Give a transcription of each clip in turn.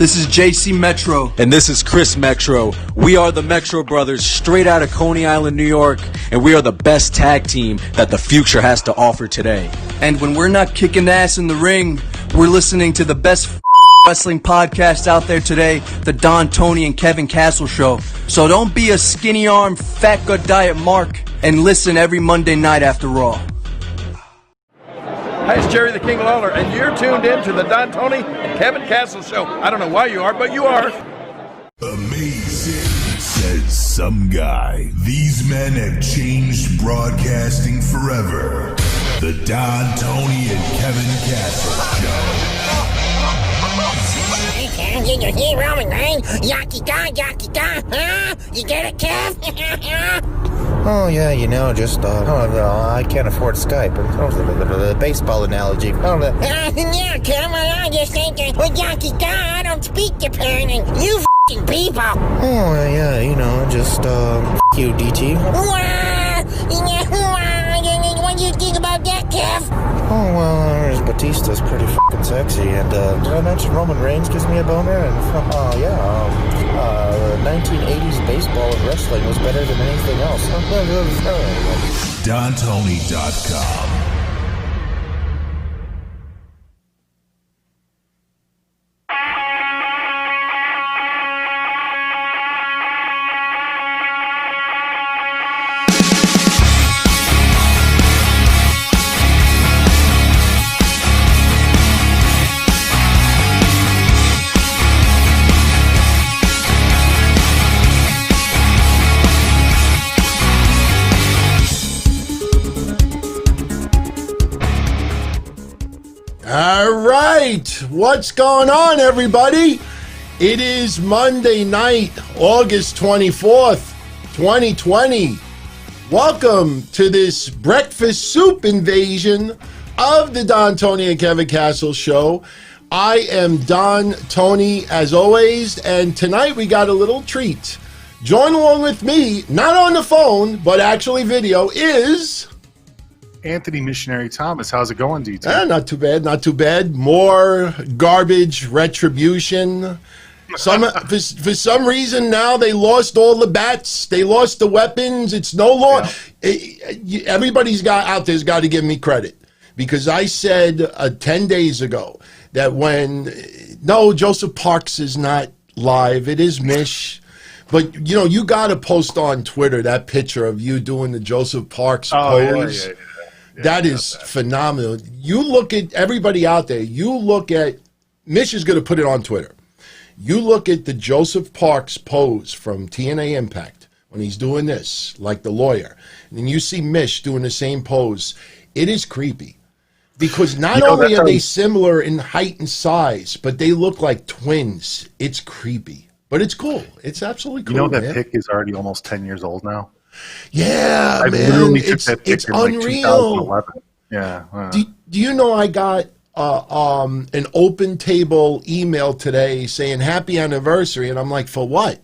This is JC Metro. And this is Chris Metro. We are the Metro Brothers, straight out of Coney Island, New York, and we are the best tag team that the future has to offer today. And when we're not kicking ass in the ring, we're listening to the best wrestling podcast out there today, the Don, Tony, and Kevin Castle Show. So don't be a skinny arm, fat gut diet Mark, and listen every Monday night after Raw. Hi, it's Jerry the King Lawler, and you're tuned in to the Don, Tony, and Kevin Castle Show. I don't know why you are, but you are. Amazing, says some guy. These men have changed broadcasting forever. The Don, Tony, and Kevin Castle Show. Did you hear Roman Reigns? Yaki-da, huh? You get it, Kev? Oh, yeah, I can't afford Skype. The baseball analogy. Yeah, Kev, I just thinking, with Yaki-da, I don't speak Japan, and you f***ing people. Oh, yeah, you, DT. What do you think about that, Kev? Oh, well, Batista's pretty f***ing sexy, and did I mention Roman Reigns gives me a boner? And, 1980s baseball and wrestling was better than anything else. DonTony.com. All right, what's going on, everybody? It is Monday night, August 24th, 2020. Welcome to this breakfast soup invasion of the Don, Tony, and Kevin Castle Show. I am Don, Tony, as always, and tonight we got a little treat. Join along with me, not on the phone, but actually video, is... Anthony Missionary Thomas. How's it going, DT? Not too bad, not too bad. More garbage, Retribution. For some reason now they lost all the bats. They lost the weapons. It's no longer... Everybody's out there's got to give me credit. Because I said 10 days ago that no, Joseph Parks is not live. It is Mish. But, you got to post on Twitter that picture of you doing the Joseph Parks pose. Yeah. That is phenomenal. You look at everybody out there. You look at Mish is going to put it on Twitter. You look at the Joseph Parks pose from TNA Impact when he's doing this, like the lawyer, and then you see Mish doing the same pose. It is creepy because not only are they similar in height and size, but they look like twins. It's creepy, but it's cool. It's absolutely cool. That pic is already almost 10 years old now. Yeah, I man, literally took that picture it's in unreal. 2011. Yeah. Do you know I got an open table email today saying happy anniversary, and I'm like, for what?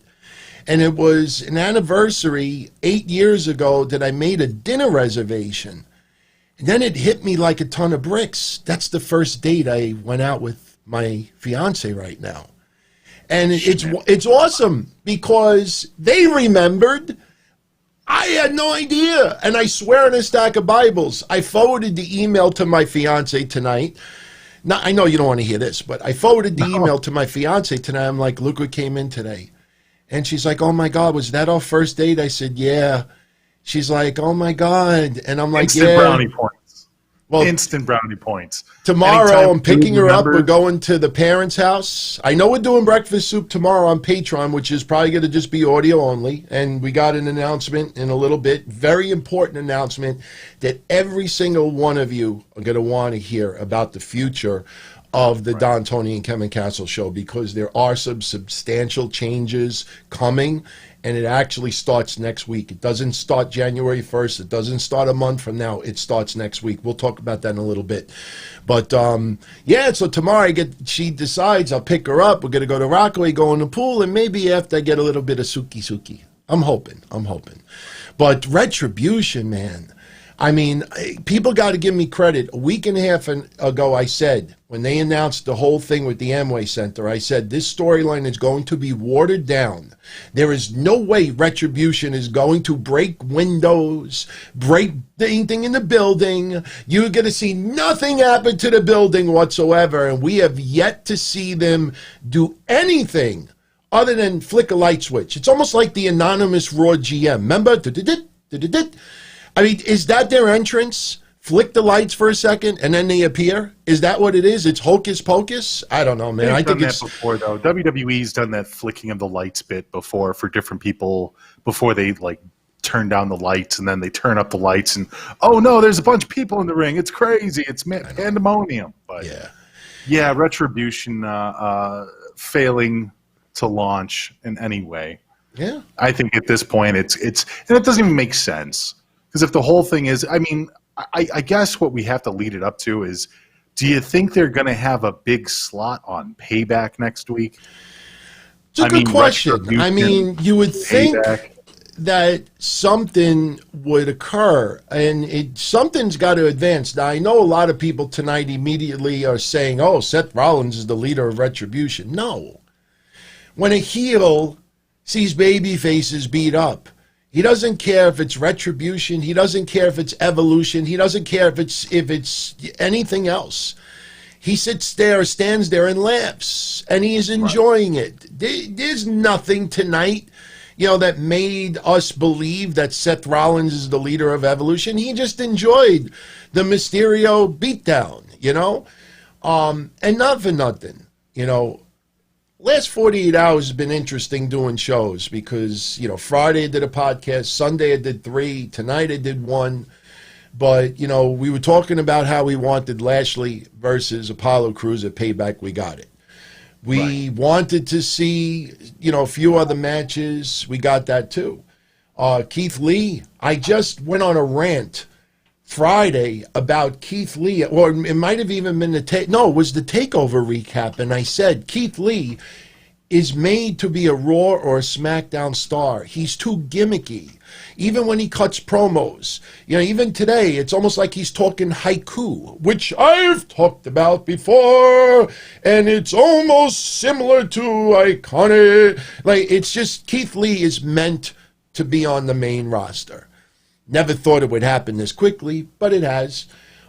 And it was an anniversary 8 years ago that I made a dinner reservation, and then it hit me like a ton of bricks. That's the first date I went out with my fiance right now, and it's awesome because they remembered. I had no idea, and I swear on a stack of Bibles, I forwarded the email to my fiance tonight. Now, I know you don't want to hear this, but I forwarded the email to my fiance tonight. I'm like, look what came in today. And she's like, oh, my God, was that our first date? I said, yeah. She's like, oh, my God. And I'm like, Instant brownie points. Well, instant brownie points. Tomorrow, Anytime I'm picking her up. We're going to the parents' house. I know we're doing breakfast soup tomorrow on Patreon, which is probably going to just be audio only. And we got an announcement in a little bit, very important announcement that every single one of you are going to want to hear about the future of the Don, Tony, and Kevin Castle Show, because there are some substantial changes coming. And it actually starts next week. It doesn't start January 1st. It doesn't start a month from now. It starts next week. We'll talk about that in a little bit. But, so tomorrow she decides I'll pick her up. We're going to go to Rockaway, go in the pool, and maybe after I get a little bit of suki. I'm hoping. But Retribution, man. I mean, people got to give me credit. A week and a half ago, I said, when they announced the whole thing with the Amway Center, I said, this storyline is going to be watered down. There is no way Retribution is going to break windows, break anything in the building. You're going to see nothing happen to the building whatsoever. And we have yet to see them do anything other than flick a light switch. It's almost like the anonymous Raw GM. Remember? I mean, is that their entrance? Flick the lights for a second and then they appear? Is that what it is? It's hocus pocus? I don't know, man. They've I done think that before, though. WWE's done that flicking of the lights bit before for different people before they like turn down the lights and then they turn up the lights and oh no, there's a bunch of people in the ring. It's crazy. It's pandemonium. But yeah, Retribution failing to launch in any way. Yeah, I think at this point it's and it doesn't even make sense. Because if the whole thing is, I mean, I guess what we have to lead it up to is, do you think they're going to have a big slot on Payback next week? It's a good question. I mean, you would think that something would occur, and something's got to advance. Now, I know a lot of people tonight immediately are saying, oh, Seth Rollins is the leader of Retribution. No. When a heel sees baby faces beat up, he doesn't care if it's Retribution. He doesn't care if it's Evolution. He doesn't care if it's anything else. He sits there, stands there, and laughs, and he is enjoying it. There's nothing tonight, that made us believe that Seth Rollins is the leader of Evolution. He just enjoyed the Mysterio beatdown, and not for nothing, Last 48 hours has been interesting doing shows because, Friday I did a podcast, Sunday I did 3, tonight I did 1. But, we were talking about how we wanted Lashley versus Apollo Crews at Payback. We got it. We wanted to see, a few other matches. We got that too. Keith Lee, I just went on a rant Friday about Keith Lee, or it might have even been it was the TakeOver recap, and I said Keith Lee is made to be a Raw or a SmackDown star. He's too gimmicky. Even when he cuts promos, even today, it's almost like he's talking haiku, which I've talked about before, and it's almost similar to Iconic. It's just Keith Lee is meant to be on the main roster. Never thought it would happen this quickly, but it has.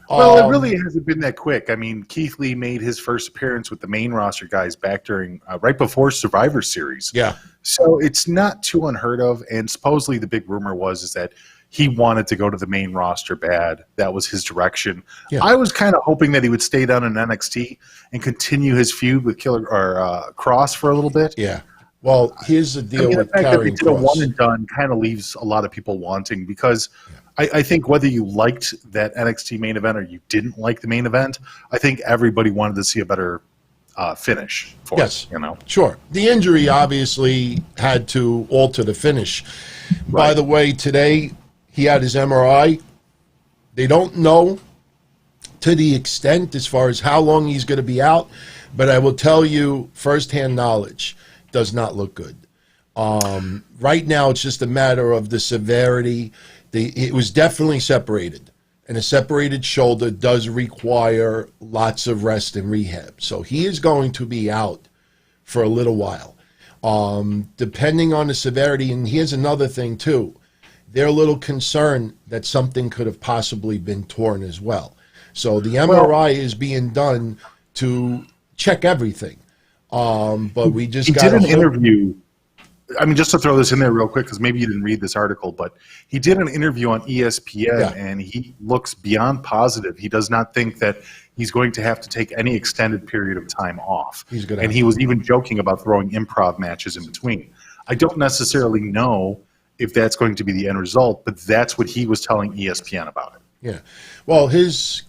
Well, it really hasn't been that quick. I mean, Keith Lee made his first appearance with the main roster guys back during right before Survivor Series. Yeah. So it's not too unheard of. And supposedly the big rumor is that he wanted to go to the main roster bad. That was his direction. Yeah. I was kind of hoping that he would stay down in NXT and continue his feud with Kross for a little bit. Yeah. Well, here's the deal with Karrion Kross. The fact that they did a one and done kind of leaves a lot of people wanting because I think whether you liked that NXT main event or you didn't like the main event, I think everybody wanted to see a better finish for it. Sure. The injury obviously had to alter the finish. Right. By the way, today he had his MRI. They don't know to the extent as far as how long he's going to be out, but I will tell you firsthand knowledge. Does not look good. Right now, it's just a matter of the severity. It was definitely separated, and a separated shoulder does require lots of rest and rehab. So he is going to be out for a little while, depending on the severity. And here's another thing, too. They're a little concerned that something could have possibly been torn as well. So the MRI is being done to check everything. But we just did an interview. I mean, just to throw this in there real quick, because maybe you didn't read this article, but he did an interview on ESPN, and he looks beyond positive. He does not think that he's going to have to take any extended period of time off. And he was even joking about throwing improv matches in between. I don't necessarily know if that's going to be the end result, but that's what he was telling ESPN about it. Yeah. Well, his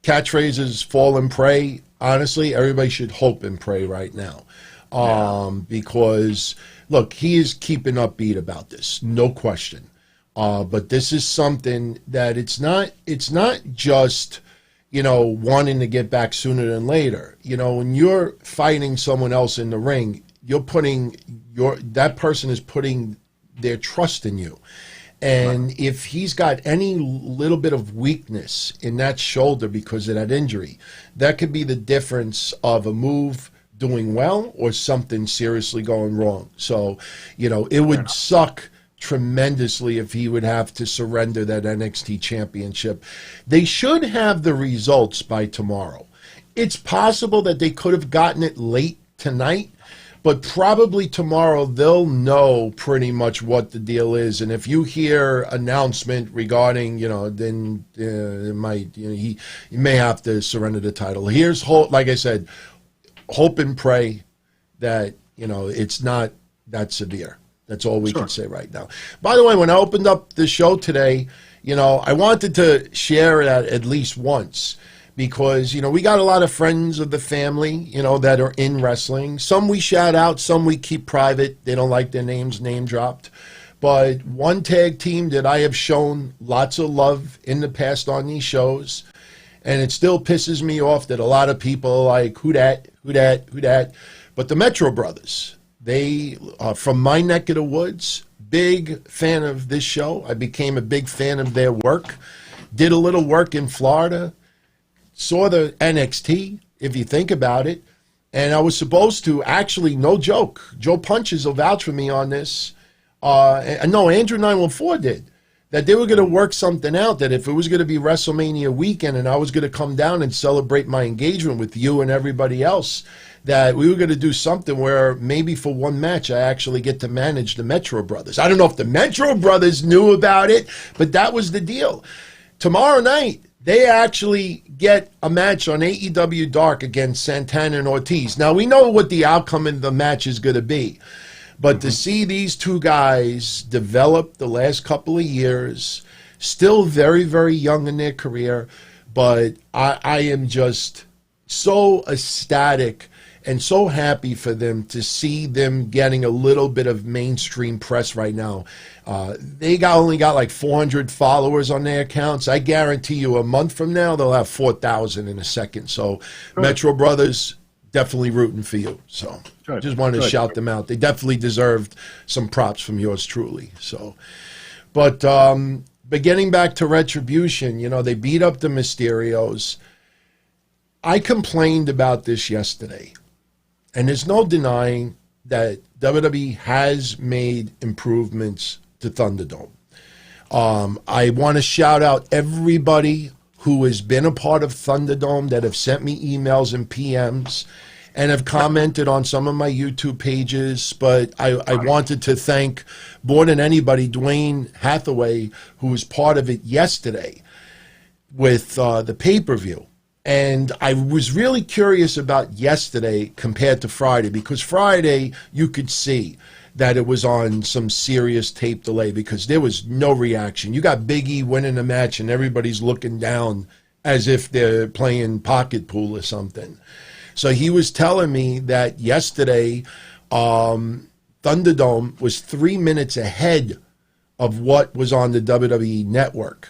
catchphrase is fall and pray. Honestly, everybody should hope and pray right now. Because, look, he is keeping upbeat about this, no question. But this is something that it's not just, wanting to get back sooner than later. When you're fighting someone else in the ring, that person is putting their trust in you. And if he's got any little bit of weakness in that shoulder because of that injury, that could be the difference of a move doing well or something seriously going wrong. So, it would suck tremendously if he would have to surrender that NXT championship. They should have the results by tomorrow. It's possible that they could have gotten it late tonight, but probably tomorrow they'll know pretty much what the deal is. And if you hear announcement regarding, then it might, he may have to surrender the title. Here's hope, like I said, hope and pray that, it's not that severe. That's all we can say right now. By the way, when I opened up the show today, I wanted to share that at least once because, we got a lot of friends of the family, that are in wrestling. Some we shout out, some we keep private. They don't like their names name dropped. But one tag team that I have shown lots of love in the past on these shows, and it still pisses me off that a lot of people are like, who that? But the Metro Brothers. They are from my neck of the woods. Big fan of this show. I became a big fan of their work. Did a little work in Florida. Saw the NXT, if you think about it. And I was supposed to, actually, no joke, Joe Punches will vouch for me on this. No, Andrew 914 did. That they were going to work something out, that if it was going to be WrestleMania weekend and I was going to come down and celebrate my engagement with you and everybody else, that we were going to do something where maybe for one match I actually get to manage the Metro Brothers. I don't know if the Metro Brothers knew about it, but that was the deal. Tomorrow night, they actually get a match on AEW Dark against Santana and Ortiz. Now, we know what the outcome of the match is going to be, but to see these two guys develop the last couple of years, still very, very young in their career, but I am just so ecstatic and so happy for them to see them getting a little bit of mainstream press right now. They only got like 400 followers on their accounts. I guarantee you a month from now, they'll have 4,000 in a second. So Metro Brothers, definitely rooting for you. So just wanted to shout them out. They definitely deserved some props from yours truly. So, but getting back to Retribution, they beat up the Mysterios. I complained about this yesterday. And there's no denying that WWE has made improvements to Thunderdome. I want to shout out everybody who has been a part of Thunderdome that have sent me emails and PMs and have commented on some of my YouTube pages. But I wanted to thank, more than anybody, Dwayne Hathaway, who was part of it yesterday with the pay-per-view. And I was really curious about yesterday compared to Friday, because Friday you could see that it was on some serious tape delay because there was no reaction. You got Big E winning the match and everybody's looking down as if they're playing pocket pool or something. So he was telling me that yesterday Thunderdome was 3 minutes ahead of what was on the WWE network.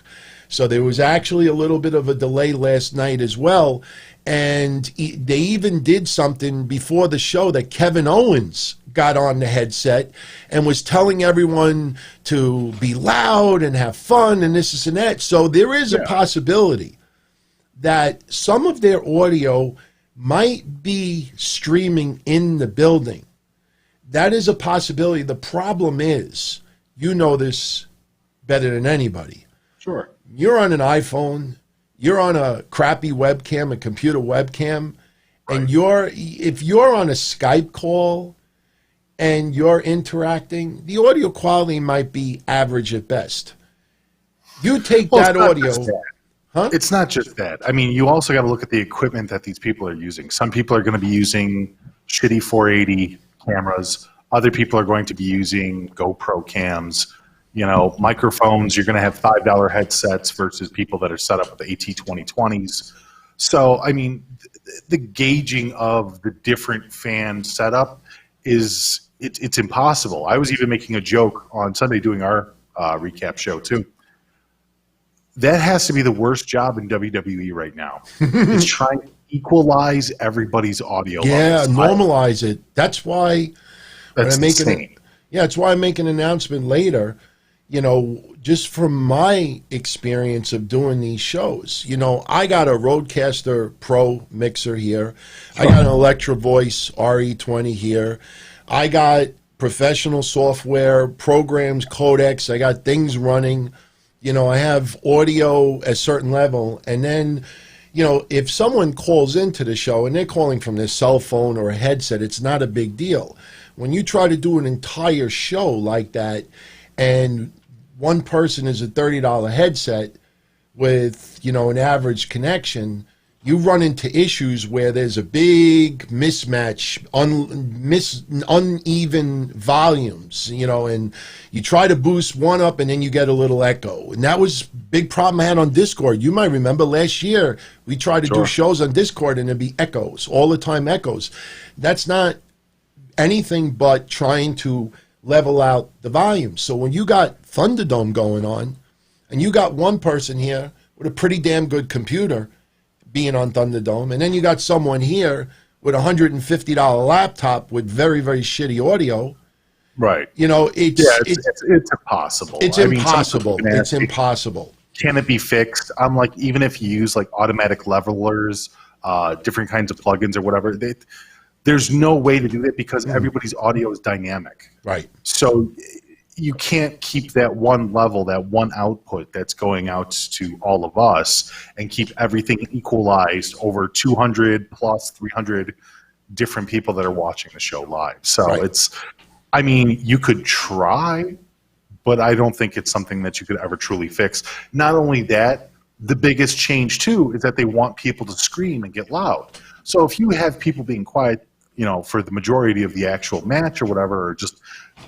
So there was actually a little bit of a delay last night as well. And they even did something before the show that Kevin Owens got on the headset and was telling everyone to be loud and have fun and this and that. So there is a possibility that some of their audio might be streaming in the building. That is a possibility. The problem is, you know this better than anybody. Sure. You're on an iPhone, you're on a crappy webcam, a computer webcam, and if you're on a Skype call and you're interacting, the audio quality might be average at best. You take that audio. Huh? It's not just that. I mean, you also got to look at the equipment that these people are using. Some people are going to be using shitty 480 cameras. Other people are going to be using GoPro cams. Microphones, you're going to have $5 headsets versus people that are set up with the AT2020s. So, I mean, the gauging of the different fan setup it's impossible. I was even making a joke on Sunday doing our recap show, too. That has to be the worst job in WWE right now. Is trying to equalize everybody's audio levels. Normalize it. That's why that's insane. That's why I make an announcement later. just from my experience of doing these shows, I got a Rodecaster Pro mixer here. I got an Electro Voice RE20 here. I got professional software, programs, codecs. I got things running. I have audio at a certain level. And then, if someone calls into the show and they're calling from their cell phone or a headset, it's not a big deal. When you try to do an entire show like that, and one person is a $30 headset with, an average connection, you run into issues where there's a big mismatch, uneven volumes, and you try to boost one up and then you get a little echo. And that was a big problem I had on Discord. You might remember last year we tried to do shows on Discord and there'd be echoes, all the time echoes. That's not anything but trying to level out the volume. So when you got Thunderdome going on, and you got one person here with a pretty damn good computer being on Thunderdome, and then you got someone here with a $150 laptop with very, very shitty audio. Right. It's impossible. It's impossible. It's impossible. Can it be fixed? I'm like, even if you use like automatic levelers, different kinds of plugins or whatever, there's no way to do that because everybody's audio is dynamic. Right. So you can't keep that one level, that one output that's going out to all of us and keep everything equalized over 200 plus 300 different people that are watching the show live. So you could try, but I don't think it's something that you could ever truly fix. Not only that, the biggest change too is that they want people to scream and get loud. So if you have people being quiet, for the majority of the actual match or whatever, or just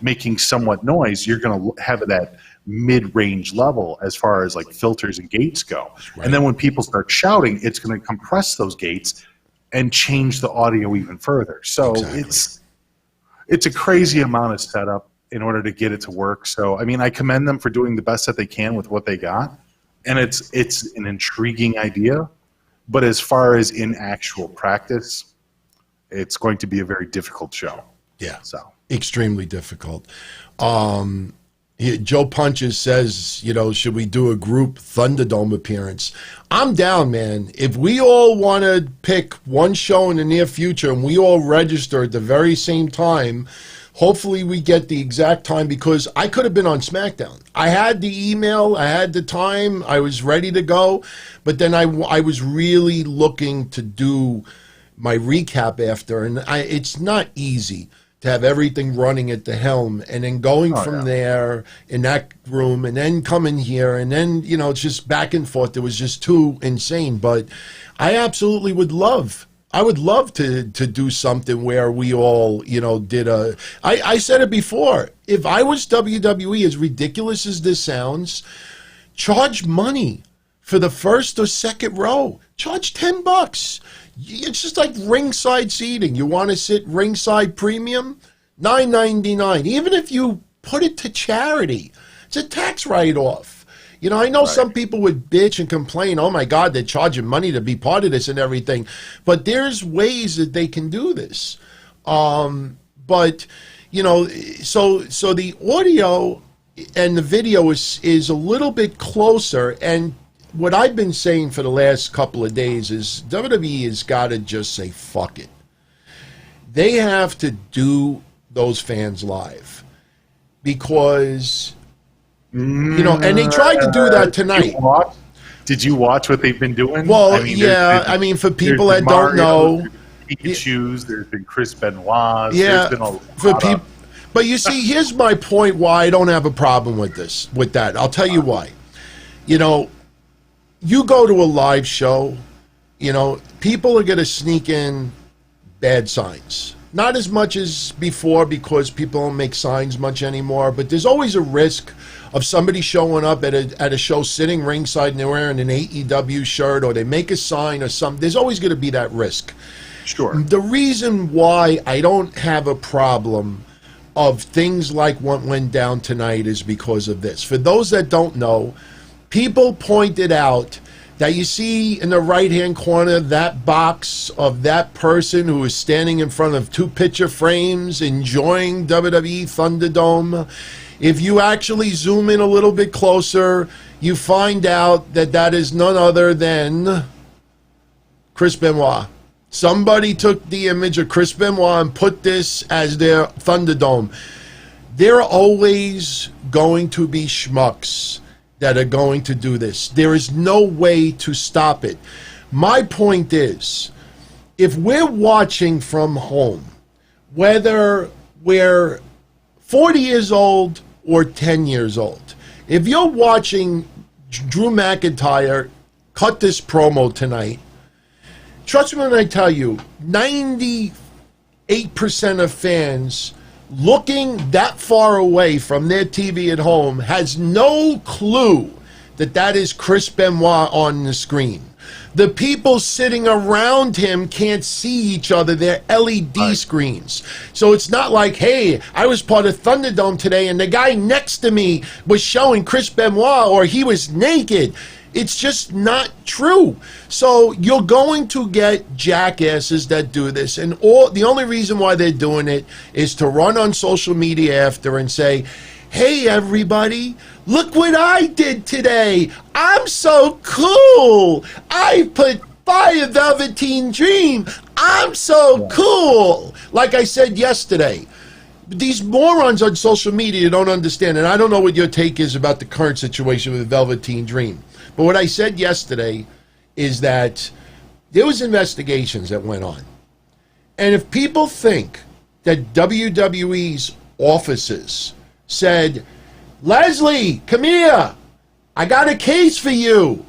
making somewhat noise, you're going to have that mid-range level as far as like filters and gates go. Right. And then when people start shouting, it's going to compress those gates and change the audio even further. So it's a crazy amount of setup in order to get it to work. So, I commend them for doing the best that they can with what they got. And it's an intriguing idea. But as far as in actual practice, it's going to be a very difficult show. Yeah, so extremely difficult. Joe Punches says, should we do a group Thunderdome appearance? I'm down, man. If we all want to pick one show in the near future and we all register at the very same time, hopefully we get the exact time, because I could have been on SmackDown. I had the email, I had the time, I was ready to go, but then I was really looking to do my recap after, and it's not easy to have everything running at the helm and then going from there in that room and then coming here and then, it's just back and forth. It was just too insane. But I absolutely would love to do something where we all, did I said it before, if I was WWE, as ridiculous as this sounds, charge money for the first or second row. Charge $10. It's just like ringside seating. You want to sit ringside premium? $9.99. Even if you put it to charity, it's a tax write-off. I know some people would bitch and complain, oh my God, they're charging money to be part of this and everything. But there's ways that they can do this. So the audio and the video is a little bit closer. And what I've been saying for the last couple of days is WWE has got to just say, fuck it. They have to do those fans live because, and they tried to do that tonight. Did you watch what they've been doing? Well, for people that don't know. Pikachu's, there's been Chris Benoit's, there's been a lot people. But you see, here's my point why I don't have a problem with that. I'll tell you why. You go to a live show, people are going to sneak in bad signs. Not as much as before because people don't make signs much anymore, but there's always a risk of somebody showing up at a show sitting ringside and they're wearing an AEW shirt or they make a sign or something. There's always going to be that risk. Sure. The reason why I don't have a problem of things like what went down tonight is because of this. For those that don't know, people pointed out that you see in the right-hand corner that box of that person who is standing in front of two picture frames enjoying WWE Thunderdome. If you actually zoom in a little bit closer, you find out that that is none other than Chris Benoit. Somebody took the image of Chris Benoit and put this as their Thunderdome. There are always going to be schmucks that are going to do this. There is no way to stop it. My point is, if we're watching from home, whether we're 40 years old or 10 years old, if you're watching Drew McIntyre cut this promo tonight, trust me when I tell you, 98% of fans looking that far away from their TV at home has no clue that that is Chris Benoit on the screen. The people sitting around him can't see each other. They're LED screens. So it's not like, hey, I was part of Thunderdome today and the guy next to me was showing Chris Benoit or he was naked. It's just not true. So you're going to get jackasses that do this. And the only reason why they're doing it is to run on social media after and say, hey, everybody, look what I did today. I'm so cool. I put Fire Velveteen Dream. I'm so cool. Like I said yesterday, these morons on social media don't understand. And I don't know what your take is about the current situation with Velveteen Dream. But what I said yesterday is that there was investigations that went on. And if people think that WWE's offices said, Leslie, come here. I got a case for you.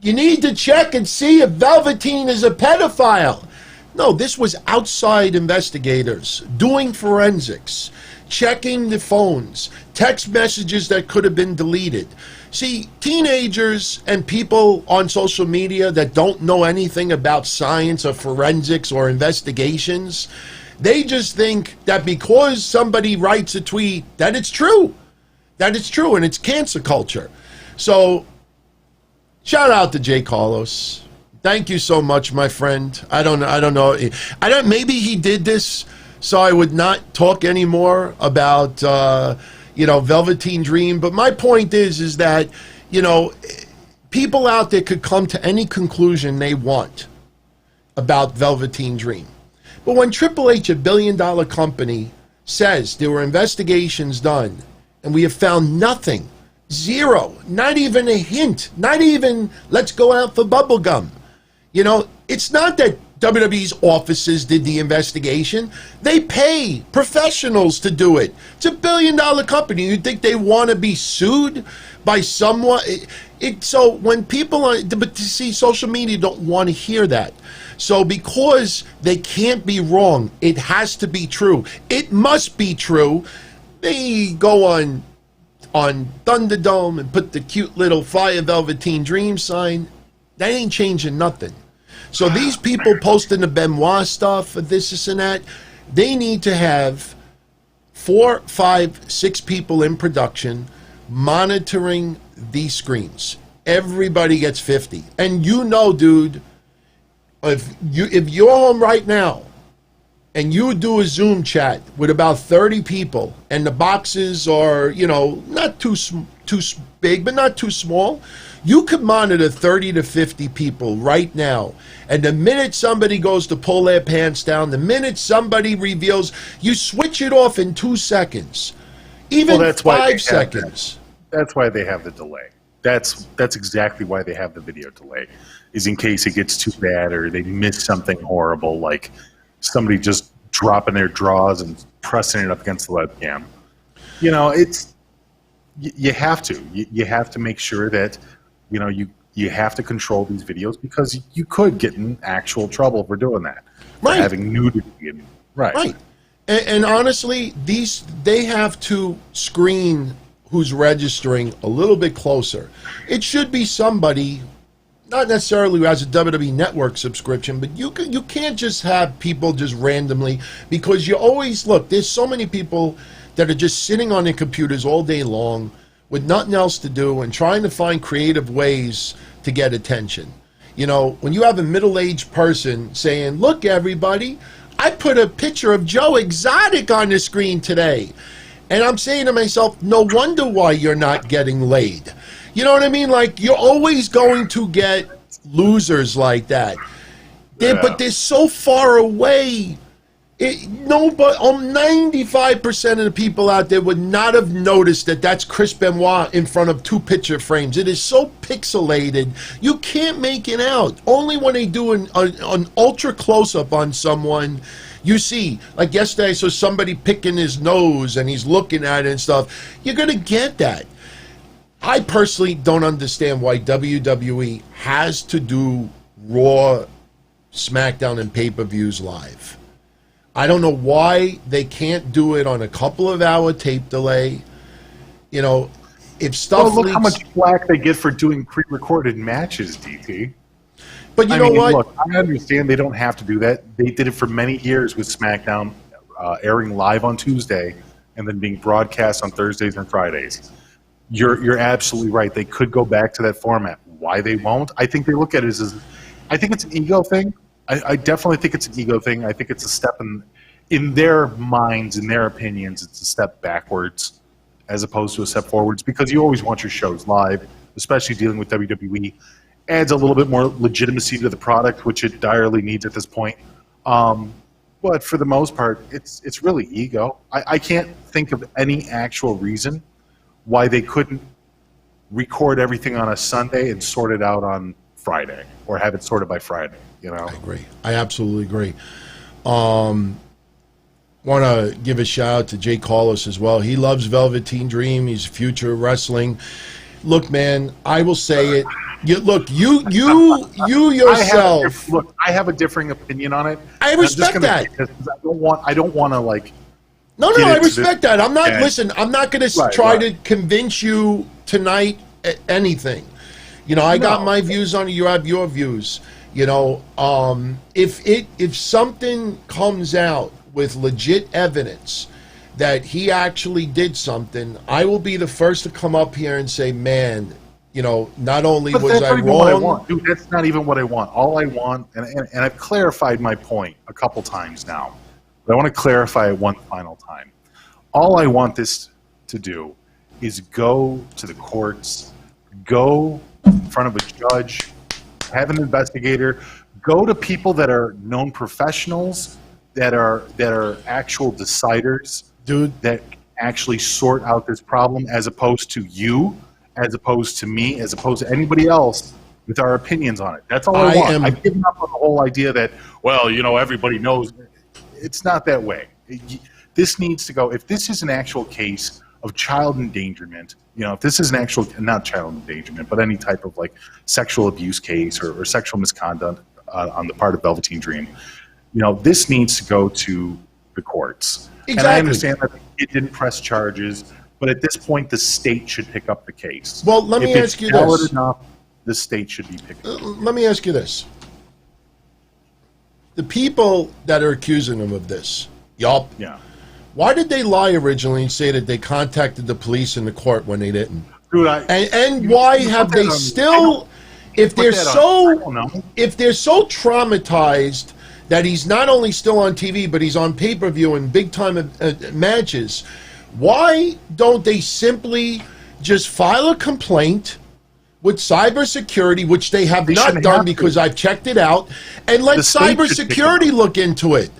You need to check and see if Velveteen is a pedophile. No, this was outside investigators doing forensics, checking the phones, text messages that could have been deleted. See, teenagers and people on social media that don't know anything about science or forensics or investigations, they just think that because somebody writes a tweet that it's true. That it's true, and it's cancer culture. So, shout out to Jay Carlos. Thank you so much, my friend. I don't know. Maybe he did this so I would not talk anymore about Velveteen Dream. But my point is that, people out there could come to any conclusion they want about Velveteen Dream. But when Triple H, $1 billion company, says there were investigations done and we have found nothing, zero, not even a hint, not even let's go out for bubble gum. It's not that WWE's offices did the investigation. They pay professionals to do it. It's $1 billion company. You think they want to be sued by someone? So when people but see, social media don't want to hear that. So because they can't be wrong, it has to be true. It must be true. They go on Thunderdome and put the cute little Fire Velveteen Dream sign. That ain't changing nothing. So these people posting the Benoit stuff, this and that, they need to have 4, 5, 6 people in production monitoring these screens. Everybody gets 50. And dude, if you're home right now and you do a Zoom chat with about 30 people and the boxes are, not too big, but not too small, you could monitor 30 to 50 people right now. And the minute somebody goes to pull their pants down, the minute somebody reveals, you switch it off in 2 seconds. Even 5 seconds. That's why they have the delay. That's exactly why they have the video delay, is in case it gets too bad or they miss something horrible, like somebody just dropping their drawers and pressing it up against the webcam. You have to. You have to make sure that, you have to control these videos because you could get in actual trouble for doing that. Right. For having nudity. Right. And honestly, they have to screen who's registering a little bit closer. It should be somebody, not necessarily who has a WWE Network subscription, but you can't just have people just randomly, because you always look, there's so many people that are just sitting on their computers all day long with nothing else to do and trying to find creative ways to get attention. When you have a middle-aged person saying, look, everybody, I put a picture of Joe Exotic on the screen today. And I'm saying to myself, no wonder why you're not getting laid. You know what I mean? Like, you're always going to get losers like that. But they're so far away. 95% of the people out there would not have noticed that that's Chris Benoit in front of 2 picture frames. It is so pixelated, you can't make it out. Only when they do an ultra close-up on someone, you see. Like yesterday, I saw somebody picking his nose and he's looking at it and stuff. You're going to get that. I personally don't understand why WWE has to do Raw, SmackDown, and pay-per-views live. I don't know why they can't do it on a couple of hour tape delay. You know, if stuff look leaks, how much flack they get for doing pre-recorded matches, DT. But you know what? Look, I understand they don't have to do that. They did it for many years with SmackDown airing live on Tuesday and then being broadcast on Thursdays and Fridays. You're absolutely right. They could go back to that format. Why they won't? I think they look at it as I think it's an ego thing. I definitely think it's an ego thing. I think it's a step in their minds, in their opinions, it's a step backwards as opposed to a step forwards, because you always want your shows live, especially dealing with WWE. Adds a little bit more legitimacy to the product, which it direly needs at this point. But for the most part, it's really ego. I can't think of any actual reason why they couldn't record everything on a Sunday and sort it out on Friday, or have it sorted by Friday. You know, I agree. I absolutely agree. Want to give a shout out to Jay Carlos as well. He loves Velveteen Dream. He's future wrestling. Look, man, I will say it. You yourself. I have a differing opinion on it. I respect that. I don't want to like. No, I respect that. I'm not. Listen, I'm not going to try to convince you tonight anything. You know, I got my views on it. You have your views. You know, if something comes out with legit evidence that he actually did something, I will be the first to come up here and say, man, you know, not only was I wrong. Dude, that's not even what I want. All I want, and I've clarified my point a couple times now, but I want to clarify it one final time. All I want this to do is go to the courts, go in front of a judge, have an investigator, go to people that are known professionals, that are actual deciders, dude, that actually sort out this problem, as opposed to you, as opposed to me, as opposed to anybody else with our opinions on it. That's all I want. I've given up on the whole idea that, well, you know, everybody knows. It's not that way. This needs to go. If this is an actual case of child endangerment, you know, if this is an actual, not child endangerment, but any type of like sexual abuse case or sexual misconduct on the part of Velveteen Dream, you know, this needs to go to the courts. Exactly. And I understand that it didn't press charges, but at this point, the state should pick up the case. Well, let me ask you this. Enough, the state should be picking up. Let me ask you this. The people that are accusing him of this, yeah. Why did they lie originally and say that they contacted the police in the court when they didn't? Dude, and why have they still, if they're so traumatized that he's not only still on TV, but he's on pay-per-view and big-time matches, why don't they simply just file a complaint with cybersecurity, which they have not done because I've checked it out, and let cybersecurity look into it?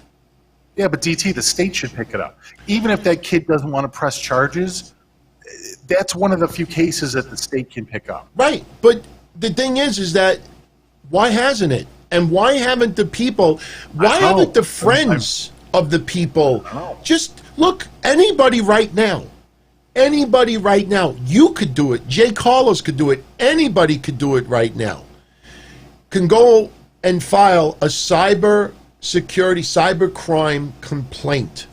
Yeah, but DT, the state should pick it up. Even if that kid doesn't want to press charges, that's one of the few cases that the state can pick up. Right, but the thing is that why hasn't it? And why haven't the people, why haven't the friends of the people, just look, anybody right now, you could do it. Jay Carlos could do it. Anybody could do it right now. Can go and file a cyber crime complaint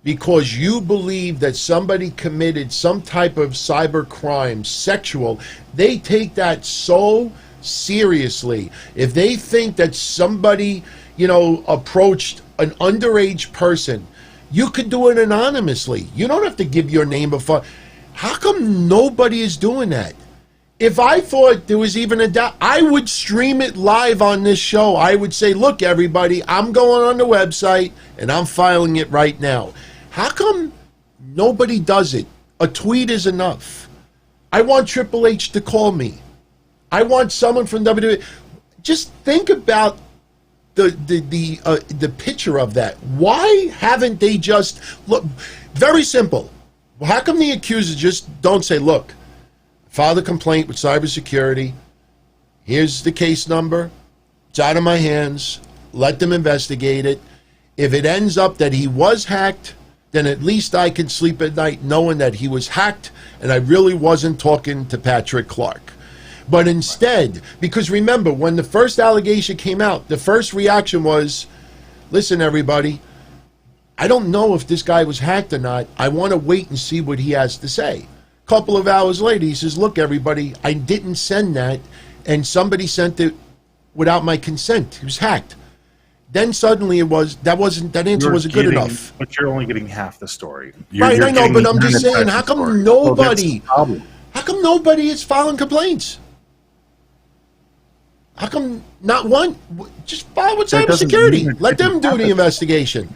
because you believe that somebody committed some type of cyber crime, sexual. They take that so seriously. If they think that somebody, you know, approached an underage person, you could do it anonymously. You don't have to give your name before. How come nobody is doing that? If I thought there was even a doubt, I would stream it live on this show. I would say, look, everybody, I'm going on the website and I'm filing it right now. How come Nobody does it. A tweet is enough. I want Triple H to call me. I want someone from WWE. Just think about the picture of that. Why haven't they just look? Very simple. How come the accusers just don't say, "Look, filed a complaint with cybersecurity. Here's the case number. It's out of my hands. Let them investigate it. If it ends up that he was hacked, then at least I can sleep at night knowing that he was hacked and I really wasn't talking to Patrick Clark." But instead, because remember, when the first allegation came out, the first reaction was, listen, everybody, I don't know if this guy was hacked or not. I want to wait and see what he has to say. A couple of hours later, he says, look, everybody, I didn't send that, and somebody sent it without my consent. He was hacked. Then suddenly that answer wasn't good enough. But you're only getting half the story. Right, I know, but I'm just saying, how come nobody is filing complaints? How come not one? Just file with cybersecurity. Let them do the investigation.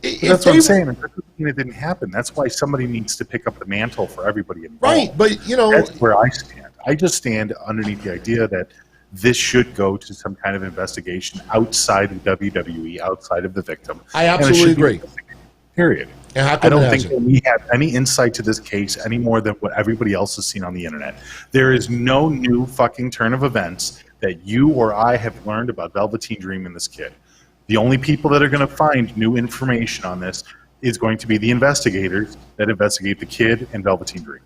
That's what I'm saying. It didn't happen. That's why somebody needs to pick up the mantle for everybody involved. Right, but that's where I stand. I just stand underneath the idea that this should go to some kind of investigation outside of WWE, outside of the victim. I absolutely agree. Period. I don't think that we have any insight to this case any more than what everybody else has seen on the internet. There is no new fucking turn of events that you or I have learned about Velveteen Dream and this kid. The only people that are going to find new information on this is going to be the investigators that investigate the kid and Velveteen Dream.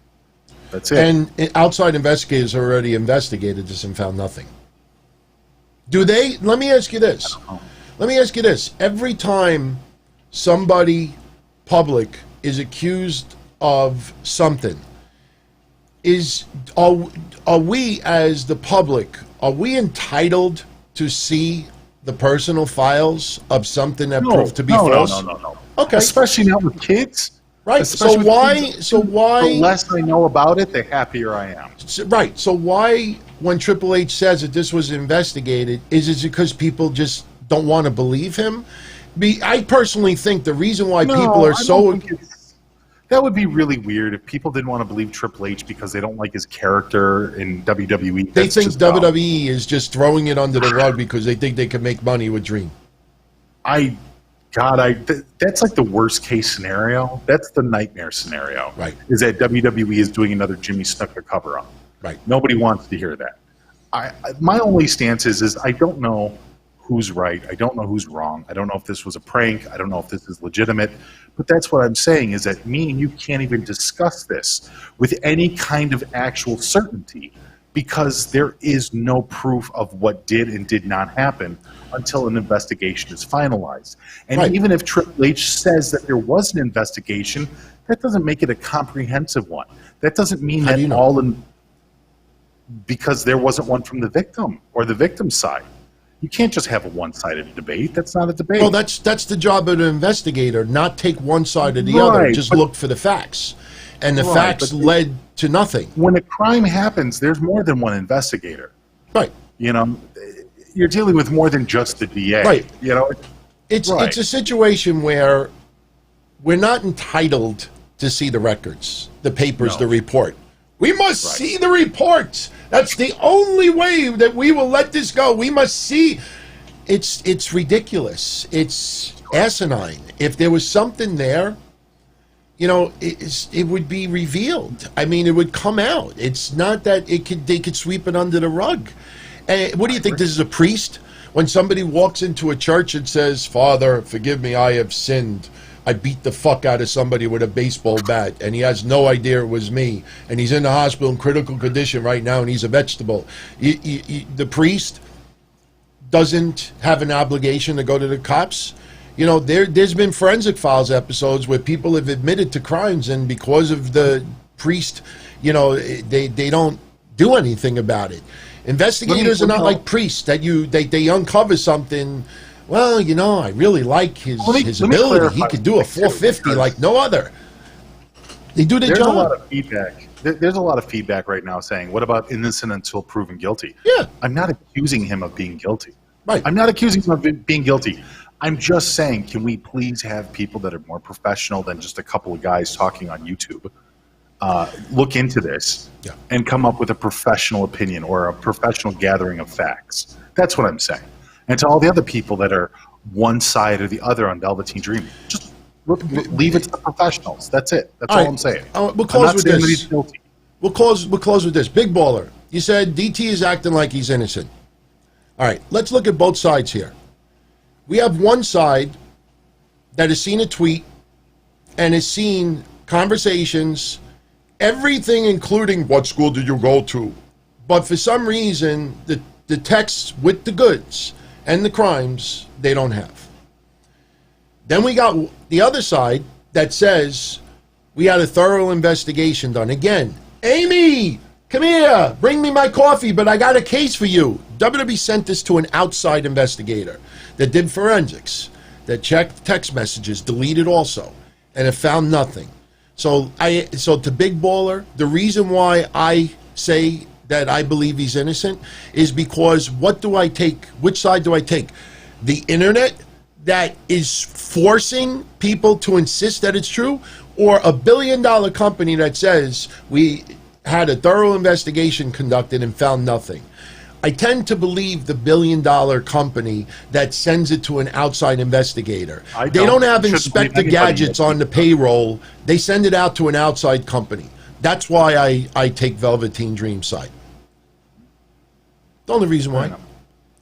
That's it. And outside investigators already investigated this and found nothing. Do they? Let me ask you this. Every time somebody public is accused of something, are we as the public, are we entitled to see the personal files of something that proved to be false? No. Okay. Especially not with kids. Right. Especially So why? The less I know about it, the happier I am. Right. So why, when Triple H says that this was investigated, is it because people just don't want to believe him? I personally think the reason why people are so... That would be really weird if people didn't want to believe Triple H because they don't like his character in WWE. They think WWE is just throwing it under the rug because they think they can make money with Dream. That's like the worst case scenario. That's the nightmare scenario. Right. Is that WWE is doing another Jimmy Snuka cover up. Right. Nobody wants to hear that. My only stance is I don't know who's right. I don't know who's wrong. I don't know if this was a prank. I don't know if this is legitimate. But that's what I'm saying is that me and you can't even discuss this with any kind of actual certainty because there is no proof of what did and did not happen until an investigation is finalized. And even if Triple H says that there was an investigation, that doesn't make it a comprehensive one. That doesn't mean because there wasn't one from the victim or the victim's side. You can't just have a one-sided debate. That's not a debate. Well, that's the job of an investigator, not take one side or the other. Just look for the facts. And the facts led to nothing. When a crime happens, there's more than one investigator. Right. You're dealing with more than just the DA. Right. It's a situation where we're not entitled to see the records, the papers, the report. We must see the reports. That's the only way that we will let this go. We must see. It's ridiculous. It's asinine. If there was something there, it would be revealed. I mean, it would come out. It's not that they could sweep it under the rug. What do you think? This is a priest? When somebody walks into a church and says, "Father, forgive me, I have sinned. I beat the fuck out of somebody with a baseball bat, and he has no idea it was me, and he's in the hospital in critical condition right now, and he's a vegetable." The priest doesn't have an obligation to go to the cops. There's been forensic files episodes where people have admitted to crimes, and because of the priest, they don't do anything about it. Investigators are not like priests that they uncover something. Well, I really like his ability. He could do a 450 like no other. They do their job. There's a lot of feedback. There's a lot of feedback right now saying, what about innocent until proven guilty? Yeah. I'm not accusing him of being guilty. Right. I'm not accusing him of being guilty. I'm just saying, can we please have people that are more professional than just a couple of guys talking on YouTube look into this and come up with a professional opinion or a professional gathering of facts? That's what I'm saying. And to all the other people that are one side or the other on Velveteen Dream, just leave it to the professionals. That's it. That's all I'm saying. We'll close with this. We'll close with this. Big Baller, you said DT is acting like he's innocent. All right, let's look at both sides here. We have one side that has seen a tweet and has seen conversations, everything including what school did you go to. But for some reason, the texts with the goods and the crimes, they don't have. Then we got the other side that says we had a thorough investigation done. Again, Amy, come here, bring me my coffee, but I got a case for you. WWE sent this to an outside investigator that did forensics, that checked text messages, deleted also, and it found nothing. So to Big Baller, the reason why I say that I believe he's innocent is because what do I take? Which side do I take? The internet that is forcing people to insist that it's true, or a billion-dollar company that says we had a thorough investigation conducted and found nothing? I tend to believe the billion-dollar company that sends it to an outside investigator. They don't have Inspector Gadgets on the payroll. They send it out to an outside company. That's why I take Velveteen Dream side. The only reason why.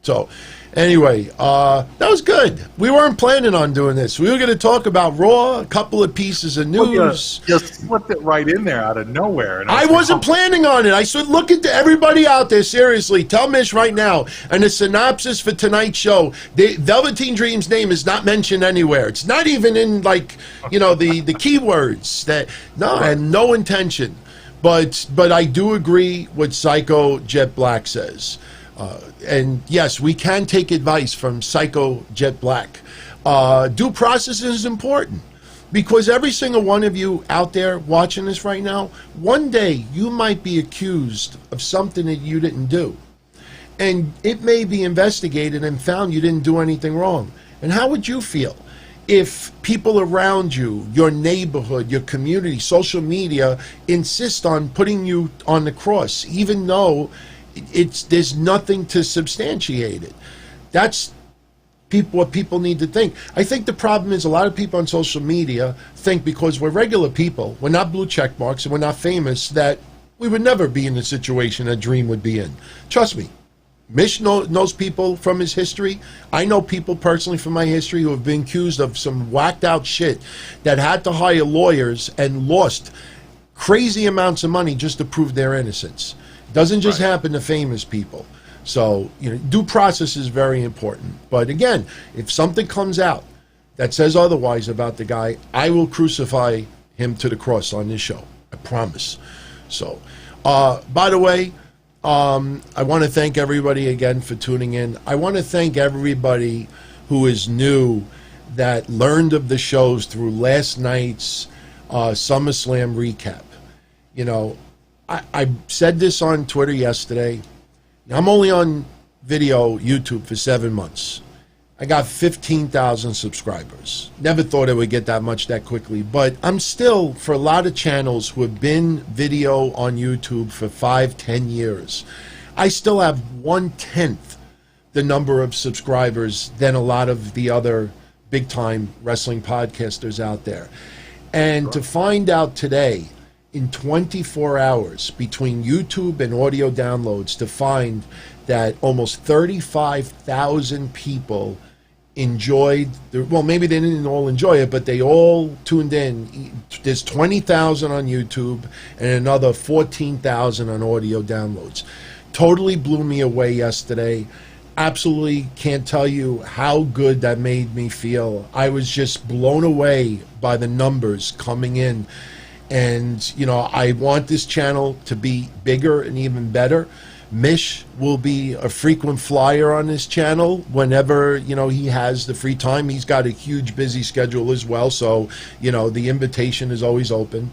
So, anyway, that was good. We weren't planning on doing this. We were going to talk about Raw, a couple of pieces of news. Just slipped it right in there out of nowhere. And I wasn't planning on it. I said, look at everybody out there, seriously. Tell Mish right now, and the synopsis for tonight's show, Velveteen Dream's name is not mentioned anywhere. It's not even in, the keywords. I had no intention. But I do agree with Psycho Jet Black says. And yes, we can take advice from Psycho Jet Black. Due process is important because every single one of you out there watching this right now, one day you might be accused of something that you didn't do. And it may be investigated and found you didn't do anything wrong. And how would you feel if people around you, your neighborhood, your community, social media, insist on putting you on the cross, even though there's nothing to substantiate it? That's what people need to think. I think the problem is a lot of people on social media think because we're regular people, we're not blue check marks, and we're not famous, that we would never be in the situation that Dream would be in. Trust me. Mish knows people from his history. I know people personally from my history who have been accused of some whacked out shit that had to hire lawyers and lost crazy amounts of money just to prove their innocence. Doesn't just happen to famous people. So, due process is very important. But again, if something comes out that says otherwise about the guy, I will crucify him to the cross on this show. I promise. So, by the way, I want to thank everybody again for tuning in. I want to thank everybody who is new that learned of the shows through last night's SummerSlam recap. I said this on Twitter yesterday. I'm only on video YouTube for 7 months. I got 15,000 subscribers. Never thought I would get that much that quickly, but I'm still, for a lot of channels who have been video on YouTube for 5-10 years, I still have 1/10 the number of subscribers than a lot of the other big-time wrestling podcasters out there. And to find out today, in 24 hours, between YouTube and audio downloads, to find that almost 35,000 people enjoyed, well, maybe they didn't all enjoy it, but they all tuned in. There's 20,000 on YouTube and another 14,000 on audio downloads. Totally blew me away yesterday. Absolutely can't tell you how good that made me feel. I was just blown away by the numbers coming in. And, I want this channel to be bigger and even better. Mish will be a frequent flyer on this channel whenever, he has the free time. He's got a huge busy schedule as well, so, the invitation is always open.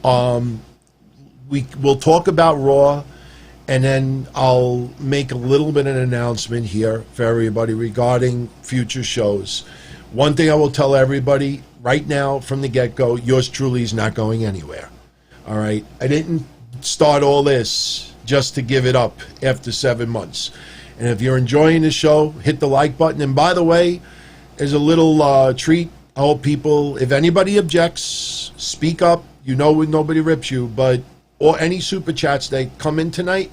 We'll talk about Raw, and then I'll make a little bit of an announcement here for everybody regarding future shows. One thing I will tell everybody right now from the get-go, yours truly is not going anywhere. All right? I didn't start all this just to give it up after 7 months. And if you're enjoying the show, hit the like button. And by the way, there's a little treat. I hope people, if anybody objects, speak up. You know when nobody rips you, but or any super chats that come in tonight,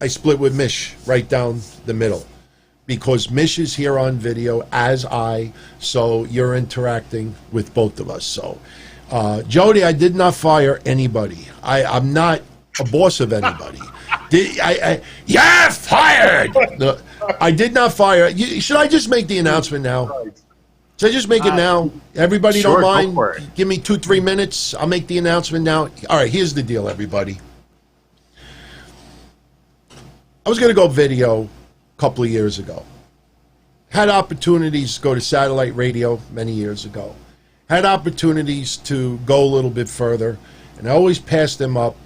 I split with Mish right down the middle. Because Mish is here on video as so you're interacting with both of us. So, Jody, I did not fire anybody. I'm not a boss of anybody. You're fired! No, I did not fire. Should I just make the announcement now? Should I just make it now? Everybody Sure, don't go for mind? it. Give me 2-3 minutes. I'll make the announcement now. All right, here's the deal, everybody. I was going to go video a couple of years ago. Had opportunities to go to satellite radio many years ago. Had opportunities to go a little bit further, and I always passed them up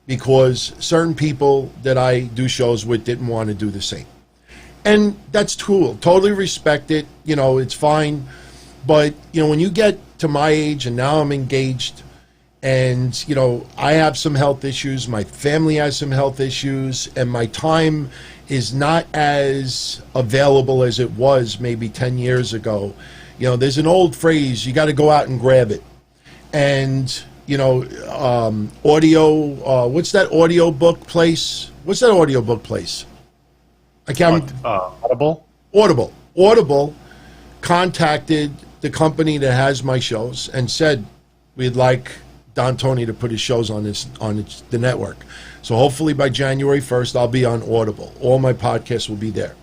because certain people that I do shows with didn't want to do the same. And that's cool. Totally respect it. You know, it's fine. But, you know, when you get to my age and now I'm engaged and, you know, I have some health issues, my family has some health issues, and my time is not as available as it was maybe 10 years ago. You know, there's an old phrase, you got to go out and grab it. And, you know, audio, what's that audio book place? What's that audio book place? I can't. Audible? Audible contacted the company that has my shows and said, we'd like Don Tony to put his shows on the network. So hopefully by January 1st, I'll be on Audible. All my podcasts will be there.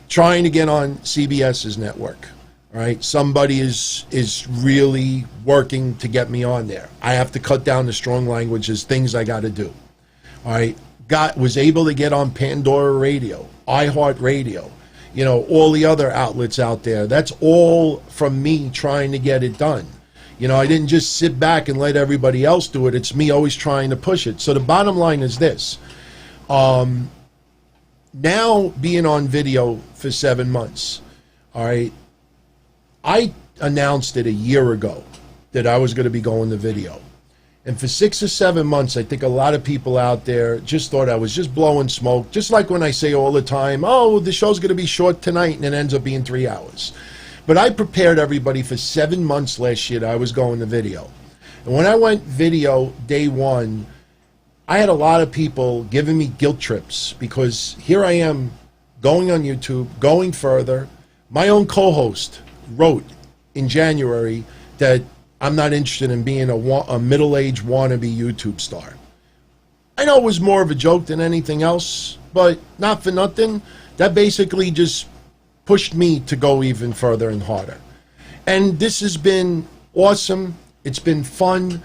Trying to get on CBS's network. All right, somebody is really working to get me on there. I have to cut down the strong language. There's things I got to do. All right, was able to get on Pandora Radio, iHeart Radio, you know, all the other outlets out there. That's all from me trying to get it done. You know, I didn't just sit back and let everybody else do it. It's me always trying to push it. So the bottom line is this. Now being on video for 7 months, all right, I announced it a year ago that I was going to be going to video. And for 6 or 7 months, I think a lot of people out there just thought I was just blowing smoke. Just like when I say all the time, oh, the show's going to be short tonight, and it ends up being 3 hours. But I prepared everybody for 7 months last year that I was going to video. And when I went video day one, I had a lot of people giving me guilt trips because here I am going on YouTube, going further. My own co-host wrote in January that I'm not interested in being a middle-aged wannabe YouTube star. I know it was more of a joke than anything else, but not for nothing. That basically just pushed me to go even further and harder. And this has been awesome. It's been fun.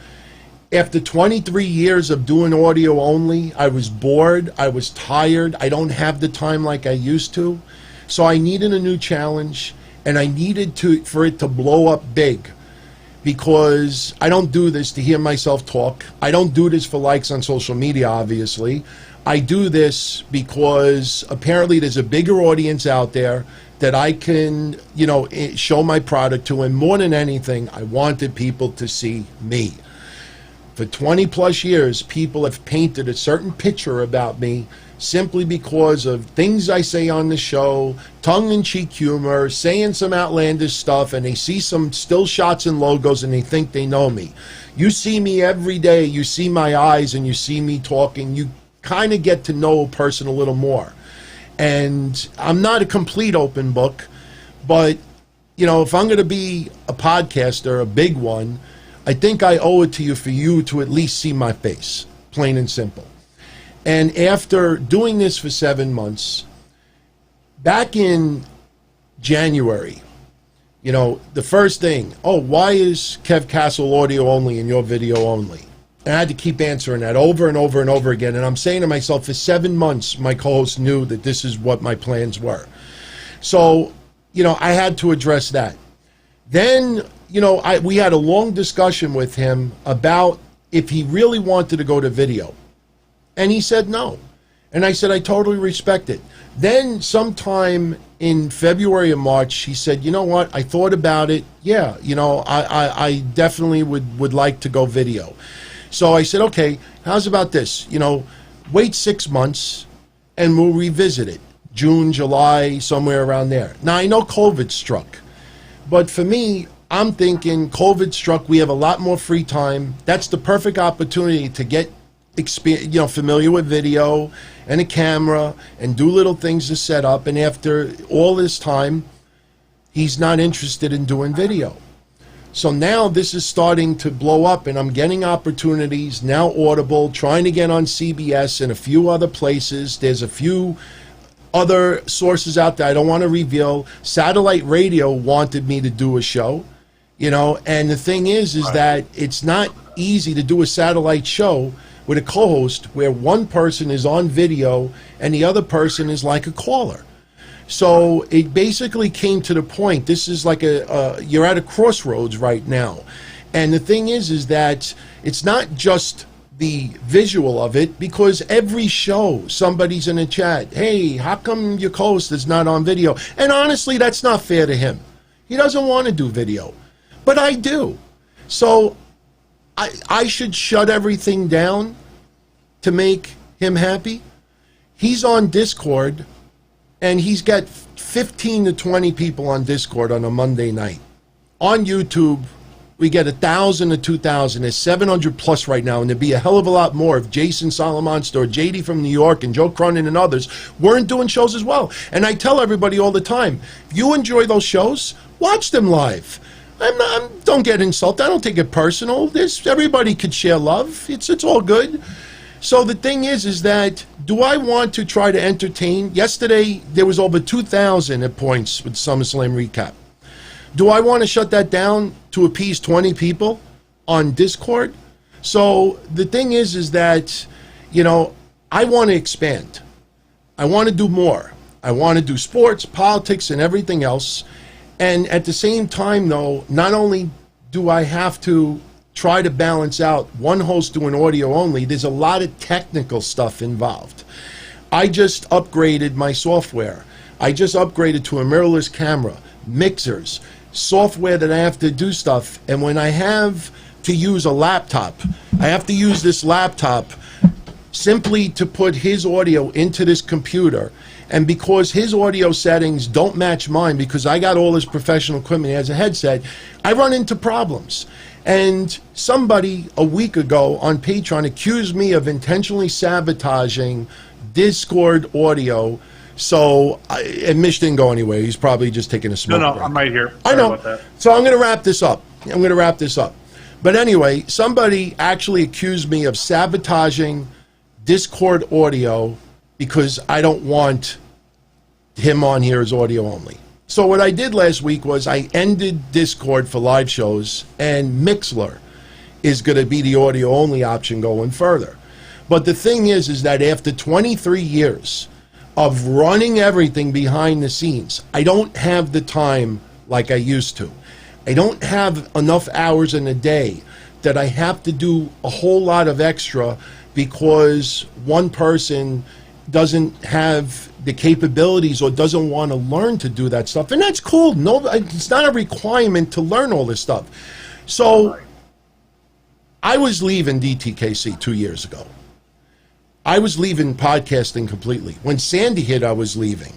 After 23 years of doing audio only, I was bored. I was tired. I don't have the time like I used to. So I needed a new challenge, and I needed for it to blow up big. Because I don't do this to hear myself talk. I don't do this for likes on social media, obviously. I do this because apparently there's a bigger audience out there that I can, you know, show my product to. And more than anything, I wanted people to see me. For 20 plus years, people have painted a certain picture about me simply because of things I say on the show, tongue-in-cheek humor, saying some outlandish stuff, and they see some still shots and logos and they think they know me. You see me every day, you see my eyes and you see me talking, you kind of get to know a person a little more. And I'm not a complete open book, but, you know, if I'm going to be a podcaster, a big one, I think I owe it to you for you to at least see my face, plain and simple. And after doing this for 7 months, back in January, you know, the first thing, oh, why is Kev Castle audio only and your video only? And I had to keep answering that over and over and over again. And I'm saying to myself, for 7 months, my co-host knew that this is what my plans were. So, you know, I had to address that. Then, you know, we had a long discussion with him about if he really wanted to go to video. And he said no. And I said, I totally respect it. Then sometime in February or March, he said, you know what, I thought about it. Yeah, you know, I definitely would like to go video. So I said, okay, how's about this? You know, wait 6 months and we'll revisit it. June, July, somewhere around there. Now, I know COVID struck. But for me, I'm thinking COVID struck. We have a lot more free time. That's the perfect opportunity to get familiar with video and a camera and do little things to set up. And after all this time, he's not interested in doing video. So now this is starting to blow up, and I'm getting opportunities now. Audible, trying to get on CBS and a few other places. There's a few other sources out there I don't want to reveal. Satellite radio wanted me to do a show, you know, and the thing is that it's not easy to do a satellite show with a co-host where one person is on video and the other person is like a caller. So it basically came to the point, this is like you're at a crossroads right now. And the thing is that it's not just the visual of it, because every show somebody's in a chat, hey, how come your co-host is not on video? And honestly, that's not fair to him. He doesn't want to do video, but I do. So I should shut everything down to make him happy. He's on Discord, and he's got 15 to 20 people on Discord on a Monday night. On YouTube, we get 1,000 to 2,000. There's 700 plus right now, and there'd be a hell of a lot more if Jason Solomonster or JD from New York and Joe Cronin and others weren't doing shows as well. And I tell everybody all the time, if you enjoy those shows, watch them live. Don't get insulted. I don't take it personal. Everybody could share love. It's all good. So the thing is that, do I want to try to entertain? Yesterday, there was over 2,000 at points with SummerSlam recap. Do I want to shut that down to appease 20 people on Discord? So the thing is that, you know, I want to expand. I want to do more. I want to do sports, politics, and everything else. And at the same time, though, not only do I have to try to balance out one host doing audio only, there's a lot of technical stuff involved. I just upgraded my software. I just upgraded to a mirrorless camera, mixers, software that I have to do stuff. And when I have to use a laptop, I have to use this laptop simply to put his audio into this computer. And because his audio settings don't match mine, because I got all this professional equipment, he has a headset, I run into problems. And somebody a week ago on Patreon accused me of intentionally sabotaging Discord audio. So, and Mish didn't go anywhere. He's probably just taking a smoke break. I'm right here. I know. So I'm going to wrap this up. But anyway, somebody actually accused me of sabotaging Discord audio because I don't want him on here as audio only. So what I did last week was I ended Discord for live shows, and Mixler is going to be the audio only option going further. But the thing is that after 23 years of running everything behind the scenes, I don't have the time like I used to. I don't have enough hours in a day that I have to do a whole lot of extra because one person doesn't have the capabilities or doesn't want to learn to do that stuff. And that's cool. No, it's not a requirement to learn all this stuff. So I was leaving DTKC 2 years ago. I was leaving podcasting completely. When Sandy hit, I was leaving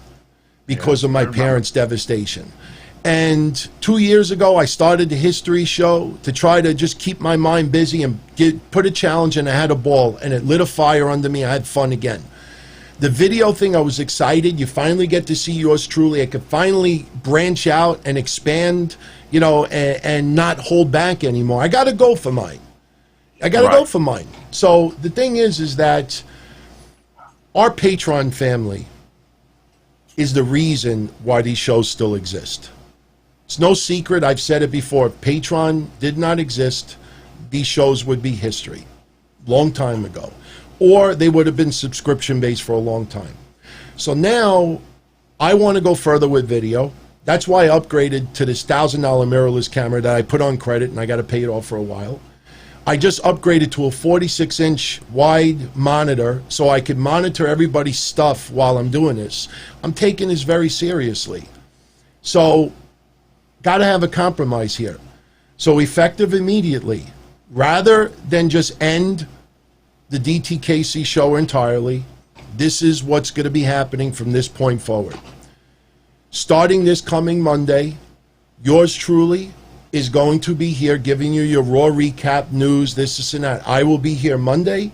because of my parents' devastation. And 2 years ago, I started the history show to try to just keep my mind busy and put a challenge, and I had a ball, and it lit a fire under me. I had fun again. The video thing, I was excited. You finally get to see yours truly. I could finally branch out and expand, you know, and not hold back anymore. I got to go for mine. So the thing is that our Patreon family is the reason why these shows still exist. It's no secret. I've said it before. If Patreon did not exist, these shows would be history. Long time ago. Or they would have been subscription-based for a long time. So now I want to go further with video. That's why I upgraded to this $1,000 mirrorless camera that I put on credit, and I got to pay it off for a while. I just upgraded to a 46-inch wide monitor so I could monitor everybody's stuff while I'm doing this. I'm taking this very seriously. So, got to have a compromise here. So, effective immediately. Rather than just end the DTKC show entirely, this is what's going to be happening from this point forward. Starting this coming Monday, yours truly is going to be here giving you your Raw recap, news, this and that. I will be here Monday,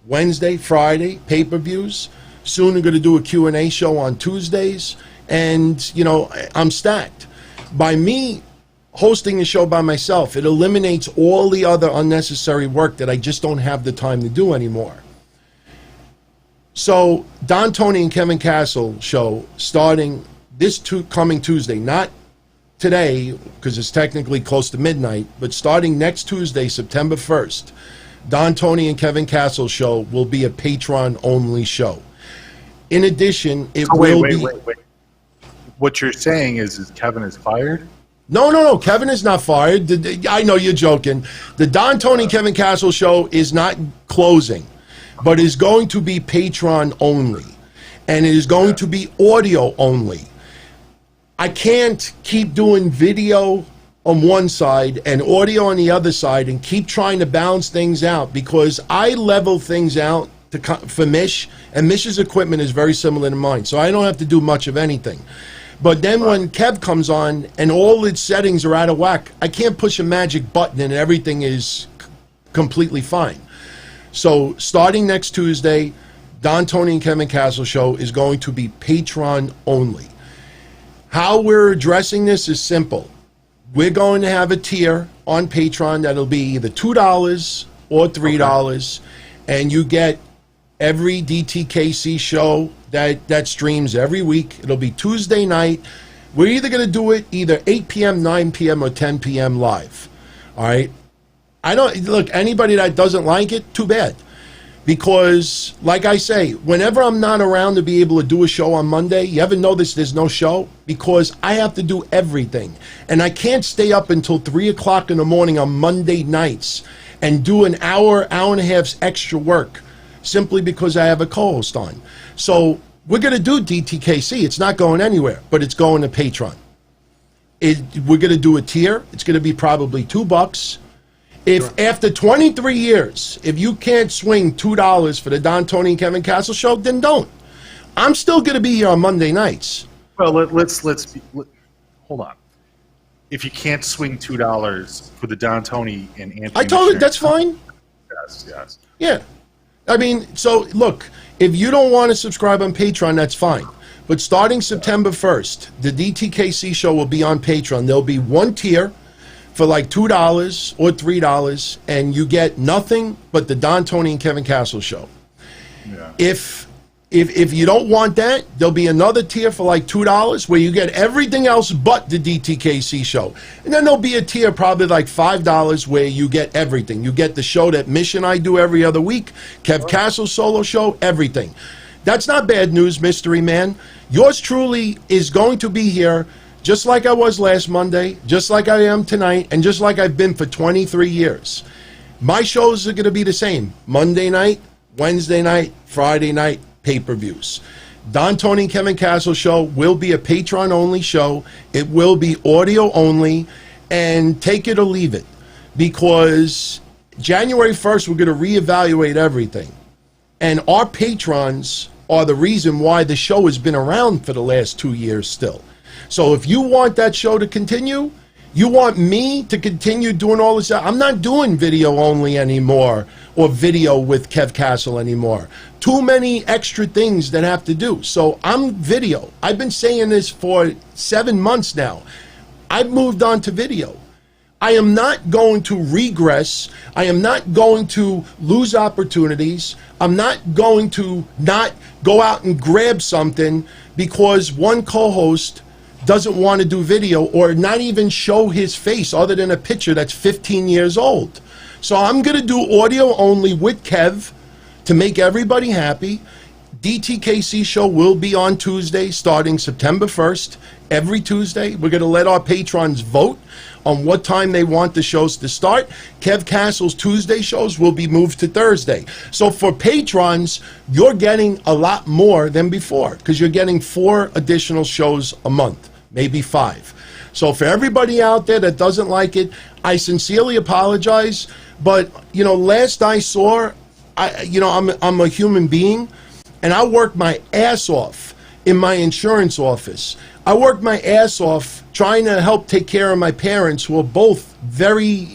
Wednesday, Friday, pay-per-views. Soon I'm going to do a Q&A show on Tuesdays. And, you know, I'm stacked. By me hosting the show by myself, it eliminates all the other unnecessary work that I just don't have the time to do anymore. So, Don, Tony, and Kevin Castle show starting this coming Tuesday, not today, because it's technically close to midnight, but starting next Tuesday, September 1st, Don, Tony, and Kevin Castle show will be a Patreon-only show. In addition, it will be... Wait. What you're saying is Kevin is fired? No. Kevin is not fired. I know you're joking. The Don, Tony, Kevin Castle show is not closing, but is going to be Patreon only. And it is going to be audio only. I can't keep doing video on one side and audio on the other side and keep trying to balance things out, because I level things out for Mish, and Mish's equipment is very similar to mine, so I don't have to do much of anything. But then when Kev comes on and all its settings are out of whack, I can't push a magic button and everything is completely fine. So starting next Tuesday, Don, Tony, and Kevin Castle show is going to be Patreon only. How we're addressing this is simple. We're going to have a tier on Patreon that'll be either $2 or $3, and you get every DTKC show that streams every week. It'll be Tuesday night. We're either going to do it either 8 p.m., 9 p.m., or 10 p.m. live. All right? Look, anybody that doesn't like it, too bad. Because, like I say, whenever I'm not around to be able to do a show on Monday, you ever notice there's no show? Because I have to do everything. And I can't stay up until 3 o'clock in the morning on Monday nights and do an hour and a half's extra work simply because I have a co-host on. So we're going to do DTKC. It's not going anywhere, but it's going to Patreon. We're going to do a tier. It's going to be probably $2. If after 23 years, if you can't swing $2 for the Don, Tony, and Kevin Castle show, then don't. I'm still going to be here on Monday nights. Well, let's hold on. If you can't swing $2 for the Don, Tony, and Anthony, I told you that's fine. Yes. Yeah, I mean, so look, if you don't want to subscribe on Patreon, that's fine. But starting September 1st, the DTKC show will be on Patreon. There'll be one tier for like $2 or $3, and you get nothing but the Don, Tony, and Kevin Castle show. Yeah. If you don't want that, there'll be another tier for like $2 where you get everything else but the DTKC show. And then there'll be a tier probably like $5 where you get everything. You get the show that Mish and I do every other week, Kev Castle's solo show, everything. That's not bad news, Mystery Man. Yours truly is going to be here just like I was last Monday, just like I am tonight, and just like I've been for 23 years. My shows are going to be the same. Monday night, Wednesday night, Friday night, pay-per-views. Don, Tony, and Kevin Castle show will be a Patreon-only show. It will be audio only, and take it or leave it. Because January 1st, we're going to reevaluate everything. And our patrons are the reason why the show has been around for the last 2 years still. So if you want that show to continue, you want me to continue doing all this. I'm not doing video only anymore or video with Kev Castle anymore. Too many extra things that have to do. So I'm video. I've been saying this for 7 months now. I've moved on to video. I am not going to regress. I am not going to lose opportunities. I'm not going to not go out and grab something because one co-host doesn't want to do video or not even show his face other than a picture that's 15 years old. So I'm going to do audio only with Kev to make everybody happy. DTKC Show will be on Tuesday starting September 1st. Every Tuesday, we're going to let our patrons vote on what time they want the shows to start. Kev Castle's Tuesday shows will be moved to Thursday. So for patrons, you're getting a lot more than before because you're getting 4 additional shows a month, maybe 5. So for everybody out there that doesn't like it, I sincerely apologize. But, you know, last I saw, I'm a human being, and I work my ass off in my insurance office. I worked my ass off trying to help take care of my parents who are both very,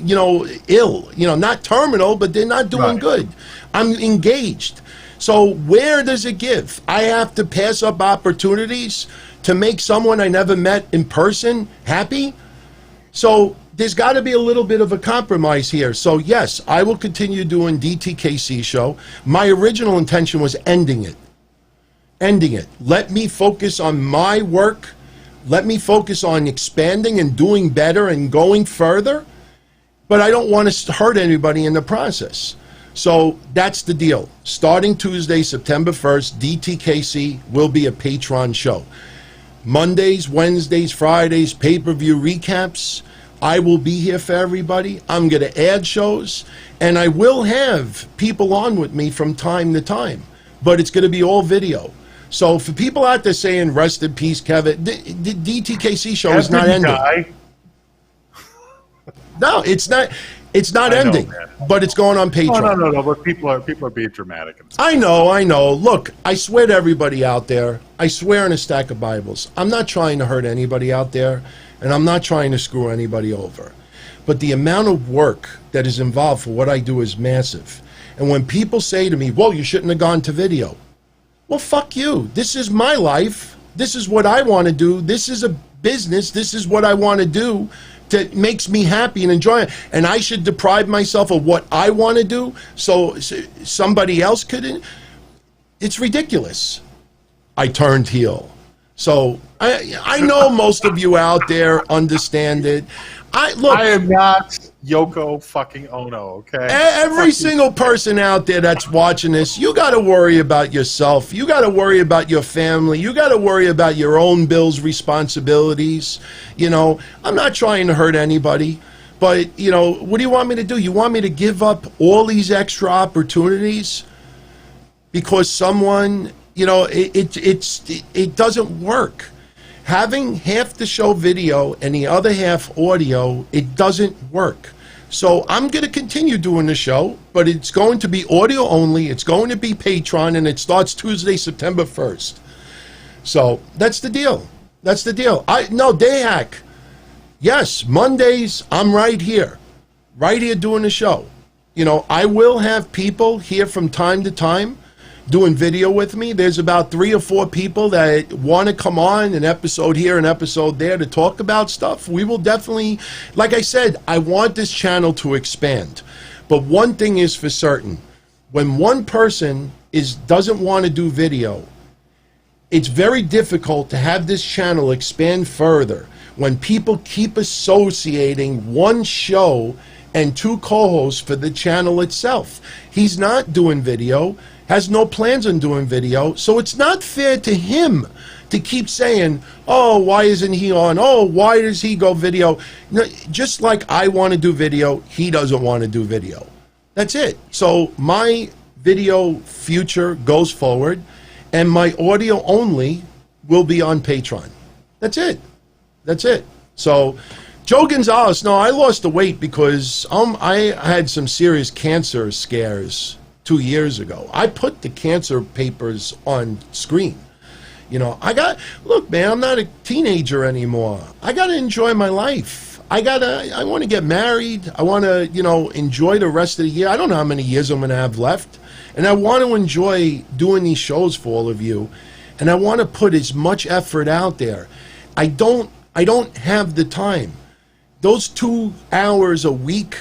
ill. Not terminal, but they're not doing good. I'm engaged. So where does it give? I have to pass up opportunities to make someone I never met in person happy? So there's got to be a little bit of a compromise here. So yes, I will continue doing DTKC Show. My original intention was ending it. Let me focus on my work. Let me focus on expanding and doing better and going further. But I don't want to hurt anybody in the process. So that's the deal. Starting Tuesday, September 1st, DTKC will be a Patreon show. Mondays, Wednesdays, Fridays, pay-per-view recaps. I will be here for everybody. I'm going to add shows. And I will have people on with me from time to time. But it's going to be all video. So for people out there saying, rest in peace, Kevin, the DTKC show is not ending. No, it's not. It's not ending, but it's going on Patreon. No. But people are being dramatic. I know. Look, I swear to everybody out there, I swear on a stack of Bibles, I'm not trying to hurt anybody out there, and I'm not trying to screw anybody over. But the amount of work that is involved for what I do is massive. And when people say to me, well, you shouldn't have gone to video. Well, fuck you. This is my life. This is what I want to do. This is a business. This is what I want to do that makes me happy and enjoy it. And I should deprive myself of what I want to do so somebody else couldn't. It's ridiculous. I turned heel. So I know most of you out there understand it. I am not Yoko fucking Ono, okay? Every single person out there that's watching this, you got to worry about yourself. You got to worry about your family. You got to worry about your own bills, responsibilities. I'm not trying to hurt anybody. But, what do you want me to do? You want me to give up all these extra opportunities because someone, it doesn't work. Having half the show video and the other half audio, it doesn't work. So I'm going to continue doing the show, but it's going to be audio only. It's going to be Patreon, and it starts Tuesday, September 1st. So that's the deal. Day hack. Yes, Mondays, I'm right here doing the show. I will have people here from time to time doing video with me. There's about 3 or 4 people that want to come on an episode here, an episode there to talk about stuff. We will definitely, like I said, I want this channel to expand. But one thing is for certain, when one person doesn't want to do video, it's very difficult to have this channel expand further when people keep associating one show and 2 co-hosts for the channel itself. He's not doing video, has no plans on doing video, so it's not fair to him to keep saying, oh, why isn't he on? Oh, why does he go video? No, just like I want to do video, he doesn't want to do video. That's it. So my video future goes forward, and my audio only will be on Patreon. That's it. So Joe Gonzalez, no, I lost the weight because I had some serious cancer scares 2 years ago. I put the cancer papers on screen. Look, man, I'm not a teenager anymore. I got to enjoy my life. I want to get married. I want to, enjoy the rest of the year. I don't know how many years I'm going to have left. And I want to enjoy doing these shows for all of you. And I want to put as much effort out there. I don't have the time. Those 2 hours a week,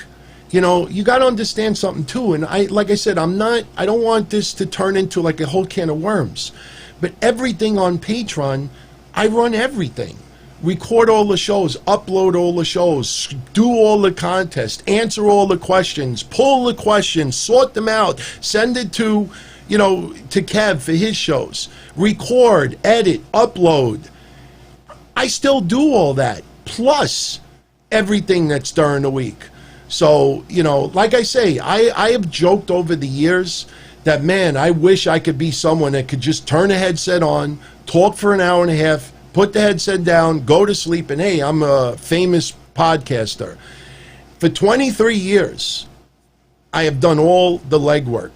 you got to understand something too. And like I said, I don't want this to turn into like a whole can of worms. But everything on Patreon, I run everything. Record all the shows, upload all the shows, do all the contests, answer all the questions, pull the questions, sort them out, send it to, to Kev for his shows, record, edit, upload. I still do all that, plus everything that's during the week. So, like I say, I have joked over the years that, man, I wish I could be someone that could just turn a headset on, talk for an hour and a half, put the headset down, go to sleep, and hey, I'm a famous podcaster. For 23 years, I have done all the legwork.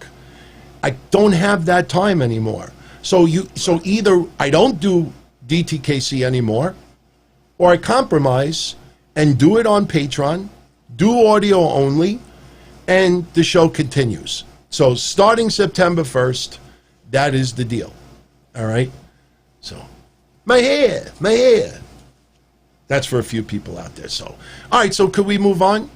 I don't have that time anymore. So either I don't do DTKC anymore, or I compromise and do it on Patreon, do audio only, and the show continues. So starting September 1st, that is the deal. All right? So, my hair. That's for a few people out there. So, all right, so could we move on?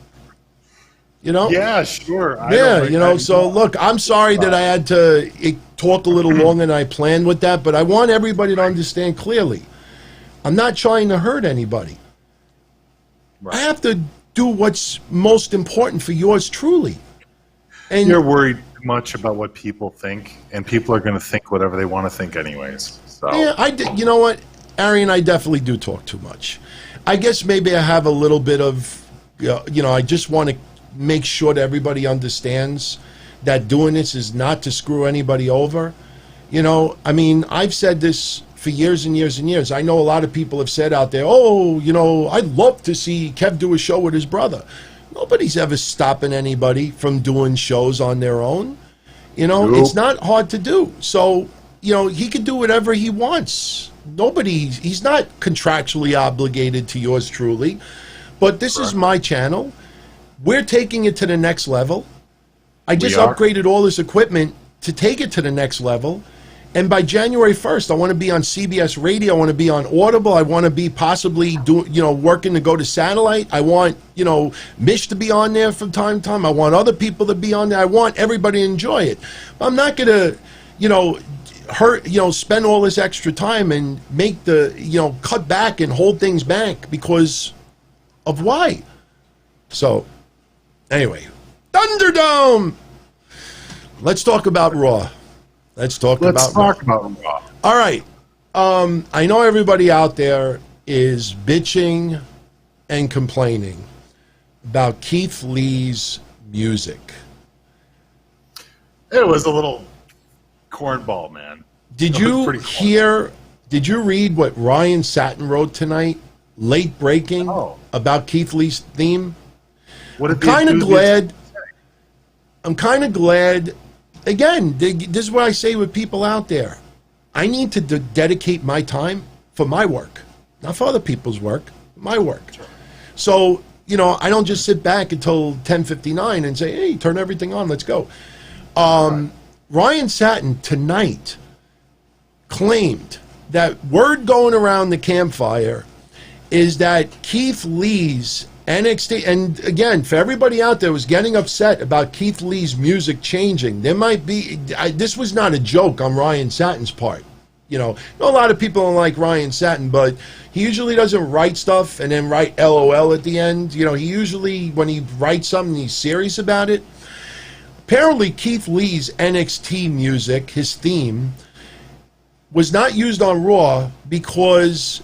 Yeah, sure. Look, I'm sorry that I had to talk a little longer than I planned with that, but I want everybody to understand clearly. I'm not trying to hurt anybody. Right. I have to do what's most important for yours truly. And you're worried too much about what people think, and people are going to think whatever they want to think anyways. So. Yeah, you know what, Arian, I definitely do talk too much. I guess maybe I have a little bit of, I just want to make sure that everybody understands that doing this is not to screw anybody over. I've said this for years and years and years. I know a lot of people have said out there, I'd love to see Kev do a show with his brother. Nobody's ever stopping anybody from doing shows on their own. Nope. It's not hard to do. So, he can do whatever he wants. He's not contractually obligated to yours truly. But this is my channel. We're taking it to the next level. I just upgraded all this equipment to take it to the next level. And by January 1st, I want to be on CBS Radio. I want to be on Audible. I want to be possibly working to go to satellite. I want, Mish to be on there from time to time. I want other people to be on there. I want everybody to enjoy it. I'm not going to, spend all this extra time and make the, cut back and hold things back because of why. So, anyway, Thunderdome. Let's talk about Raw. Let's talk about Raw. All right. I know everybody out there is bitching and complaining about Keith Lee's music. It was a little cornball, man. Did you read what Ryan Satin wrote tonight? Late breaking about Keith Lee's theme? I'm kind of glad. Again, this is what I say with people out there. I need to dedicate my time for my work, not for other people's work, my work. Sure. So, I don't just sit back until 10:59 and say, hey, turn everything on, let's go. Ryan Satin tonight claimed that word going around the campfire is that Keith Lee's NXT, and again, for everybody out there who's getting upset about Keith Lee's music changing, there might be, this was not a joke on Ryan Satin's part. A lot of people don't like Ryan Satin, but he usually doesn't write stuff and then write LOL at the end. He usually, when he writes something, he's serious about it. Apparently, Keith Lee's NXT music, his theme, was not used on Raw because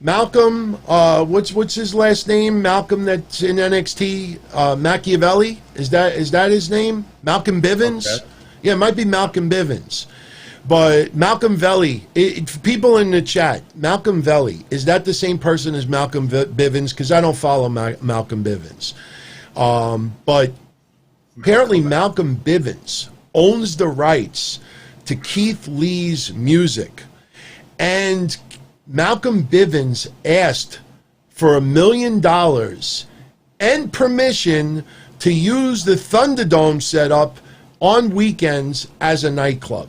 Malcolm, what's his last name? Malcolm that's in NXT, Machiavelli? Is that his name? Malcolm Bivens? Okay. Yeah, it might be Malcolm Bivens. But Malcolm Velli, people in the chat, Malcolm Velli, is that the same person as Malcolm Bivens? Because I don't follow Malcolm Bivens. But apparently Malcolm Bivens owns the rights to Keith Lee's music. And Malcolm Bivens asked for $1 million and permission to use the Thunderdome setup on weekends as a nightclub.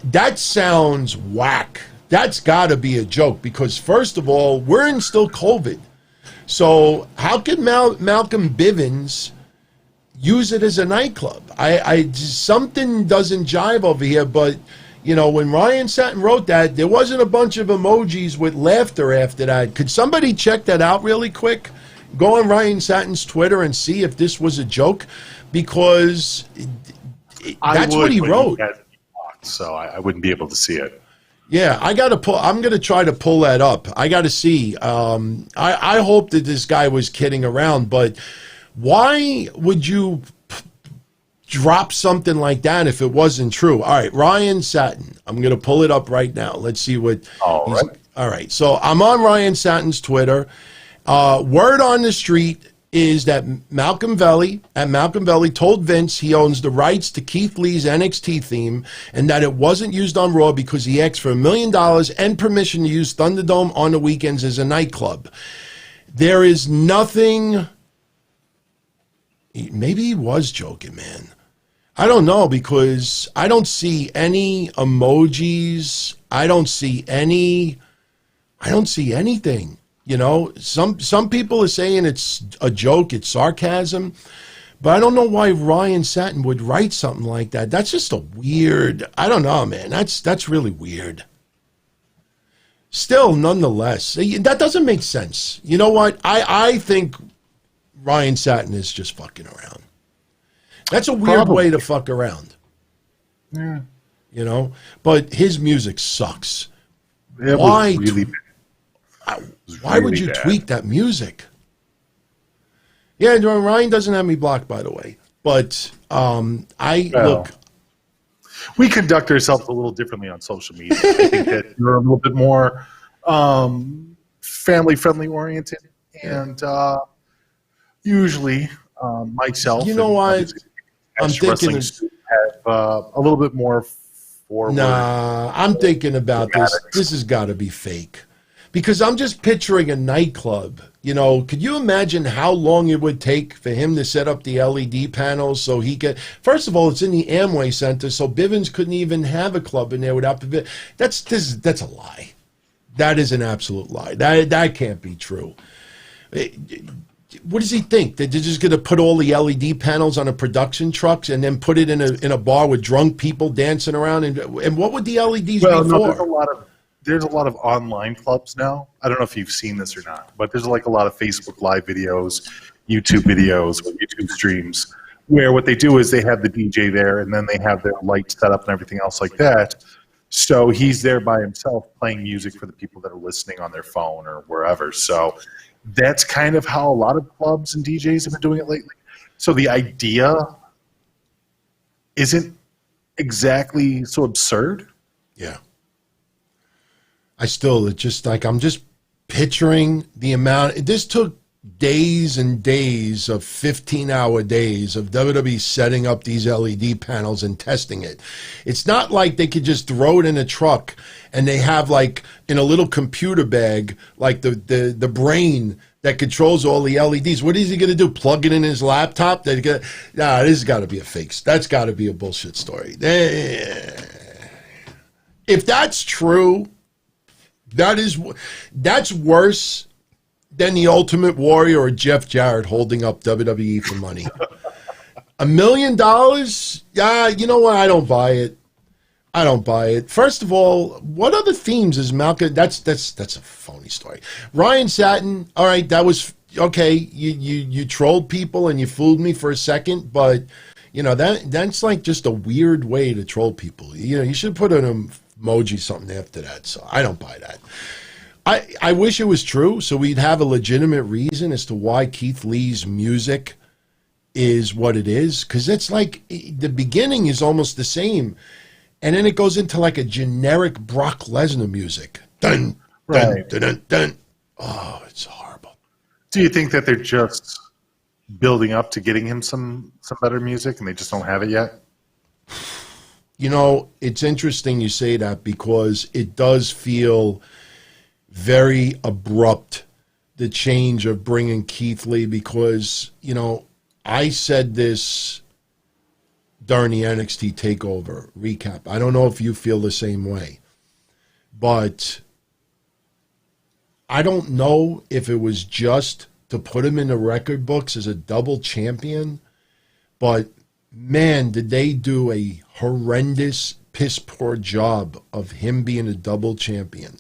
That sounds whack. That's got to be a joke because, first of all, we're in still COVID. So how can Malcolm Bivens use it as a nightclub? Something doesn't jive over here, but when Ryan Satin wrote that, there wasn't a bunch of emojis with laughter after that. Could somebody check that out really quick? Go on Ryan Satin's Twitter and see if this was a joke, because That's what he wrote. So I wouldn't be able to see it. Yeah, I'm going to try to pull that up. I got to see. I hope that this guy was kidding around, but why would you drop something like that if it wasn't true? All right, Ryan Satin. I'm going to pull it up right now. Let's see what. All right. So I'm on Ryan Satin's Twitter. Word on the street is that Malcolm Valley told Vince he owns the rights to Keith Lee's NXT theme and that it wasn't used on Raw because he asked for $1 million and permission to use Thunderdome on the weekends as a nightclub. There is nothing. Maybe he was joking, man. I don't know, because I don't see any emojis. I don't see anything. You know, some people are saying it's a joke, it's sarcasm, but I don't know why Ryan Satin would write something like that. That's just a weird, I don't know, man. That's really weird. Still, nonetheless, that doesn't make sense. You know what? I think Ryan Satin is just fucking around. That's a weird way to fuck around. Yeah. You know? But his music sucks. Why would you tweak that music? Yeah, Ryan doesn't have me blocked, by the way. But look. We conduct ourselves a little differently on social media. I think that you're a little bit more family-friendly oriented. And usually myself. You know what? I'm thinking have a little bit more forward. Nah, I'm thinking about this. This has got to be fake. Because I'm just picturing a nightclub. You know, could you imagine how long it would take for him to set up the LED panels so he could... First of all, it's in the Amway Center, so Bivens couldn't even have a club in there without... That's a lie. That is an absolute lie. That can't be true. What does he think? That they're just going to put all the LED panels on a production trucks and then put it in a bar with drunk people dancing around? And what would the LEDs be for? There's a lot of online clubs now. I don't know if you've seen this or not, but there's like a lot of Facebook Live videos, YouTube videos, or YouTube streams, where what they do is they have the DJ there and then they have their lights set up and everything else like that. So he's there by himself playing music for the people that are listening on their phone or wherever. So that's kind of how a lot of clubs and DJs have been doing it lately. So the idea isn't exactly so absurd. Yeah. It's just like, I'm just picturing the amount. This took days and days of 15-hour days of WWE setting up these LED panels and testing it. It's not like they could just throw it in a truck and they have, like, in a little computer bag, like the brain that controls all the LEDs. What is he going to do? Plug it in his laptop? This has got to be a fake. That's got to be a bullshit story. If that's true... That's worse than the Ultimate Warrior or Jeff Jarrett holding up WWE for money. $1 million? Yeah, you know what? I don't buy it. First of all, what other themes is Malcolm? That's a phony story. Ryan Satin, all right, that was okay. You trolled people and you fooled me for a second, but you know that's like just a weird way to troll people. You know, you should put an emoji something after that. So I don't buy that. I wish it was true, so we'd have a legitimate reason as to why Keith Lee's music is what it is, because it's like the beginning is almost the same, and then it goes into like a generic Brock Lesnar music. Dun, dun, Right. dun, dun, dun. Oh, it's horrible. Do you think that they're just building up to getting him some better music and they just don't have it yet? You know, it's interesting you say that, because it does feel very abrupt, the change of bringing Keith Lee, because, you know, I said this during the NXT TakeOver recap. I don't know if you feel the same way, but I don't know if it was just to put him in the record books as a double champion, but man, did they do a horrendous, piss-poor job of him being a double champion.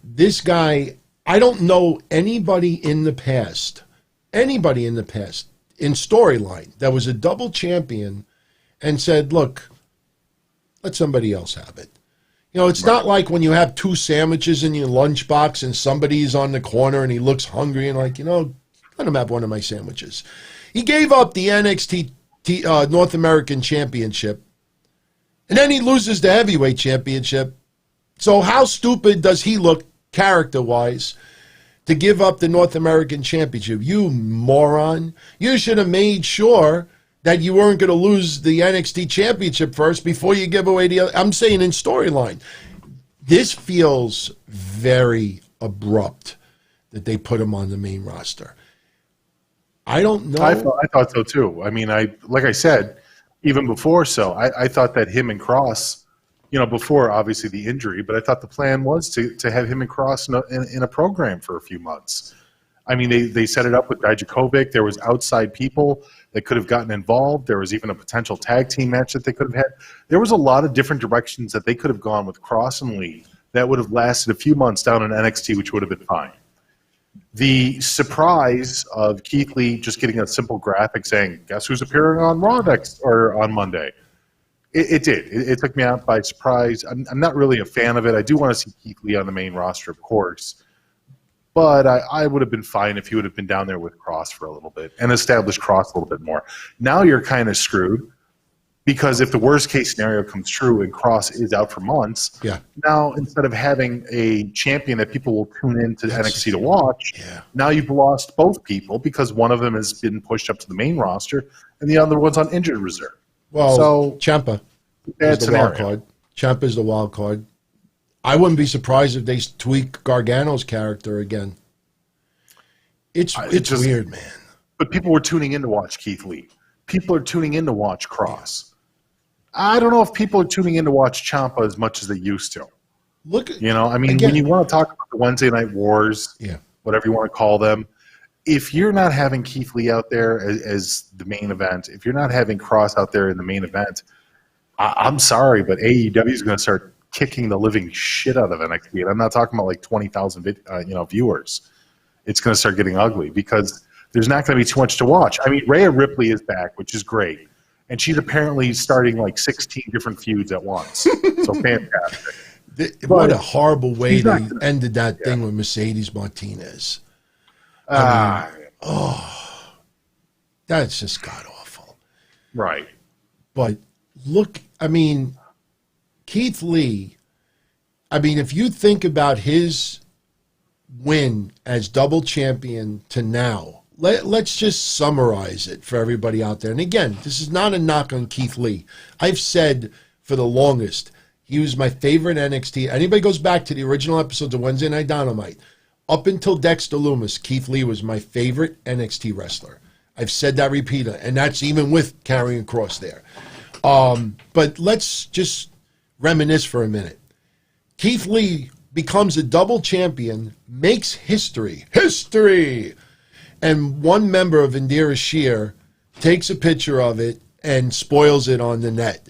This guy, I don't know anybody in the past, in storyline, that was a double champion and said, look, let somebody else have it. You know, it's not like when you have 2 sandwiches in your lunchbox and somebody's on the corner and he looks hungry and like, you know, let him have one of my sandwiches. He gave up the NXT North American Championship, and then he loses the Heavyweight Championship. So how stupid does he look character-wise to give up the North American Championship? You moron. You should have made sure that you weren't going to lose the NXT Championship first before you give away the other. I'm saying in storyline. This feels very abrupt that they put him on the main roster. I don't know. I thought so too. I mean, like I said, even before I thought that him and Kross, you know, before obviously the injury, but I thought the plan was to have him and Kross in a program for a few months. I mean, they set it up with Dijakovic. There was outside people that could have gotten involved. There was even a potential tag team match that they could have had. There was a lot of different directions that they could have gone with Kross and Lee that would have lasted a few months down in NXT, which would have been fine. The surprise of Keith Lee just getting a simple graphic saying, guess who's appearing on Raw next or on Monday? It did. It took me out by surprise. I'm not really a fan of it. I do want to see Keith Lee on the main roster, of course. But I would have been fine if he would have been down there with Kross for a little bit and established Kross a little bit more. Now you're kind of screwed because if the worst case scenario comes true and Kross is out for months, now instead of having a champion that people will tune in to NXT to watch, now you've lost both people because one of them has been pushed up to the main roster and the other one's on injured reserve. Well, so, Ciampa is the wild card. Ciampa is the wild card. I wouldn't be surprised if they tweak Gargano's character again. It's just weird, man. But people were tuning in to watch Keith Lee. People are tuning in to watch Kross. I don't know if people are tuning in to watch Ciampa as much as they used to. You know, I mean, again, when you want to talk about the Wednesday Night Wars, whatever you want to call them, if you're not having Keith Lee out there as the main event, if you're not having Kross out there in the main event, I'm sorry, but AEW is going to start kicking the living shit out of NXT. And I'm not talking about like 20,000 viewers. It's going to start getting ugly because there's not going to be too much to watch. I mean, Rhea Ripley is back, which is great. And she's apparently starting like 16 different feuds at once. So fantastic. What a horrible way they ended that thing with Mercedes Martinez. That's just god-awful. Right. But look, I mean, Keith Lee, I mean, if you think about his win as double champion to now, let's just summarize it for everybody out there. And again, this is not a knock on Keith Lee. I've said for the longest, he was my favorite NXT. Anybody goes back to the original episodes of Wednesday Night Dynamite, up until Dexter Lumis, Keith Lee was my favorite NXT wrestler. I've said that repeatedly, and that's even with Karrion Kross there. But let's just reminisce for a minute. Keith Lee becomes a double champion, makes history, and one member of Indira Shear takes a picture of it and spoils it on the net.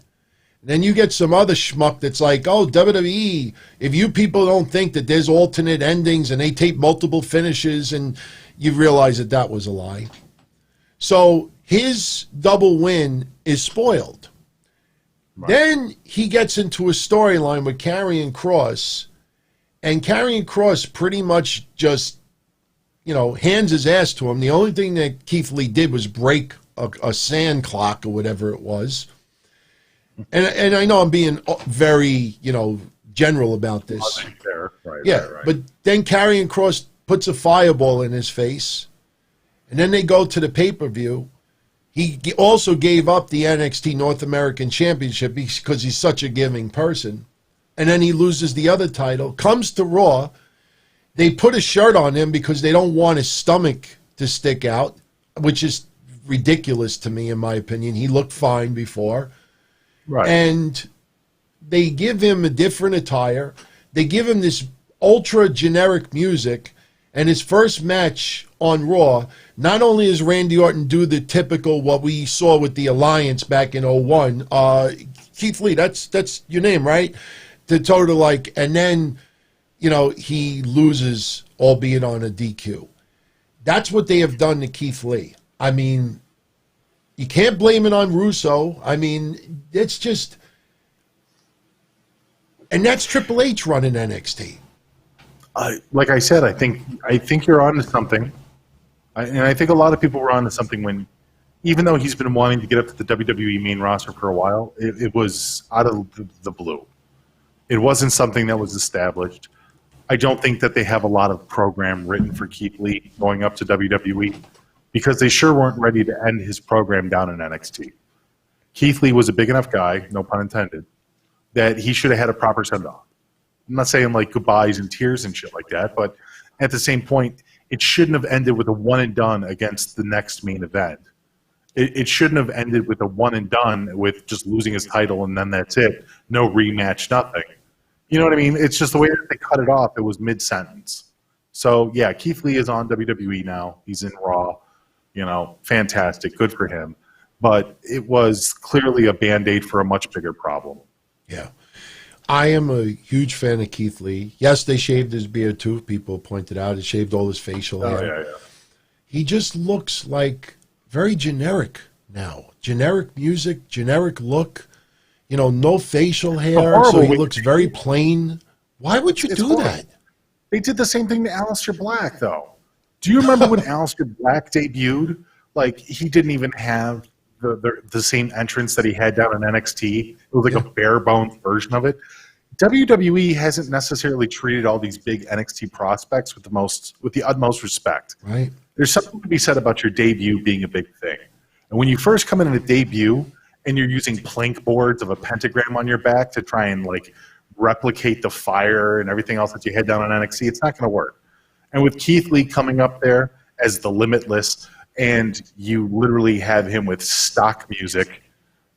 Then you get some other schmuck that's like, oh, WWE, if you people don't think that there's alternate endings and they tape multiple finishes, and you realize that that was a lie. So his double win is spoiled. Right. Then he gets into a storyline with Karrion Kross, and Karrion Kross pretty much just, hands his ass to him. The only thing that Keith Lee did was break a sand clock or whatever it was. And I know I'm being very, general about this. Right. But then Karrion Kross puts a fireball in his face, and then they go to the pay-per-view. He also gave up the NXT North American Championship because he's such a giving person. And then he loses the other title, comes to Raw. They put a shirt on him because they don't want his stomach to stick out, which is ridiculous to me, in my opinion. He looked fine before. Right. And they give him a different attire. They give him this ultra generic music. And his first match on Raw, not only does Randy Orton do the typical what we saw with the Alliance back in 01, Keith Lee, that's your name, right? The total and then, he loses, albeit on a DQ. That's what they have done to Keith Lee. I mean, You can't blame it on Russo. I mean, it's just... And that's Triple H running NXT. Like I said, I think you're on to something. And I think a lot of people were on to something when, even though he's been wanting to get up to the WWE main roster for a while, it was out of the blue. It wasn't something that was established. I don't think that they have a lot of program written for Keith Lee going up to WWE because they sure weren't ready to end his program down in NXT. Keith Lee was a big enough guy, no pun intended, that he should have had a proper send-off. I'm not saying like goodbyes and tears and shit like that, but at the same point, it shouldn't have ended with a one and done against the next main event. It shouldn't have ended with a one and done with just losing his title and then that's it. No rematch, nothing. You know what I mean? It's just the way that they cut it off. It was mid-sentence. So, yeah, Keith Lee is on WWE now. He's in Raw. You know, fantastic. Good for him. But it was clearly a Band-Aid for a much bigger problem. Yeah. I am a huge fan of Keith Lee. Yes, they shaved his beard too. People pointed out. He shaved all his facial hair. Yeah. He just looks like very generic now. Generic music, generic look. You know, no facial hair, so he looks very plain. Why would you do that? They did the same thing to Aleister Black, though. Do you remember when Aleister Black debuted? Like, he didn't even have the same entrance that he had down in NXT. It was like a bare-bones version of it. WWE hasn't necessarily treated all these big NXT prospects with the utmost respect. Right. There's something to be said about your debut being a big thing. And when you first come in a debut and you're using plank boards of a pentagram on your back to try and like replicate the fire and everything else that you had down on NXT, it's not going to work. And with Keith Lee coming up there as the Limitless, and you literally have him with stock music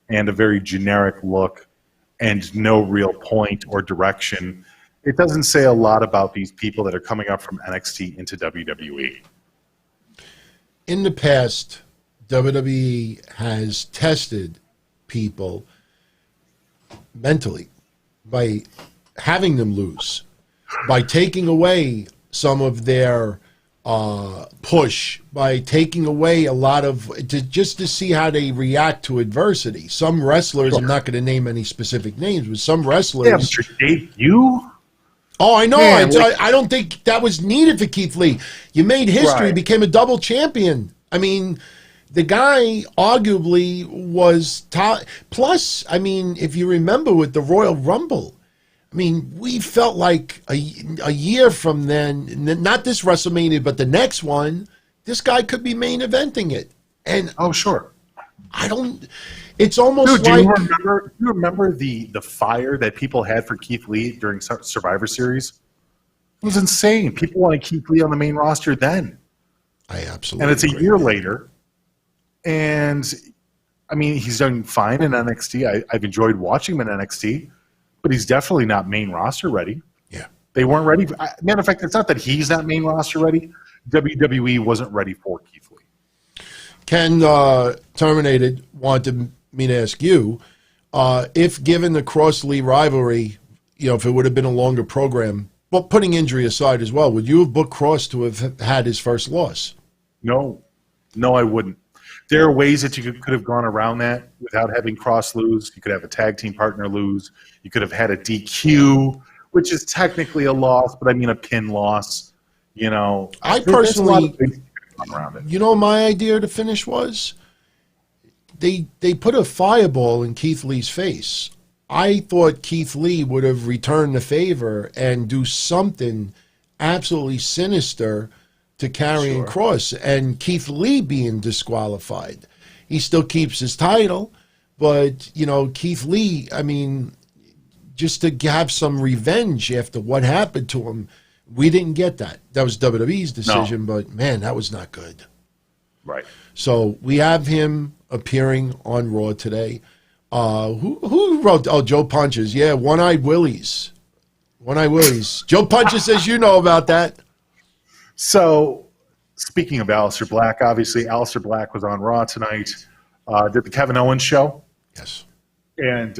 and a very generic look and no real point or direction, it doesn't say a lot about these people that are coming up from NXT into WWE. In the past, WWE has tested people mentally by having them lose, by taking away some of their push, by taking away a lot of just to see how they react to adversity. Some wrestlers, I'm not going to name any specific names, but some wrestlers. Yeah, but your debut? Oh, I know. Man, I don't think that was needed for Keith Lee. You made history, became a double champion. I mean, the guy arguably was top. Plus, I mean, if you remember with the Royal Rumble, I mean, we felt like a year from then, not this WrestleMania, but the next one, this guy could be main eventing it. And oh, sure. It's almost Dude, like. Do you remember the fire that people had for Keith Lee during Survivor Series? It was insane. People wanted Keith Lee on the main roster then. I absolutely. And it's a year later. And, I mean, he's done fine in NXT. I've enjoyed watching him in NXT. But he's definitely not main roster ready. Yeah. They weren't ready. Matter of fact, it's not that he's not main roster ready. WWE wasn't ready for Keith Lee. Ken Terminated wanted me to ask you, if given the Kross-Lee rivalry, you know, if it would have been a longer program, well, putting injury aside as well, would you have booked Kross to have had his first loss? No, I wouldn't. There are ways that you could have gone around that without having Kross lose. You could have a tag team partner lose. You could have had a DQ, which is technically a loss, but I mean a pin loss. You know, I personally, around it. You know, my idea to finish was they put a fireball in Keith Lee's face. I thought Keith Lee would have returned the favor and do something absolutely sinister to Karrion Kross, and Keith Lee being disqualified. He still keeps his title, but, you know, Keith Lee, I mean, just to have some revenge after what happened to him, we didn't get that. That was WWE's decision, but, man, that was not good. Right. So we have him appearing on Raw today. Who wrote? Oh, Joe Punches. Yeah, One-Eyed Willies. One-Eyed Willies. Joe Punches says you know about that. So, speaking of Aleister Black, obviously Aleister Black was on Raw tonight. Did the Kevin Owens show. Yes. And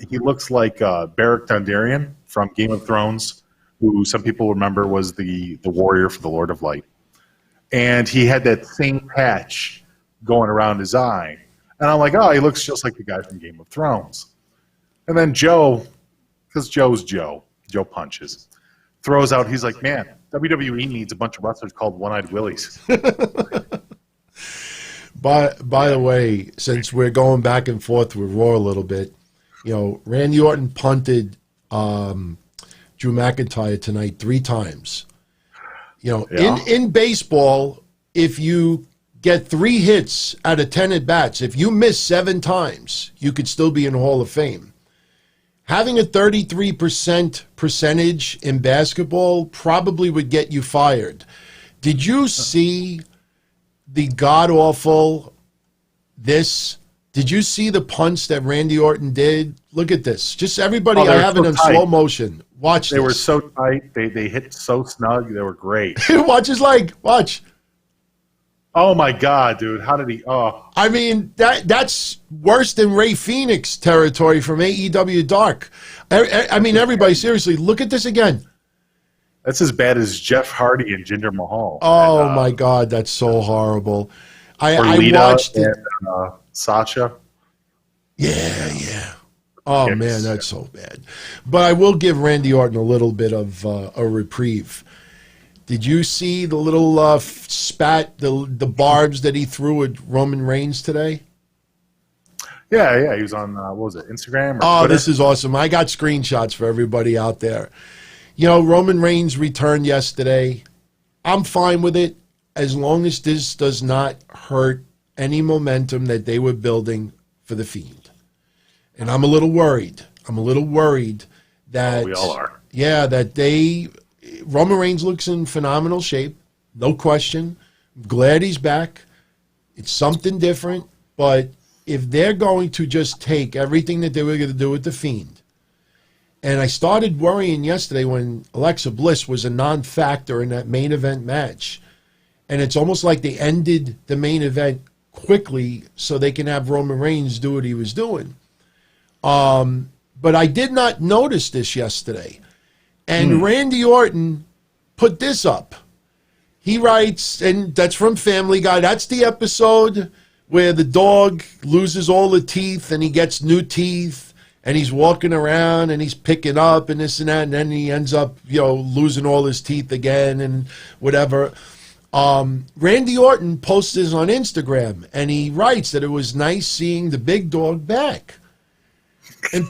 he looks like Beric Dondarrion from Game of Thrones, who some people remember was the warrior for the Lord of Light. And he had that same patch going around his eye. And I'm like, oh, he looks just like the guy from Game of Thrones. And then Joe, because Joe's Joe punches, throws out, he's like, man, WWE needs a bunch of wrestlers called One-Eyed Willies. By the way, since we're going back and forth with Raw a little bit, Randy Orton punted Drew McIntyre tonight 3 times. In baseball, if you get 3 hits out of 10 at-bats, if you miss 7 times, you could still be in the Hall of Fame. Having a 33% percentage in basketball probably would get you fired. Did you see the god-awful Did you see the punch that Randy Orton did? Look at this. Just everybody, I have it in slow motion. Watch this. They were so tight. They hit so snug. They were great. Watch his leg. Watch. Oh, my God, dude. How did he... Oh. I mean, that's worse than Ray Phoenix territory from AEW Dark. I mean, everybody, seriously, look at this again. That's as bad as Jeff Hardy and Jinder Mahal. Oh, my God, that's so horrible. I watched it. And, Sasha. Yeah. Oh, man, that's so bad. But I will give Randy Orton a little bit of a reprieve. Did you see the little spat, the barbs that he threw at Roman Reigns today? Yeah. He was on, what was it, Instagram? Oh, Twitter? This is awesome. I got screenshots for everybody out there. Roman Reigns returned yesterday. I'm fine with it as long as this does not hurt any momentum that they were building for the Fiend. And I'm a little worried. That... we all are. Yeah, that Roman Reigns looks in phenomenal shape, no question. I'm glad he's back. It's something different, but if they're going to just take everything that they were going to do with the Fiend, and I started worrying yesterday when Alexa Bliss was a non-factor in that main event match, and it's almost like they ended the main event quickly so they can have Roman Reigns do what he was doing. But I did not notice this yesterday. And Randy Orton put this up. He writes, and that's from Family Guy. That's the episode where the dog loses all the teeth and he gets new teeth and he's walking around and he's picking up and this and that. And then he ends up, losing all his teeth again and whatever. Randy Orton posts this on Instagram and he writes that it was nice seeing the big dog back. And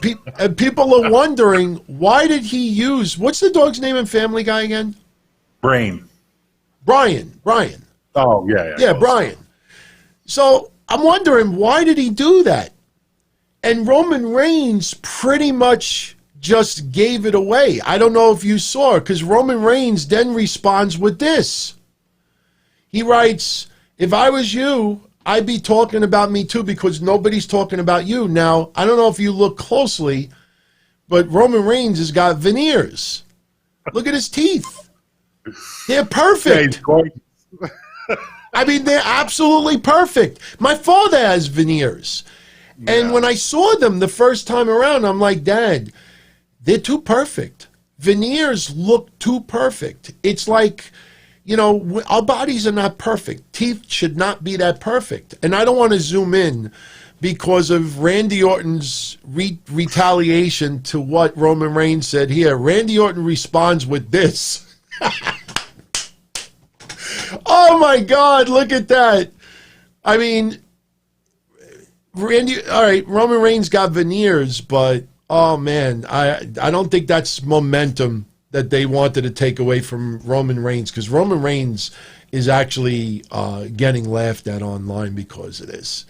people are wondering, why did he use... What's the dog's name in Family Guy again? Brian. Oh, yeah. Yeah, Brian. So I'm wondering, why did he do that? And Roman Reigns pretty much just gave it away. I don't know if you saw it, because Roman Reigns then responds with this. He writes, if I was you... I'd be talking about me too because nobody's talking about you. Now, I don't know if you look closely, but Roman Reigns has got veneers. Look at his teeth. They're perfect. Yeah, I mean, they're absolutely perfect. My father has veneers. Yeah. And when I saw them the first time around, I'm like, Dad, they're too perfect. Veneers look too perfect. It's like... our bodies are not perfect. Teeth should not be that perfect. And I don't want to zoom in because of Randy Orton's retaliation to what Roman Reigns said here. Randy Orton responds with this. Oh, my God, look at that. I mean, Roman Reigns got veneers, but, oh, man, I don't think that's momentum that they wanted to take away from Roman Reigns, because Roman Reigns is actually getting laughed at online because of this.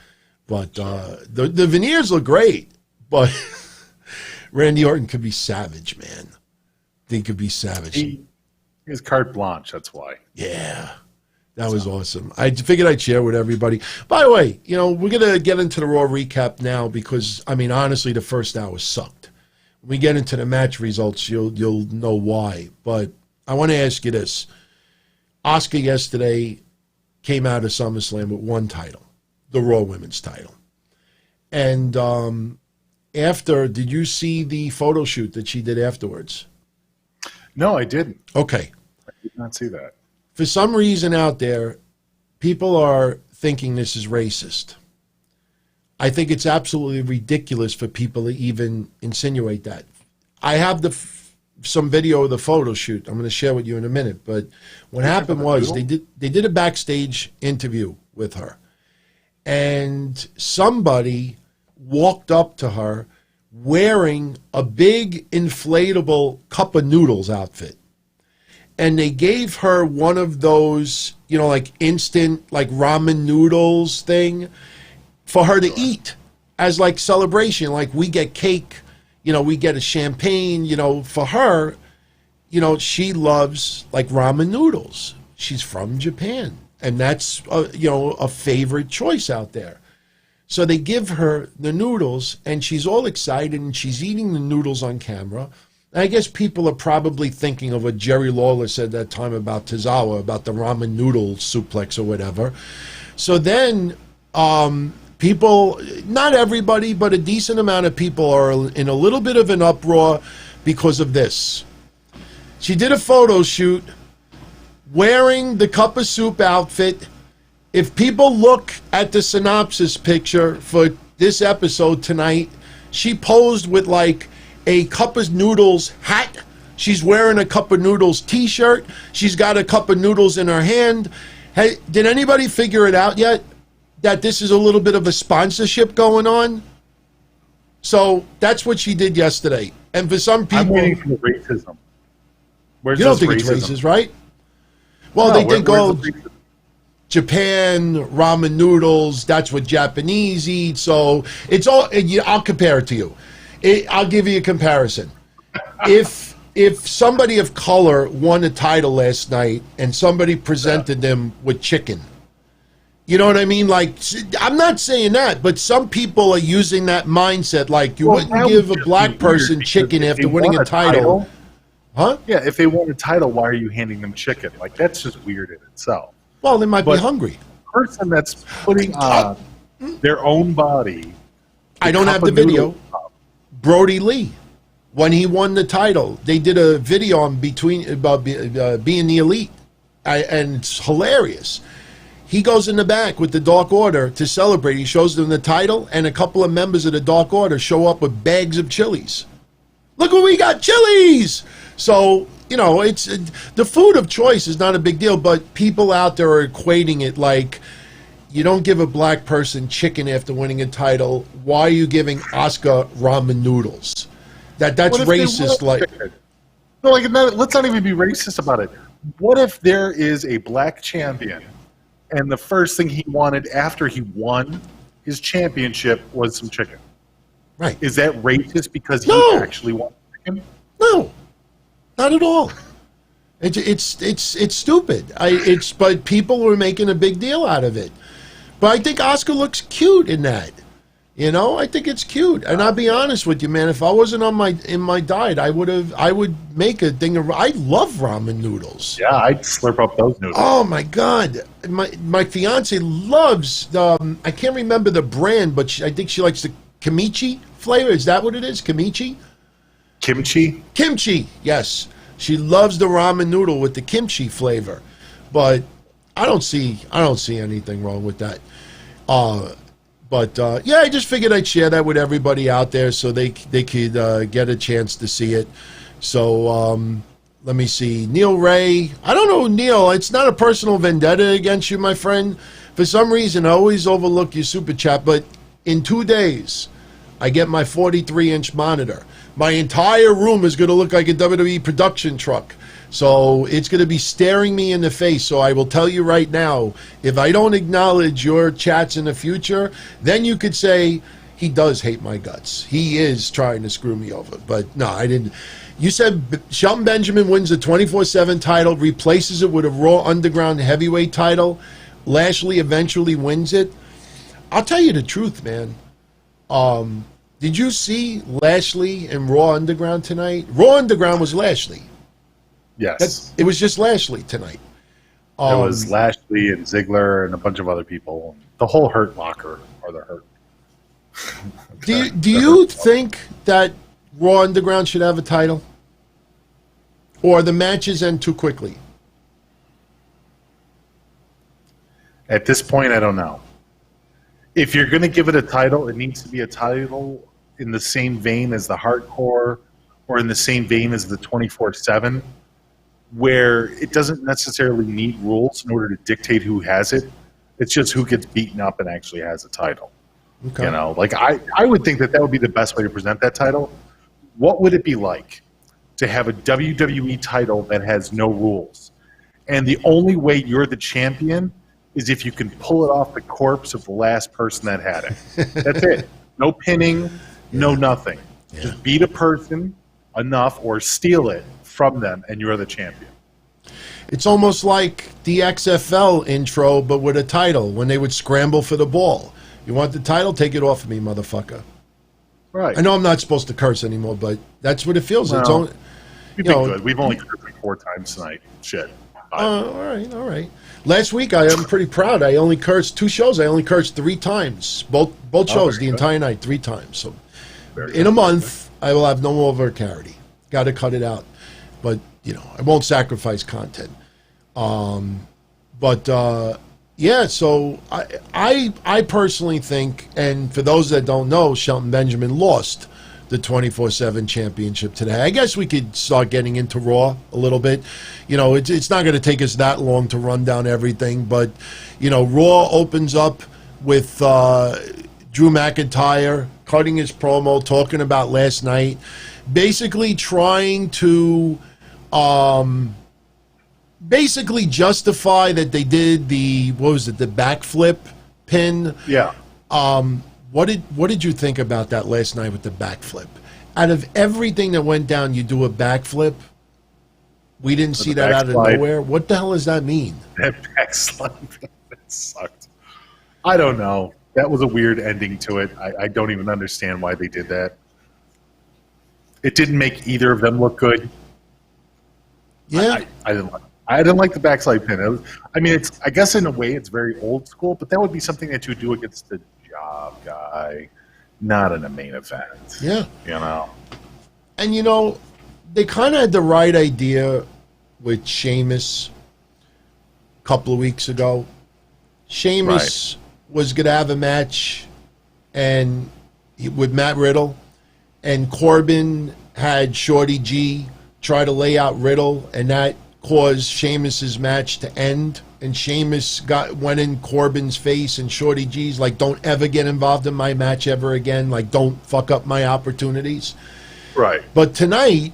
But the veneers look great, but Randy Orton could be savage, man. He could be savage. He has carte blanche, that's why. Yeah, that was awesome. I figured I'd share with everybody. By the way, we're going to get into the Raw recap now because, I mean, honestly, the first hour sucked. When we get into the match results, you'll know why. But I want to ask you this. Asuka yesterday came out of SummerSlam with one title, the Raw Women's title. And did you see the photo shoot that she did afterwards? No, I didn't. Okay. I did not see that. For some reason out there, people are thinking this is racist. I think it's absolutely ridiculous for people to even insinuate that. I have some video of the photo shoot I'm going to share with you in a minute, but what happened was they did a backstage interview with her, and somebody walked up to her wearing a big inflatable cup of noodles outfit. And they gave her one of those, like instant, like ramen noodles thing for her to eat as like celebration. Like we get cake, we get a champagne, for her, she loves like ramen noodles. She's from Japan. And that's, a favorite choice out there. So they give her the noodles, and she's all excited, and she's eating the noodles on camera. And I guess people are probably thinking of what Jerry Lawler said that time about Tozawa, about the ramen noodle suplex or whatever. So then people, not everybody, but a decent amount of people are in a little bit of an uproar because of this. She did a photo shoot wearing the cup of soup outfit. If people look at the synopsis picture for this episode tonight, she posed with like a cup of noodles hat. She's wearing a cup of noodles t-shirt. She's got a cup of noodles in her hand. Hey, did anybody figure it out yet? That this is a little bit of a sponsorship going on? So that's what she did yesterday. And for some people... I'm waiting for the racism. You don't think it's racist, right? Well, no, they think, Japan, ramen noodles, that's what Japanese eat. So it's all, I'll compare it to you. I'll give you a comparison. If somebody of color won a title last night and somebody presented them with chicken, you know what I mean? Like, I'm not saying that, but some people are using that mindset. Like, you wouldn't give a black person chicken after winning a title. Huh? Yeah, if they won a title, why are you handing them chicken? Like, that's just weird in itself. Well, they might be hungry. Person that's putting on their own body. I don't have the video. Brody Lee, when he won the title, they did a video on about being the elite, and it's hilarious. He goes in the back with the Dark Order to celebrate. He shows them the title, and a couple of members of the Dark Order show up with bags of chilies. Look what we got, chilies! So, it's the food of choice is not a big deal, but people out there are equating it like, you don't give a black person chicken after winning a title. Why are you giving Asuka ramen noodles? That's racist. Let's not even be racist about it. What if there is a black champion, and the first thing he wanted after he won his championship was some chicken? Right? Is that racist because he actually wanted chicken? No. Not at all. It's stupid. But people were making a big deal out of it. But I think Asuka looks cute in that. I think it's cute. And I'll be honest with you, man. If I wasn't in my diet, I would make a thing of. I love ramen noodles. Yeah, I'd slurp up those noodles. Oh my God, my fiance loves. I can't remember the brand, but I think she likes the kimchi flavor. Is that what it is? Kimchi. Kimchi, yes. She loves the ramen noodle with the kimchi flavor, but I don't see anything wrong with that. Yeah, I just figured I'd share that with everybody out there so they could get a chance to see it. So let me see. Neil Ray. I don't know, Neil. It's not a personal vendetta against you, my friend. For some reason, I always overlook your super chat, but in 2 days, I get my 43-inch monitor. My entire room is going to look like a WWE production truck. So it's going to be staring me in the face. So I will tell you right now, if I don't acknowledge your chats in the future, then you could say he does hate my guts. He is trying to screw me over. But no, I didn't. You said Shelton Benjamin wins the 24/7 title, replaces it with a Raw Underground heavyweight title. Lashley eventually wins it. I'll tell you the truth, man. Did you see Lashley in Raw Underground tonight? Raw Underground was Lashley. Yes. It was just Lashley tonight. It was Lashley and Ziggler and a bunch of other people. The whole Hurt Locker, or the Hurt. Do you think that Raw Underground should have a title? Or the matches end too quickly? At this point, I don't know. if you're going to give it a title, it needs to be a title in the same vein as the Hardcore or in the same vein as the 24/7, where it doesn't necessarily need rules in order to dictate who has it. It's just who gets beaten up and actually has a title. Okay. You know, like I would think that would be the best way to present that title. What would it be like to have a WWE title that has no rules? And the only way you're the champion is if you can pull it off the corpse of the last person that had it. That's it. No pinning, no nothing. Yeah. Just beat a person enough or steal it from them, and you're the champion. It's almost like the XFL intro, but with a title, when they would scramble for the ball. You want the title? Take it off of me, motherfucker. Right. I know I'm not supposed to curse anymore, but that's what it feels like. Well, we've been good. We've only cursed like 4 times tonight. Shit. All right. Last week, I am pretty proud. I only cursed 2 shows. I only cursed 3 times. Both shows, the entire night, 3 times. So in a month, I will have no more vulgarity. Got to cut it out. But, I won't sacrifice content. Yeah, so I personally think, and for those that don't know, Shelton Benjamin lost the 24/7 championship today. I guess we could start getting into Raw a little bit. It's not going to take us that long to run down everything, but, Raw opens up with Drew McIntyre cutting his promo, talking about last night, basically trying to basically justify that they did the backflip pin. Yeah. What did you think about that last night with the backflip? Out of everything that went down, you do a backflip. We didn't see that out of nowhere. What the hell does that mean? That backslide, that sucked. I don't know. That was a weird ending to it. I don't even understand why they did that. It didn't make either of them look good. Yeah, I didn't like the backslide pin. I guess in a way it's very old school, but that would be something that you would do against the job guy, not in a main event. Yeah. And they kind of had the right idea with Sheamus a couple of weeks ago. Sheamus was going to have a match with Matt Riddle, and Corbin had Shorty G try to lay out Riddle, and that caused Sheamus's match to end. And Sheamus went in Corbin's face, and Shorty G's like, "Don't ever get involved in my match ever again. Like, don't fuck up my opportunities." Right. But tonight,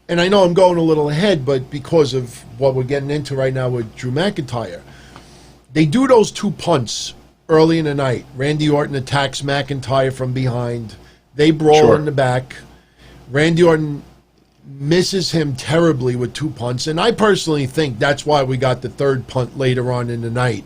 and I know I'm going a little ahead, but because of what we're getting into right now with Drew McIntyre, they do those 2 punts early in the night. Randy Orton attacks McIntyre from behind. They brawl in the back. Randy Orton misses him terribly with 2 punts, and I personally think that's why we got the 3rd punt later on in the night.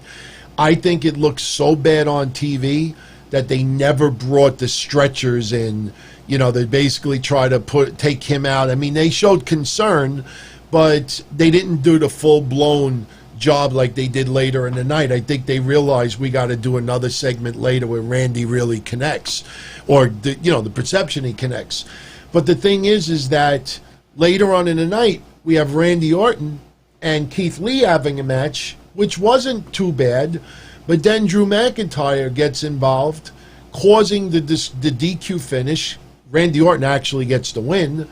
I think it looks so bad on TV that they never brought the stretchers in. They basically try to take him out. I mean, they showed concern, but they didn't do the full-blown job like they did later in the night. I think they realized we got to do another segment later where Randy really connects, or the perception he connects. But the thing is that later on in the night, we have Randy Orton and Keith Lee having a match, which wasn't too bad. But then Drew McIntyre gets involved, causing the DQ finish. Randy Orton actually gets the win.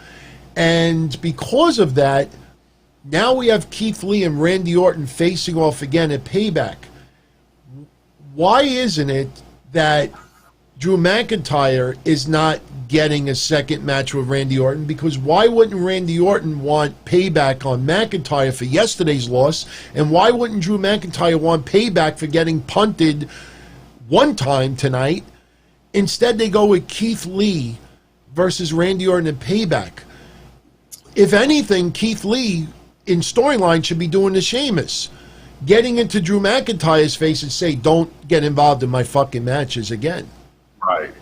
And because of that, now we have Keith Lee and Randy Orton facing off again at Payback. Why isn't it that Drew McIntyre is not getting a second match with Randy Orton? Because why wouldn't Randy Orton want payback on McIntyre for yesterday's loss? And why wouldn't Drew McIntyre want payback for getting punted one time tonight? Instead, they go with Keith Lee versus Randy Orton and payback. If anything, Keith Lee in storyline should be doing the Sheamus, getting into Drew McIntyre's face and say, "Don't get involved in my fucking matches again." Right.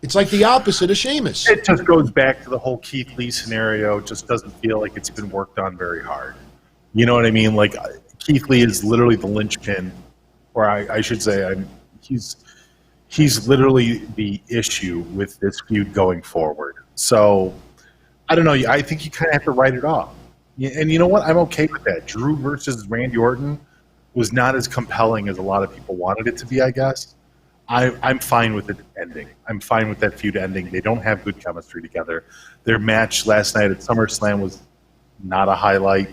It's like the opposite of Sheamus. It just goes back to the whole Keith Lee scenario. It just doesn't feel like it's been worked on very hard. You know what I mean? Like, Keith Lee is literally the linchpin, or I should say, he's literally the issue with this feud going forward. So, I don't know. I think you kind of have to write it off. And you know what? I'm okay with that. Drew versus Randy Orton. was not as compelling as a lot of people wanted it to be, I guess. I'm fine with it ending. I'm fine with that feud ending. They don't have good chemistry together. Their match last night at SummerSlam was not a highlight.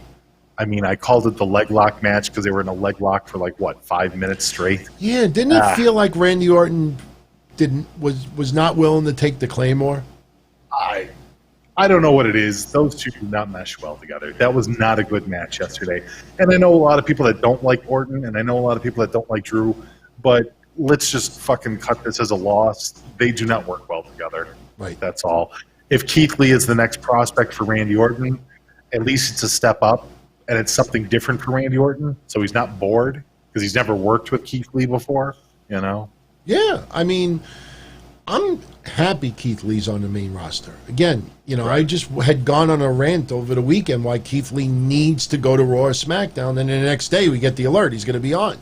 I mean, I called it the leg lock match because they were in a leg lock for 5 minutes straight. Yeah, didn't it feel like Randy Orton was not willing to take the Claymore? I don't know what it is. Those two do not mesh well together. That was not a good match yesterday. And I know a lot of people that don't like Orton, and I know a lot of people that don't like Drew, but let's just fucking cut this as a loss. They do not work well together. Right. That's all. If Keith Lee is the next prospect for Randy Orton, at least it's a step up, and it's something different for Randy Orton, so he's not bored because he's never worked with Keith Lee before, you know? Yeah, I mean, I'm happy Keith Lee's on the main roster. Again, I just had gone on a rant over the weekend why Keith Lee needs to go to Raw or SmackDown, and then the next day we get the alert he's going to be on.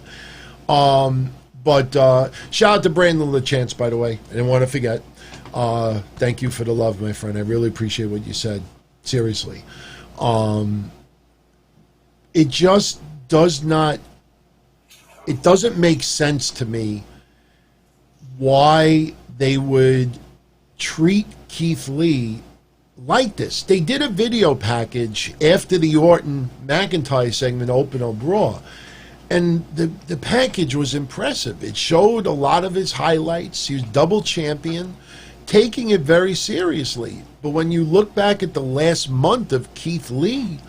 But shout out to Brandon LaChance, by the way. I didn't want to forget. Thank you for the love, my friend. I really appreciate what you said. Seriously. It just doesn't make sense to me why they would treat Keith Lee like this. They did a video package after the Orton McIntyre segment opened on Raw, and the package was impressive. It showed a lot of his highlights. He was double champion, taking it very seriously. But when you look back at the last month of Keith Lee,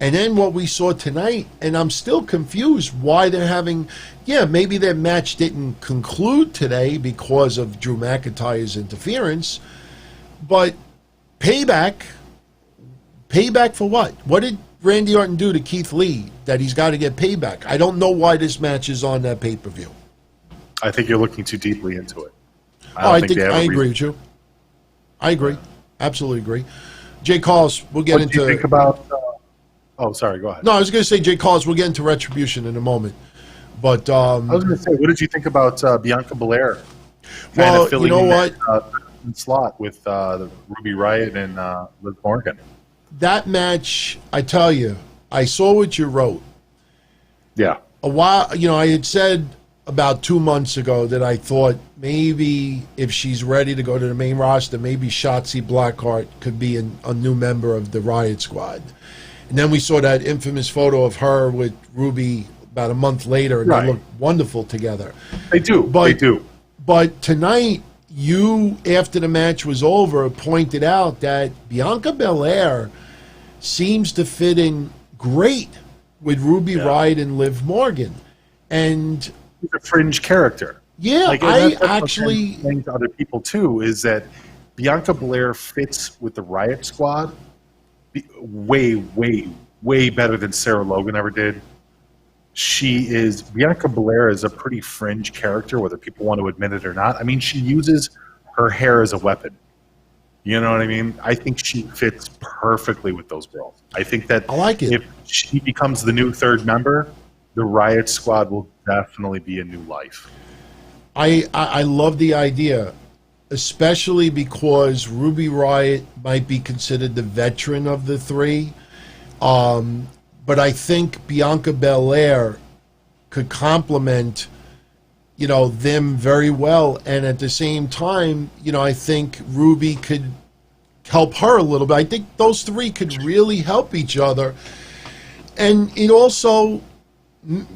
and then what we saw tonight, and I'm still confused why they're having, maybe their match didn't conclude today because of Drew McIntyre's interference, but Payback for what? What did Randy Orton do to Keith Lee that he's got to get payback? I don't know why this match is on that pay-per-view. I think you're looking too deeply into it. I agree with you. I agree. Absolutely agree. Jay Calls, we'll get into... What do you think about... Oh, sorry, go ahead. No, I was going to say, Jay Calls, we'll get into Retribution in a moment. But I was going to say, what did you think about Bianca Belair? Well, you know what? Slot with Ruby Riott and Liv Morgan. That match, I tell you, I saw what you wrote. Yeah. A while, I had said about 2 months ago that I thought maybe if she's ready to go to the main roster, maybe Shotzi Blackheart could be a new member of the Riot Squad. And then we saw that infamous photo of her with Ruby about a month later, and they looked wonderful together. They do. But tonight, you, after the match was over, pointed out that Bianca Belair seems to fit in great with Ruby Riott and Liv Morgan. And she's a fringe character. Yeah, that's actually saying to other people too is that Bianca Belair fits with the Riot Squad way, way, way better than Sarah Logan ever did. Bianca Belair is a pretty fringe character, whether people want to admit it or not. I mean, she uses her hair as a weapon. You know what I mean? I think she fits perfectly with those girls. I think that I like it. If she becomes the new third member, the Riot Squad will definitely be a new life. I love the idea, especially because Ruby Riott might be considered the veteran of the three. But I think Bianca Belair could complement, them very well. And at the same time, I think Ruby could help her a little bit. I think those three could really help each other. And it also,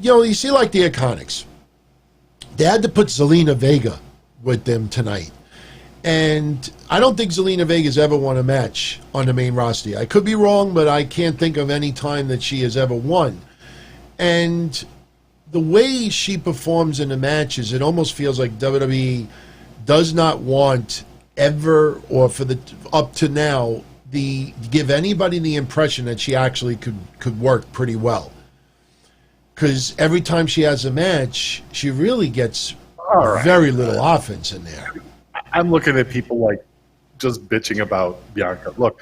you see like the Iconics. They had to put Zelina Vega with them tonight. And I don't think Zelina Vega's ever won a match on the main roster. I could be wrong, but I can't think of any time that she has ever won. And the way she performs in the matches, it almost feels like WWE does not want ever, or for the up to now, give anybody the impression that she actually could work pretty well. Because every time she has a match, she really gets very little offense in there. I'm looking at people like just bitching about Bianca. Look,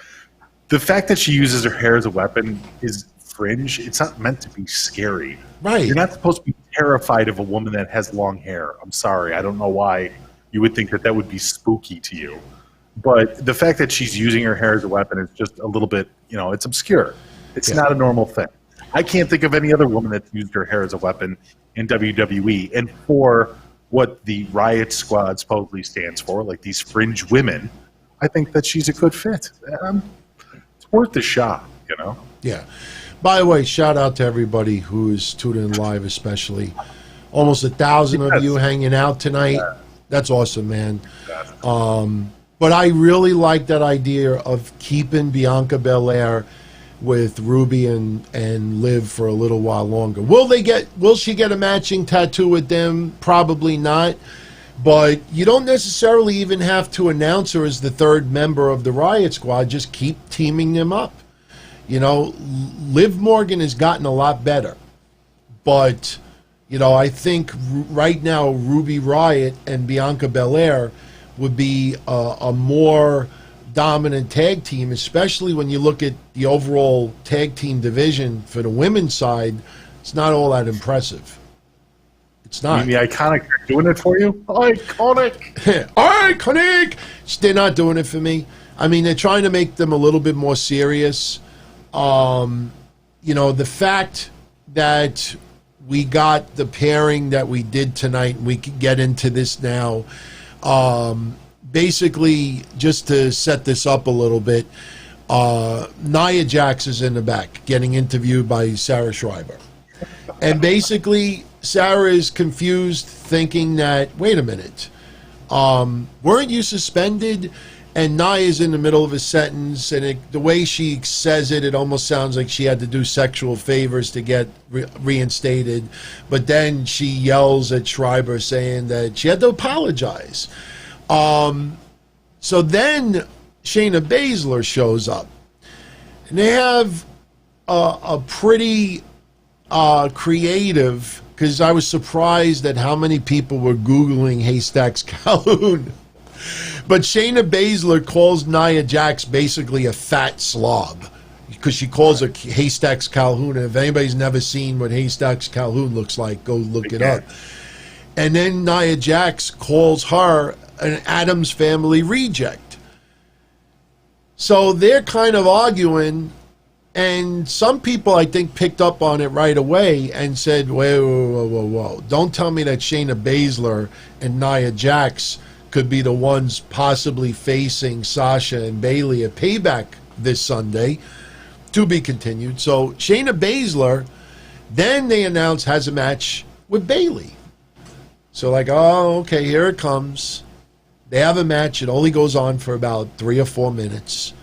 the fact that she uses her hair as a weapon is fringe. It's not meant to be scary. Right. You're not supposed to be terrified of a woman that has long hair. I'm sorry. I don't know why you would think that would be spooky to you. But the fact that she's using her hair as a weapon is just a little bit, it's obscure. It's not a normal thing. I can't think of any other woman that's used her hair as a weapon in WWE. And for what the Riot Squad supposedly stands for, like these fringe women, I think that she's a good fit. It's worth the shot, you know? Yeah. By the way, shout out to everybody who is tuning in live, especially. Almost 1,000 of you hanging out tonight. Yeah. That's awesome, man. But I really like that idea of keeping Bianca Belair with Ruby and Liv for a little while longer. Will she get a matching tattoo with them? Probably not. But you don't necessarily even have to announce her as the third member of the Riot Squad. Just keep teaming them up. You know, Liv Morgan has gotten a lot better. But, you know, I think right now Ruby Riott and Bianca Belair would be a more dominant tag team, especially when you look at the overall tag team division for the women's side. It's not all that impressive. It's not. You mean the Iconic are doing it for you? Iconic! Iconic! They're not doing it for me. I mean, they're trying to make them a little bit more serious. You know, the fact that we got the pairing that we did tonight, and we can get into this now. Basically, just to set this up a little bit, Nia Jax is in the back getting interviewed by Sarah Schreiber. And basically, Sarah is confused, thinking that, wait a minute, weren't you suspended? And Nia's in the middle of a sentence, and the way she says it, it almost sounds like she had to do sexual favors to get reinstated. But then she yells at Schreiber saying that she had to apologize. So then Shayna Bazler shows up. And they have a pretty creative, because I was surprised at how many people were Googling Haystacks Calhoun. But Shayna Bazler calls Nia Jax basically a fat slob, because she calls her Haystacks Calhoun. And if anybody's never seen what Haystacks Calhoun looks like, go look it up. And then Nia Jax calls her an Addams Family reject. So they're kind of arguing, and some people, I think, picked up on it right away and said, whoa. Don't tell me that Shayna Bazler and Nia Jax could be the ones possibly facing Sasha and Bayley at Payback this Sunday. To be continued. So Shayna Bazler, then they announced, has a match with Bayley. So like, oh, okay, here it comes. They have a match. It only goes on for about 3 or 4 minutes.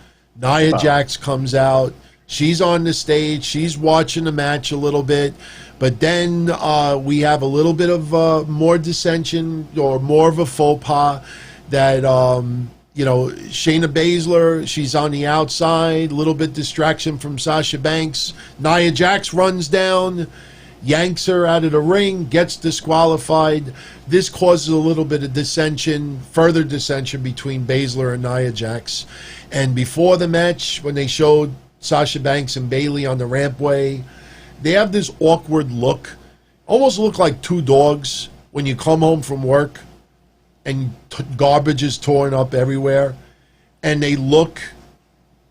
Nia Jax comes out. She's on the stage. She's watching the match a little bit. But then we have a little bit of more dissension, or more of a faux pas, that, you know, Shayna Bazler, she's on the outside, a little bit distraction from Sasha Banks. Nia Jax runs down, yanks her out of the ring, gets disqualified. This causes a little bit of dissension, further dissension between Bazler and Nia Jax. And before the match, when they showed Sasha Banks and Bayley on the rampway, they have this awkward look, almost look like two dogs when you come home from work and garbage is torn up everywhere, and they look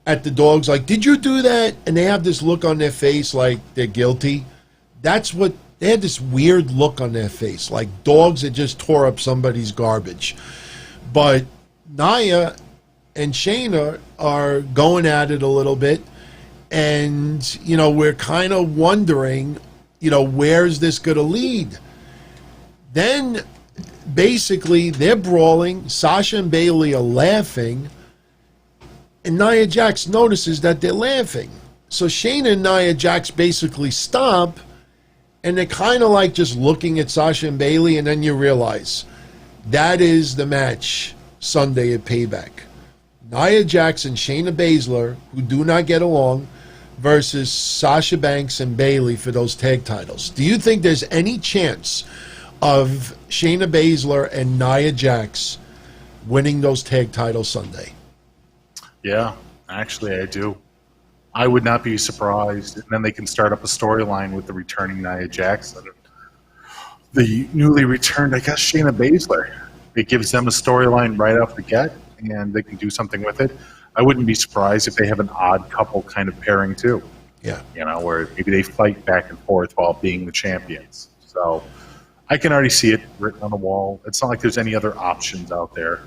at the dogs like, did you do that? And they have this look on their face like they're guilty. That's what, they had this weird look on their face, like dogs that just tore up somebody's garbage. But Nia and Shayna are going at it a little bit. And, you know, we're kind of wondering, you know, where's this going to lead? Then, basically, they're brawling. Sasha and Bayley are laughing. And Nia Jax notices that they're laughing. So Shayna and Nia Jax basically stop. And they're kind of like just looking at Sasha and Bayley. And then you realize that is the match Sunday at Payback. Nia Jax and Shayna Bazler, who do not get along, versus Sasha Banks and Bayley for those tag titles. Do you think there's any chance of Shayna Bazler and Nia Jax winning those tag titles Sunday? Yeah, actually I do. I would not be surprised. And then they can start up a storyline with the returning Nia Jax and the newly returned, I guess, Shayna Bazler. It gives them a storyline right off the get, and they can do something with it. I wouldn't be surprised if they have an odd couple kind of pairing too. Yeah. You know, where maybe they fight back and forth while being the champions. So I can already see it written on the wall. It's not like there's any other options out there.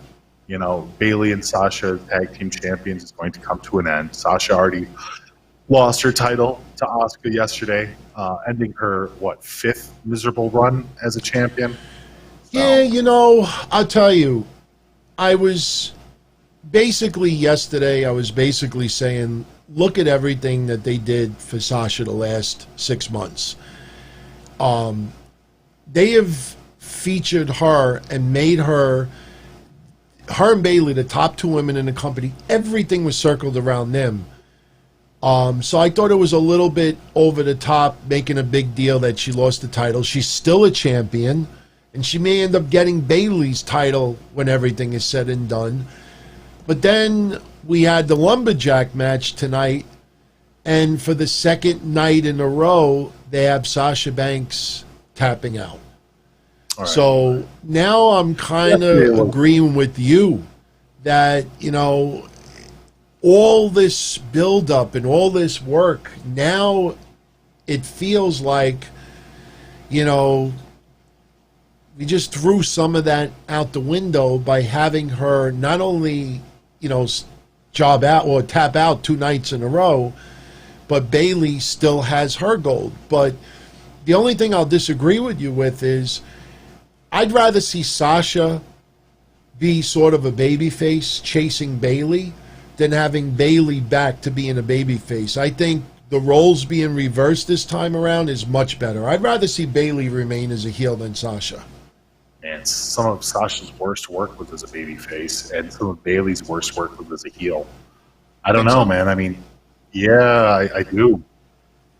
You know, Bayley and Sasha, tag team champions, is going to come to an end. Sasha already lost her title to Asuka yesterday, ending her, 5th miserable run as a champion? So. Yeah, you know, I'll tell you, I was basically saying, look at everything that they did for Sasha the last 6 months. They have featured her and made her and Bayley the top 2 women in the company. Everything was circled around them. So I thought it was a little bit over the top, making a big deal that she lost the title. She's still a champion, and she may end up getting Bayley's title when everything is said and done. But then we had the Lumberjack match tonight, and for the second night in a row, they have Sasha Banks tapping out. Right. So now I'm kind of agreeing with you that, you know, all this build-up and all this work, now it feels like, you know, we just threw some of that out the window by having her not only, you know, job out or tap out 2 nights in a row, but Bayley still has her gold. But the only thing I'll disagree with you with is I'd rather see Sasha be sort of a babyface chasing Bayley than having Bayley back to being a babyface. I think the roles being reversed this time around is much better. I'd rather see Bayley remain as a heel than Sasha. And some of Sasha's worst work was as a babyface, and some of Bayley's worst work was as a heel. I don't know, man. I mean, yeah, I do.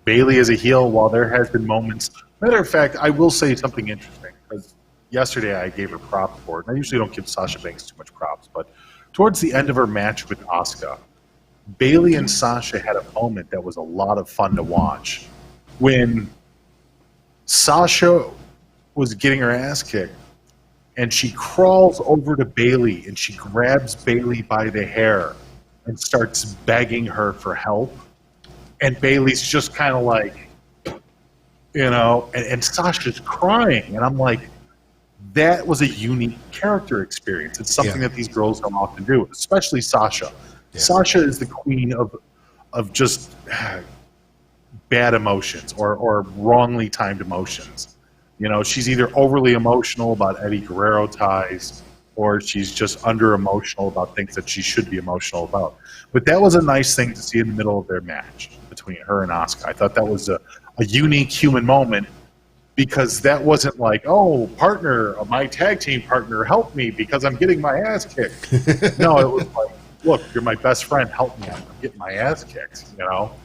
Bayley as a heel, while there has been moments. Matter of fact, I will say something interesting, because yesterday I gave her props for it, and I usually don't give Sasha Banks too much props, but towards the end of her match with Asuka, Bayley and Sasha had a moment that was a lot of fun to watch. When Sasha was getting her ass kicked, and she crawls over to Bayley, and she grabs Bayley by the hair and starts begging her for help. And Bayley's just kind of like, you know, and Sasha's crying. And I'm like, that was a unique character experience. It's something that these girls don't often do, especially Sasha. Yeah. Sasha is the queen of just bad emotions or wrongly timed emotions. You know, she's either overly emotional about Eddie Guerrero ties, or she's just under-emotional about things that she should be emotional about. But that was a nice thing to see in the middle of their match between her and Asuka. I thought that was a unique human moment, because that wasn't like, oh, partner, my tag team partner, help me because I'm getting my ass kicked. No, it was like, look, you're my best friend, help me, I'm getting my ass kicked, you know?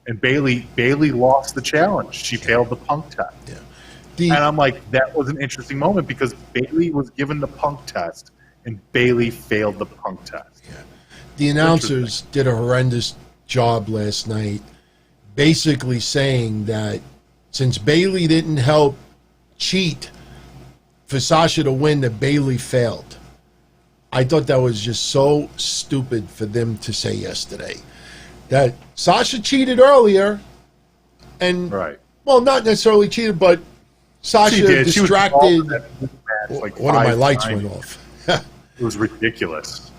And Bayley lost the challenge. She failed the Punk test. Yeah. And I'm like, that was an interesting moment, because Bayley was given the Punk test, and Bayley failed the Punk test. Yeah. The announcers did a horrendous job last night, basically saying that since Bayley didn't help cheat for Sasha to win, that Bayley failed. I thought that was just so stupid for them to say yesterday. That Sasha cheated earlier, and, well, not necessarily cheated, but Sasha distracted. One of my lights went off. It was ridiculous.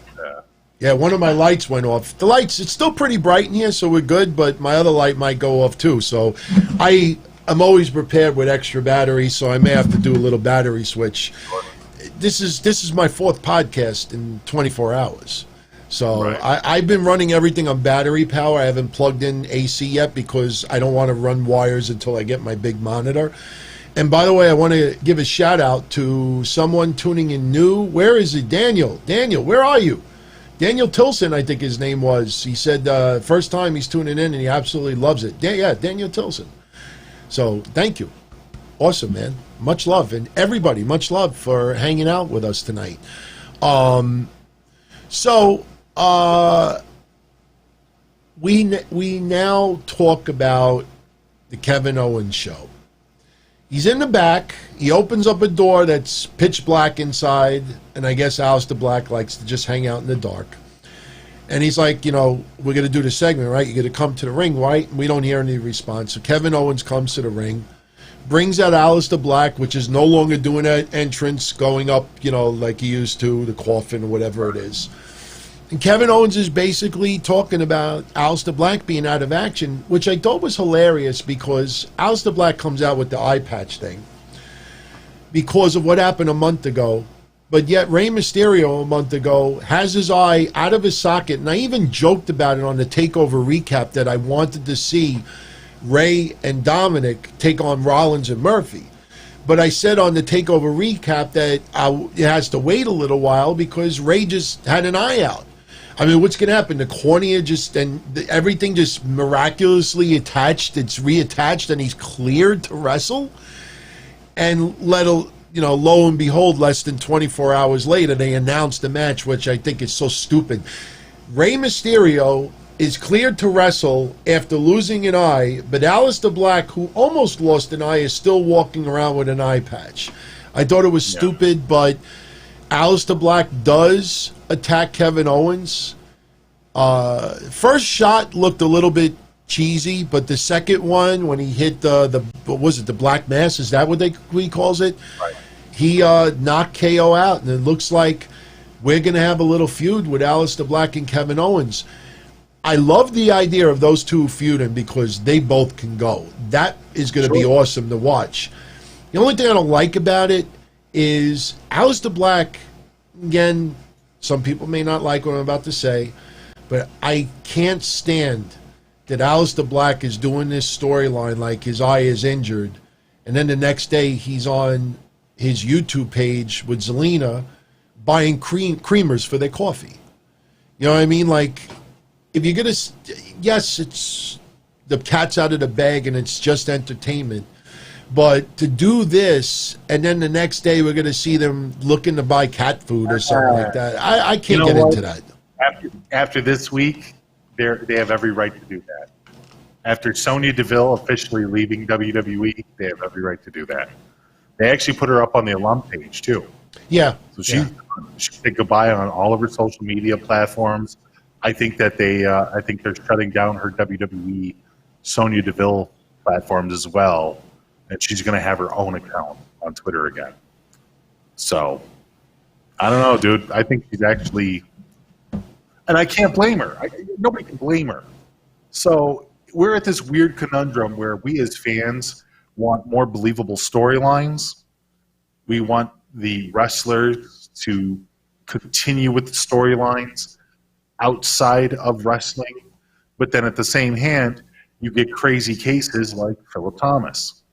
Yeah, one of my lights went off. The lights, it's still pretty bright in here, so we're good, but my other light might go off too. So I'm always prepared with extra batteries, so I may have to do a little battery switch. This is my 4th podcast in 24 hours. So I've been running everything on battery power. I haven't plugged in AC yet because I don't want to run wires until I get my big monitor. And by the way, I want to give a shout out to someone tuning in new. Where is it? Daniel, where are you? Daniel Tilson, I think his name was. He said first time he's tuning in and he absolutely loves it. Yeah, Daniel Tilson. So thank you. Awesome, man. Much love. And everybody, much love for hanging out with us tonight. We now talk about the Kevin Owens show. He's in the back. He opens up a door that's pitch black inside, and I guess Aleister Black likes to just hang out in the dark. And he's like, you know, we're going to do the segment, right? You're going to come to the ring, right? And we don't hear any response. So Kevin Owens comes to the ring, brings out Aleister Black, which is no longer doing that entrance, going up, you know, like he used to, the coffin or whatever it is. And Kevin Owens is basically talking about Aleister Black being out of action, which I thought was hilarious because Aleister Black comes out with the eye patch thing because of what happened a month ago. But yet Rey Mysterio a month ago has his eye out of his socket. And I even joked about it on the TakeOver recap that I wanted to see Rey and Dominic take on Rollins and Murphy. But I said on the TakeOver recap that it has to wait a little while because Rey just had an eye out. I mean, what's going to happen? The cornea everything just miraculously attached. It's reattached and he's cleared to wrestle. And lo and behold, less than 24 hours later, they announced the match, which I think is so stupid. Rey Mysterio is cleared to wrestle after losing an eye, but Aleister Black, who almost lost an eye, is still walking around with an eye patch. I thought it was stupid, but Aleister Black does attack Kevin Owens. First shot looked a little bit cheesy, but the second one, when he hit what was it, the Black Mass? Is that what he calls it? Right. He knocked KO out, and it looks like we're going to have a little feud with Aleister Black and Kevin Owens. I love the idea of those two feuding because they both can go. That is going to be awesome to watch. The only thing I don't like about it is Aleister Black, again, some people may not like what I'm about to say, but I can't stand that Aleister Black is doing this storyline like his eye is injured, and then the next day he's on his YouTube page with Zelina buying creamers for their coffee. You know what I mean? Like, if you're going to, yes, it's the cat's out of the bag and it's just entertainment, but to do this and then the next day we're going to see them looking to buy cat food or something like that, I can't get into that. After this week, they have every right to do that. After Sonya Deville officially leaving WWE, they have every right to do that. They actually put her up on the alum page too. Yeah. So she said goodbye on all of her social media platforms. I think that they're shutting down her WWE Sonya Deville platforms as well, and she's going to have her own account on Twitter again. So I don't know, dude. I think she's actually, and I can't blame her. Nobody can blame her. So we're at this weird conundrum where we as fans want more believable storylines. We want the wrestlers to continue with the storylines outside of wrestling, but then at the same hand, you get crazy cases like Philip Thomas.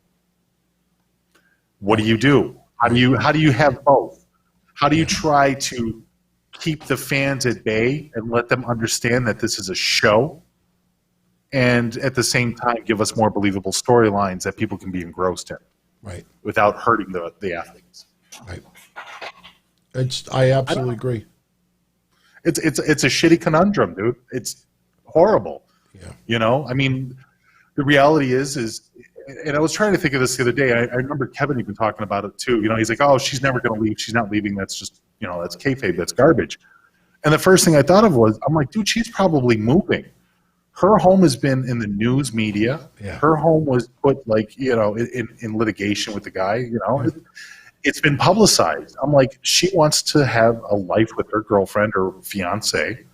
What do you do? How do you have both? How do you try to keep the fans at bay and let them understand that this is a show, and at the same time give us more believable storylines that people can be engrossed in, right, without hurting the athletes? Right. I absolutely agree. It's a shitty conundrum, dude. It's horrible. Yeah. You know, I mean, the reality is, and I was trying to think of this the other day. I remember Kevin even talking about it too. You know, he's like, "Oh, she's never going to leave. She's not leaving. That's just, you know, that's kayfabe. That's garbage." And the first thing I thought of was, I'm like, dude, she's probably moving. Her home has been in the news media. Yeah. Her home was put, like, you know, in litigation with the guy. You know, it's been publicized. I'm like, she wants to have a life with her girlfriend or fiance,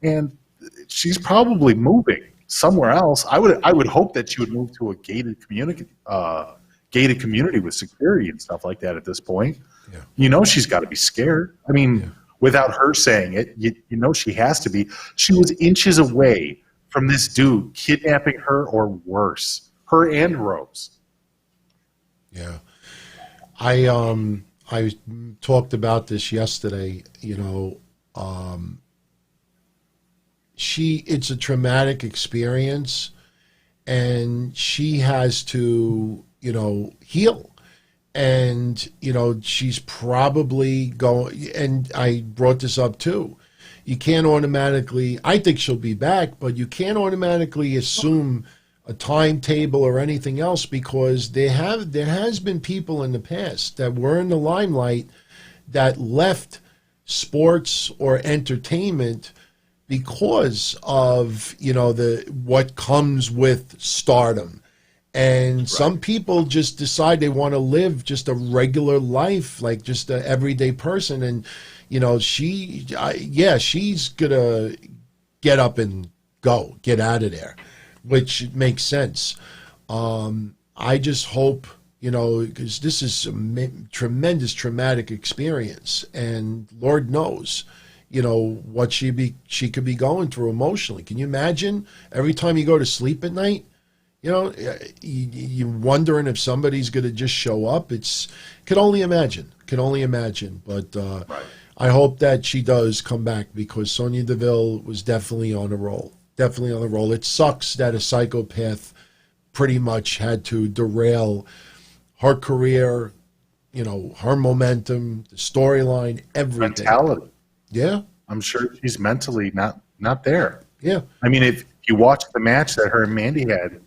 and she's probably moving somewhere else. I would hope that she would move to a gated community with security and stuff like that at this point. Yeah. You know, she's got to be scared. I mean, without her saying it, you know she has to be. She was inches away from this dude kidnapping her or worse, her and Rose. Yeah. I talked about this yesterday, you know, it's a traumatic experience and she has to, you know, heal. And, you know, she's probably going, and I brought this up too. You can't automatically, I think she'll be back, but you can't automatically assume a timetable or anything else, because there has been people in the past that were in the limelight that left sports or entertainment because of, what comes with stardom. And some people just decide they want to live just a regular life, like just an everyday person. And, she's going to get up and go, get out of there, which makes sense. I just hope, because this is a tremendous traumatic experience, and Lord knows, what she could be going through emotionally. Can you imagine every time you go to sleep at night? You're wondering if somebody's going to just show up. Can only imagine. But I hope that she does come back, because Sonya Deville was definitely on a roll. It sucks that a psychopath pretty much had to derail her career, her momentum, the storyline, everything. Mentality. Yeah. I'm sure she's mentally not there. Yeah. I mean, if you watch the match that her and Mandy had,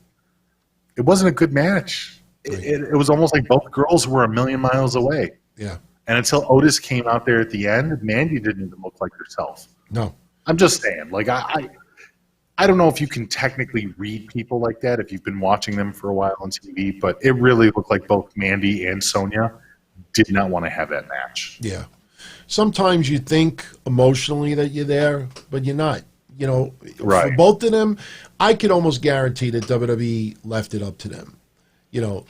it wasn't a good match. It was almost like both girls were a million miles away. Yeah. And until Otis came out there at the end, Mandy didn't even look like herself. No. I'm just saying, like, I don't know if you can technically read people like that if you've been watching them for a while on TV, but it really looked like both Mandy and Sonya did not want to have that match. Yeah. Sometimes you think emotionally that you're there, but you're not. For both of them, I could almost guarantee that WWE left it up to them.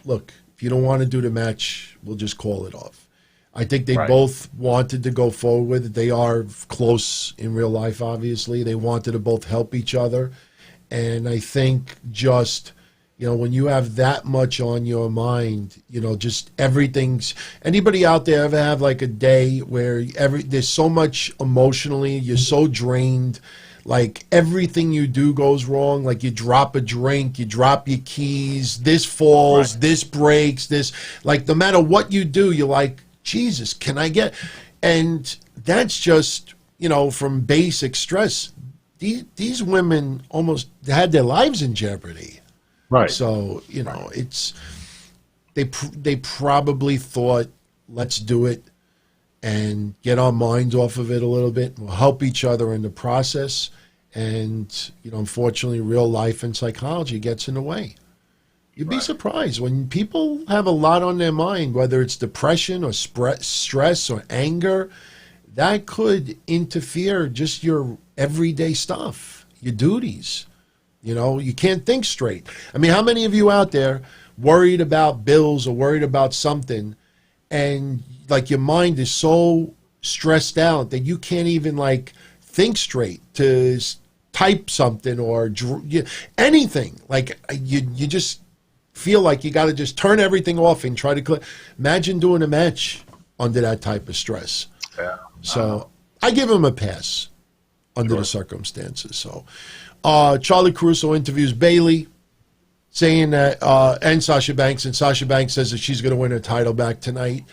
Look, if you don't want to do the match, we'll just call it off. I think they both wanted to go forward with it. They are close in real life, obviously. They wanted to both help each other. And I think just, when you have that much on your mind, just everything's... Anybody out there ever have like a day where there's so much emotionally, you're so drained, like everything you do goes wrong, like you drop a drink, you drop your keys, this falls, this breaks, this... Like no matter what you do, you're like, Jesus, can I get... And that's just, from basic stress. These women almost had their lives in jeopardy. Right. So, it's... They probably thought, let's do it and get our minds off of it a little bit. We'll help each other in the process. And, unfortunately, real life and psychology gets in the way. You'd be surprised when people have a lot on their mind, whether it's depression or stress or anger, that could interfere just your everyday stuff, your duties. You can't think straight. I mean, how many of you out there worried about bills or worried about something, and like your mind is so stressed out that you can't even like think straight to type something or anything? Like you just feel like you got to just turn everything off and try to imagine doing a match under that type of stress. Yeah. So I give him a pass under the circumstances. So Charlie Caruso interviews Bayley, saying that and Sasha Banks, and Sasha Banks says that she's going to win her title back tonight.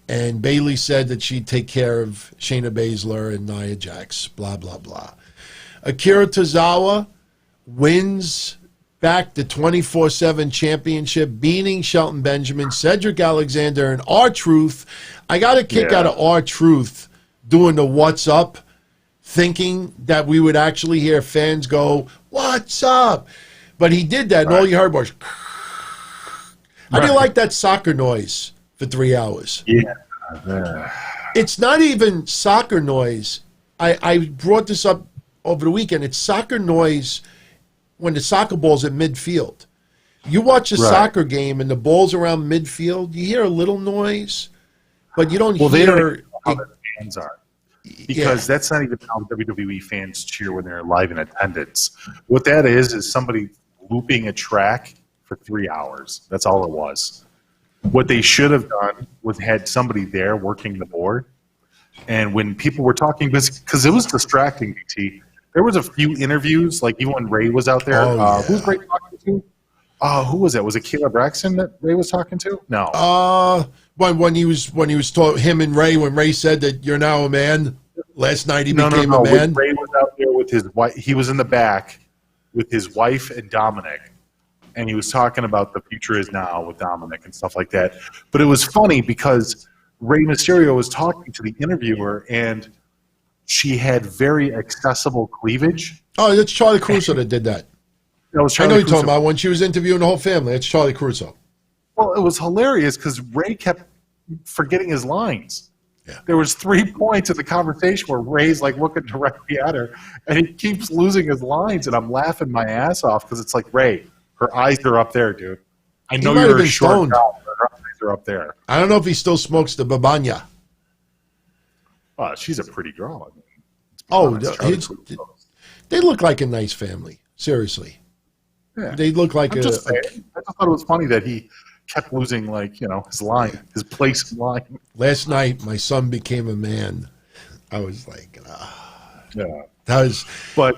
And Bayley said that she'd take care of Shayna Bazler and Nia Jax, blah, blah, blah. Akira Tozawa wins back the 24/7 championship, beating Shelton Benjamin, Cedric Alexander, and R-Truth. I got a kick out of R-Truth doing the what's up, thinking that we would actually hear fans go, what's up? But he did that, and all you heard was, how do you like that soccer noise for 3 hours? Yeah. It's not even soccer noise. I brought this up over the weekend. It's soccer noise when the soccer ball's at midfield. You watch a soccer game and the ball's around midfield, you hear a little noise, but you don't hear... They don't know how the fans are. Because that's not even how WWE fans cheer when they're live in attendance. What that is somebody looping a track for 3 hours. That's all it was. What they should have done was had somebody there working the board. And when people were talking, because it was distracting, DT, there was a few interviews, like even when Ray was out there. Who's Ray talking to? Who was that? Was it Kayla Braxton that Ray was talking to? No. When he was him and Ray, when Ray said that you're now a man. Last night he became a man. When Ray was out there with his wife. He was in the back with his wife and Dominic, and he was talking about the future is now with Dominic and stuff like that. But it was funny because Rey Mysterio was talking to the interviewer, and she had very accessible cleavage. Oh, it's Charlie Caruso that did that. That was I know Charlie you're talking Caruso. about when she was interviewing the whole family. It's Charlie Caruso. Well, it was hilarious because Ray kept forgetting his lines. Yeah. There was 3 points in the conversation where Ray's like looking directly at her, and he keeps losing his lines, and I'm laughing my ass off because it's like, Ray, her eyes are up there, dude. I know you're a short guy, but her eyes are up there. I don't know if he still smokes the babanya. She's a pretty girl. They look like a nice family. Seriously. Yeah. They look like I just thought it was funny that he kept losing, his line, his place line. Last night, my son became a man. I was like, yeah. That was, but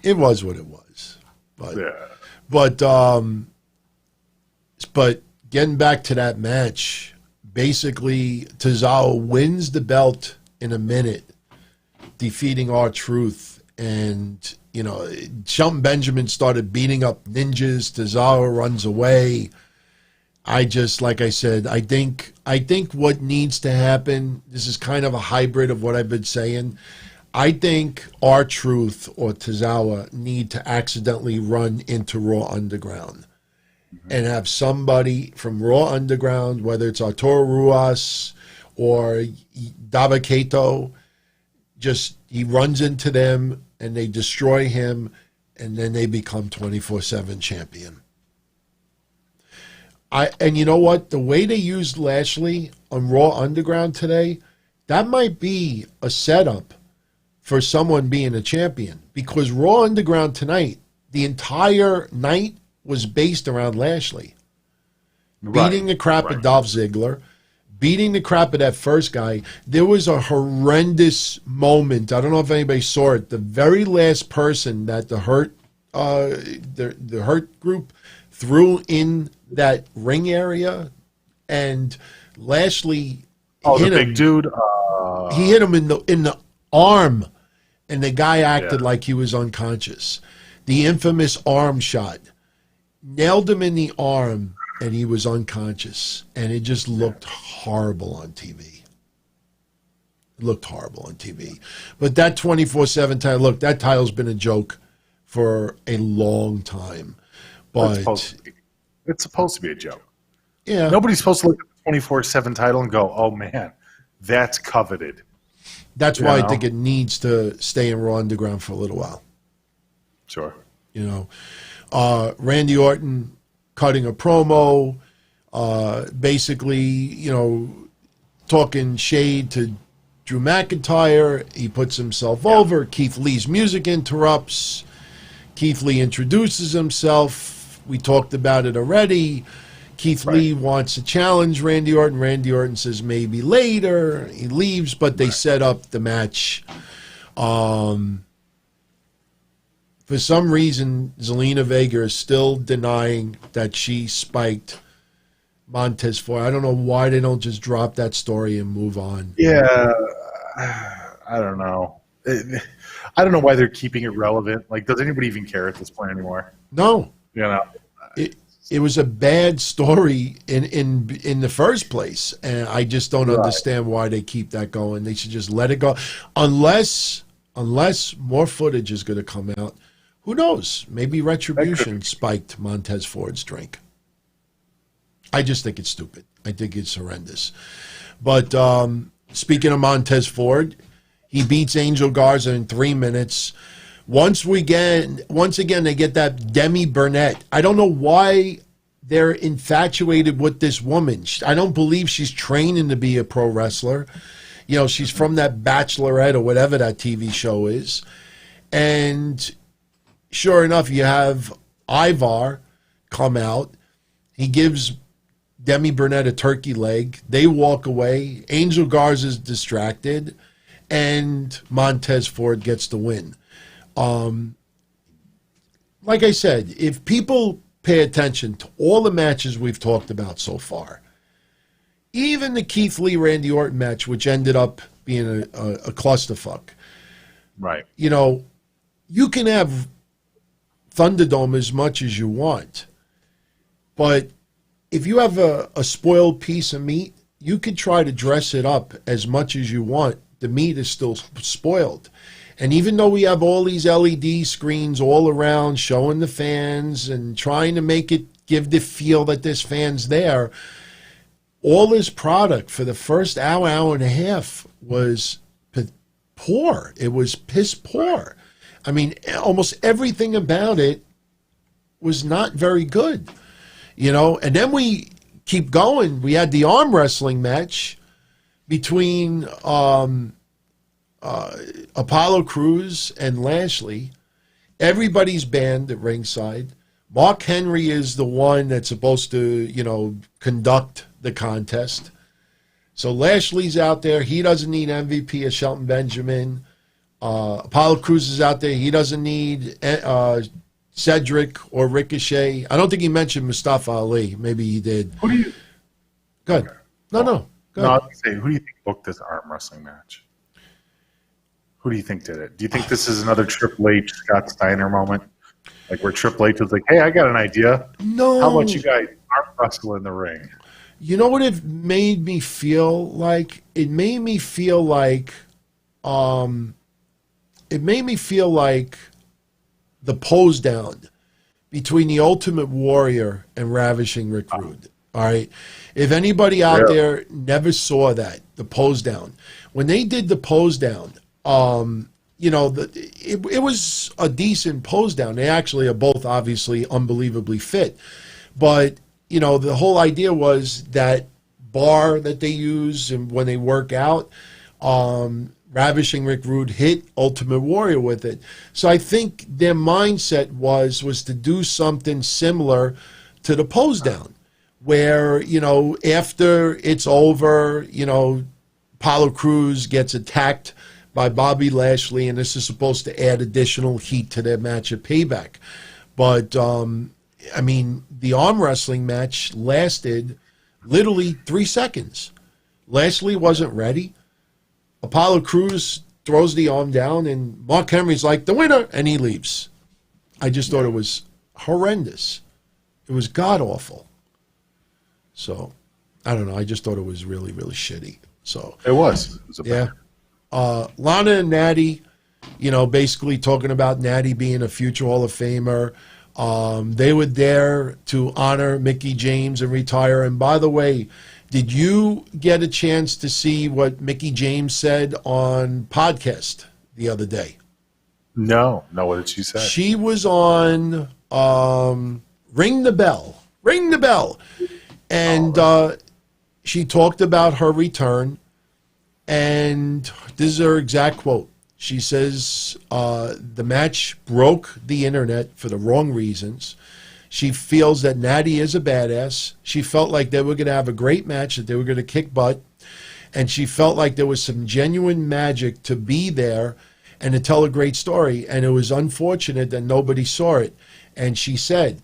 it was what it was. But, yeah. But getting back to that match, basically, Tozawa wins the belt in a minute, defeating R-Truth, and Shelton Benjamin started beating up ninjas. Tozawa runs away. Like I said, I think what needs to happen, this is kind of a hybrid of what I've been saying. I think R-Truth or Tozawa need to accidentally run into Raw Underground and have somebody from Raw Underground, whether it's Arturo Ruas or Dabakato, he runs into them and they destroy him, and then they become 24/7 champion. And you know what? The way they used Lashley on Raw Underground today, that might be a setup for someone being a champion. Because Raw Underground tonight, the entire night was based around Lashley. Beating the crap of Dolph Ziggler, beating the crap of that first guy. There was a horrendous moment. I don't know if anybody saw it. The very last person that the Hurt group threw in that ring area, and Lashley hit the big dude. He hit him in the arm, and the guy acted like he was unconscious. The infamous arm shot nailed him in the arm, and he was unconscious, and it just looked horrible on TV. It looked horrible on TV. But that 24/7 title, look, that title's been a joke for a long time. But it's supposed to be a joke. Yeah. Nobody's supposed to look at the 24/7 title and go, oh, man, that's coveted. That's why I think it needs to stay in Raw Underground for a little while. Sure. Randy Orton cutting a promo, basically, talking shade to Drew McIntyre. He puts himself over. Keith Lee's music interrupts. Keith Lee introduces himself. We talked about it already. Keith Lee wants to challenge Randy Orton. Randy Orton says maybe later. He leaves, but they set up the match. For some reason, Zelina Vega is still denying that she spiked Montez Ford. I don't know why they don't just drop that story and move on. Yeah, I don't know. I don't know why they're keeping it relevant. Like, does anybody even care at this point anymore? No. It was a bad story in the first place, and I just don't understand why they keep that going. They should just let it go, unless more footage is going to come out. Who knows? Maybe Retribution spiked Montez Ford's drink. I just think it's stupid. I think it's horrendous. But speaking of Montez Ford, he beats Angel Garza in 3 minutes. Once again, they get that Demi Burnett. I don't know why they're infatuated with this woman. I don't believe she's training to be a pro wrestler. She's from that Bachelorette or whatever that TV show is. And sure enough, you have Ivar come out. He gives Demi Burnett a turkey leg. They walk away. Angel Garza's distracted. And Montez Ford gets the win. Like I said, if people pay attention to all the matches we've talked about so far, even the Keith Lee Randy Orton match, which ended up being a clusterfuck, right? You can have Thunderdome as much as you want, but if you have a spoiled piece of meat, you could try to dress it up as much as you want, the meat is still spoiled. And even though we have all these LED screens all around showing the fans and trying to make it give the feel that there's fans there, all this product for the first hour and a half was poor. It was piss poor. I mean, almost everything about it was not very good, you know. And then we keep going. We had the arm wrestling match between Apollo Crews and Lashley. Everybody's banned at ringside. Mark Henry is the one that's supposed to, you know, conduct the contest. So Lashley's out there. He doesn't need MVP or Shelton Benjamin. Apollo Crews is out there. He doesn't need Cedric or Ricochet. I don't think he mentioned Mustafa Ali. Maybe he did. Who do you? Good. Okay. No. Go No, I ahead. was gonna say, who do you think booked this arm wrestling match? Who do you think did it? Do you think this is another Triple H Scott Steiner moment? Like where Triple H was like, hey, I got an idea. No. How about you guys arm wrestle in the ring? You know what it made me feel like? It made me feel like the pose down between the Ultimate Warrior and Ravishing Rick Rude. All right. If anybody out there never saw that, the pose down, when they did the pose down, you know, it was a decent pose down. They actually are both obviously unbelievably fit, but you know, the whole idea was that bar that they use and when they work out, Ravishing Rick Rude hit Ultimate Warrior with it. So I think their mindset was to do something similar to the pose down, where, you know, after it's over, you know, Apollo Crews gets attacked by Bobby Lashley, and this is supposed to add additional heat to their match at Payback. But, I mean, the arm wrestling match lasted literally 3 seconds. Lashley wasn't ready. Apollo Crews throws the arm down, and Mark Henry's like, the winner, and he leaves. I just thought it was horrendous. It was god-awful. So, I don't know. I just thought it was really, really shitty. So It was a yeah. Lana and Nattie, you know, basically talking about Nattie being a future Hall of Famer. They were there to honor Mickie James and retire. And by the way, did you get a chance to see what Mickie James said on podcast the other day? No. What did she say? She was on Ring the Bell. Ring the Bell. And she talked about her return. And this is her exact quote. She says, the match broke the internet for the wrong reasons. She feels that Nattie is a badass. She felt like they were going to have a great match, that they were going to kick butt. And she felt like there was some genuine magic to be there and to tell a great story. And it was unfortunate that nobody saw it. And she said,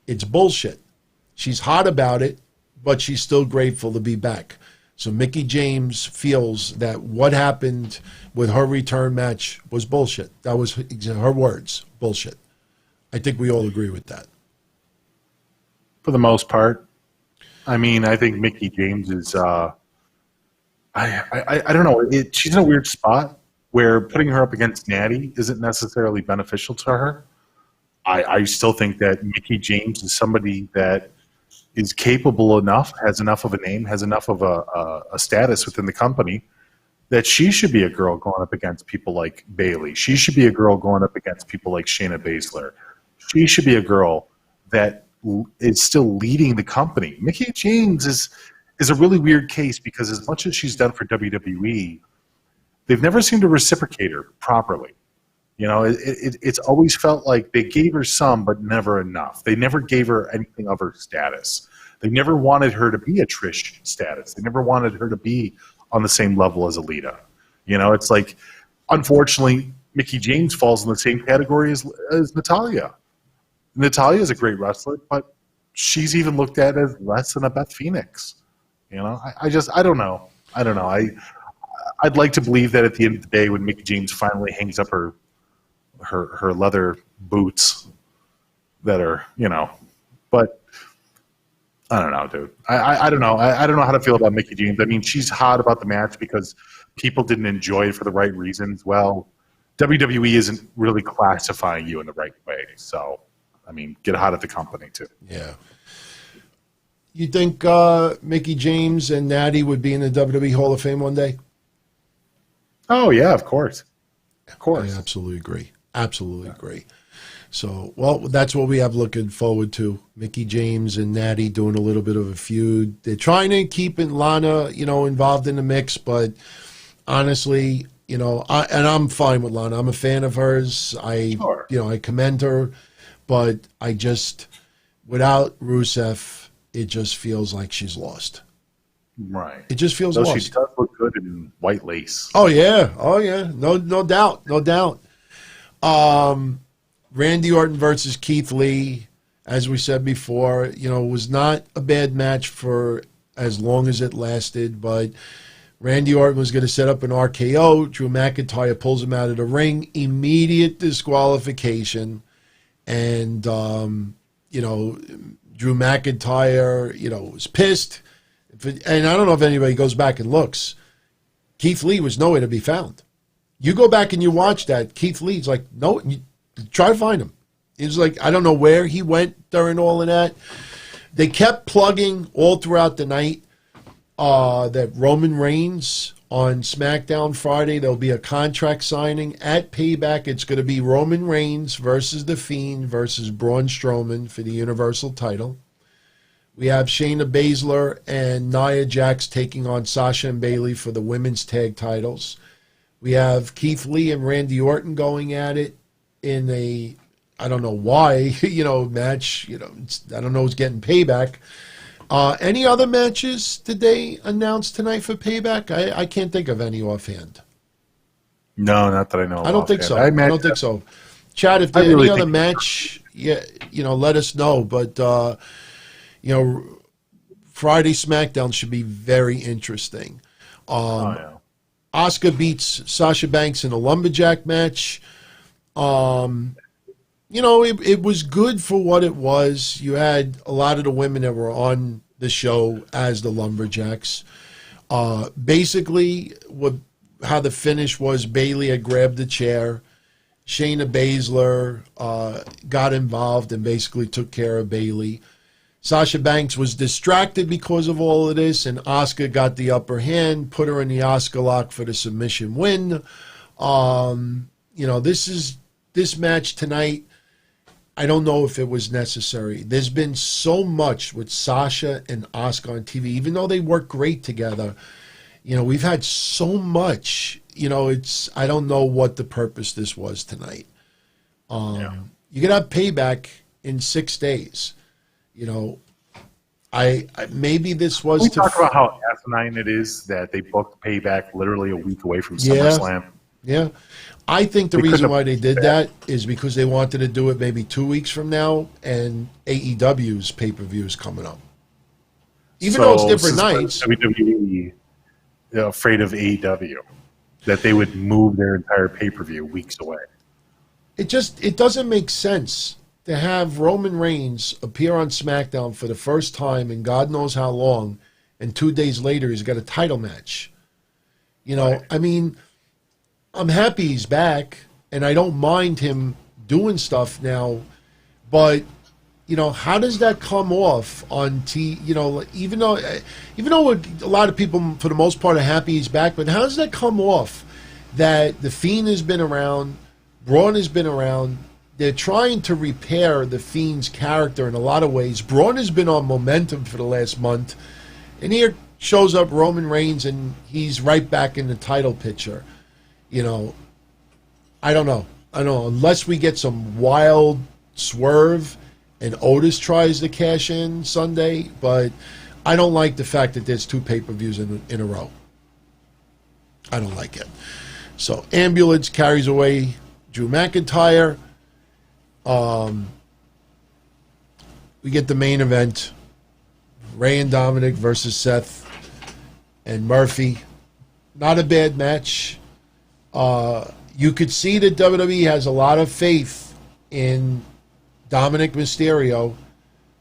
it's bullshit. She's hot about it, but she's still grateful to be back. So Mickie James feels that what happened with her return match was bullshit. That was her words, bullshit. I think we all agree with that. For the most part. I mean, I think Mickie James is, I don't know. She's in a weird spot where putting her up against Nattie isn't necessarily beneficial to her. I still think that Mickie James is somebody that is capable enough, has enough of a name, has enough of a status within the company that she should be a girl going up against people like Bayley. She should be a girl going up against people like Shayna Bazler. She should be a girl that is still leading the company. Mickie James is a really weird case because as much as she's done for WWE, they've never seemed to reciprocate her properly. You know, it's always felt like they gave her some, but never enough. They never gave her anything of her status. They never wanted her to be a Trish status. They never wanted her to be on the same level as Alita. You know, it's like, unfortunately, Mickie James falls in the same category as Natalya. Natalya is a great wrestler, but she's even looked at as less than a Beth Phoenix. You know, I don't know. I'd like to believe that at the end of the day, when Mickie James finally hangs up her leather boots that are, you know, but I don't know, dude. I don't know. I don't know how to feel about Mickie James. I mean, she's hot about the match because people didn't enjoy it for the right reasons. Well, WWE isn't really classifying you in the right way. So, I mean, get hot at the company, too. Yeah. You think Mickie James and Nattie would be in the WWE Hall of Fame one day? Oh, yeah, of course. Of course. I absolutely agree. Absolutely agree. So, well, that's what we have looking forward to. Mickie James and Nattie doing a little bit of a feud. They're trying to keep Lana, involved in the mix, but honestly, I'm fine with Lana. I'm a fan of hers. I commend her, but I just, without Rusev, it just feels like she's lost. Right. It just feels lost. She does look good in white lace. Oh yeah. No doubt. No doubt. Randy Orton versus Keith Lee, as we said before, was not a bad match for as long as it lasted, but Randy Orton was going to set up an RKO. Drew McIntyre pulls him out of the ring. Immediate disqualification. And, Drew McIntyre, was pissed. And I don't know if anybody goes back and looks. Keith Lee was nowhere to be found. You go back and you watch that. Keith Lee's like, no, try to find him. He was like, I don't know where he went during all of that. They kept plugging all throughout the night that Roman Reigns on SmackDown Friday, there'll be a contract signing at Payback. It's going to be Roman Reigns versus The Fiend versus Braun Strowman for the Universal title. We have Shayna Bazler and Nia Jax taking on Sasha and Bayley for the women's tag titles. We have Keith Lee and Randy Orton going at it in a, I don't know why, match. I don't know who's getting Payback. Any other matches did they announce tonight for Payback? I can't think of any offhand. No, not that I know. I don't think so. I don't think so. Chad, if there's any other match, let us know. But Friday SmackDown should be very interesting. Asuka beats Sasha Banks in a lumberjack match. It was good for what it was. You had a lot of the women that were on the show as the lumberjacks. Basically, how the finish was, Bayley had grabbed the chair. Shayna Bazler got involved and basically took care of Bayley. Sasha Banks was distracted because of all of this, and Asuka got the upper hand, put her in the Asuka lock for the submission win. This match tonight, I don't know if it was necessary. There's been so much with Sasha and Asuka on TV, even though they work great together. We've had so much. I don't know what the purpose this was tonight. You can have Payback in 6 days. I maybe this was. We talk about how asinine it is that they booked Payback literally a week away from SummerSlam. Yeah. I think the reason why they did that is because they wanted to do it maybe 2 weeks from now, and AEW's pay-per-view is coming up. Even though it's different nights. WWE afraid of AEW, that they would move their entire pay-per-view weeks away. It doesn't make sense to have Roman Reigns appear on SmackDown for the first time in God knows how long, and 2 days later he's got a title match. Right. I mean, I'm happy he's back, and I don't mind him doing stuff now, but how does that come off on even though a lot of people for the most part are happy he's back, but how does that come off that the Fiend has been around, Braun has been around? They're trying to repair the Fiend's character in a lot of ways. Braun has been on momentum for the last month, and here shows up Roman Reigns, and he's right back in the title picture. I don't know. Unless we get some wild swerve and Otis tries to cash in Sunday, but I don't like the fact that there's 2 pay-per-views in a row. I don't like it. So Ambulance carries away Drew McIntyre. We get the main event, Ray and Dominic versus Seth and Murphy. Not a bad match. You could see that WWE has a lot of faith in Dominic Mysterio.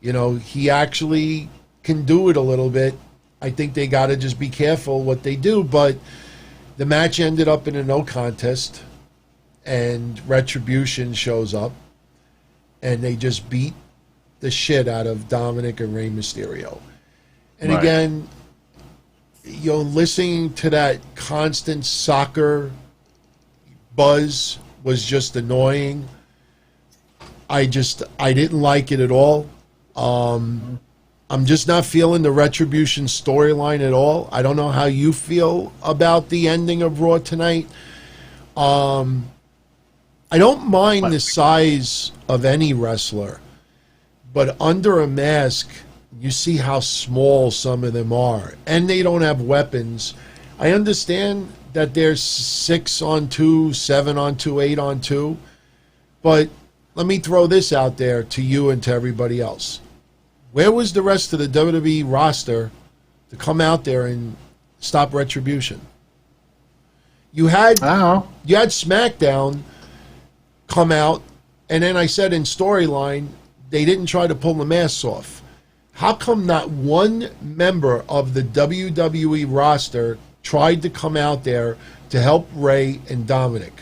He actually can do it a little bit. I think they got to just be careful what they do. But the match ended up in a no contest, and Retribution shows up, and they just beat the shit out of Dominic and Rey Mysterio. And again, listening to that constant soccer buzz was just annoying. I didn't like it at all. I'm just not feeling the Retribution storyline at all. I don't know how you feel about the ending of Raw tonight. I don't mind the size of any wrestler, but under a mask, you see how small some of them are, and they don't have weapons. I understand that there's 6-on-2, 7-on-2, 8-on-2, but let me throw this out there to you and to everybody else. Where was the rest of the WWE roster to come out there and stop Retribution? You had SmackDown come out, and then I said in storyline, they didn't try to pull the masks off. How come not one member of the WWE roster tried to come out there to help Rey and Dominic?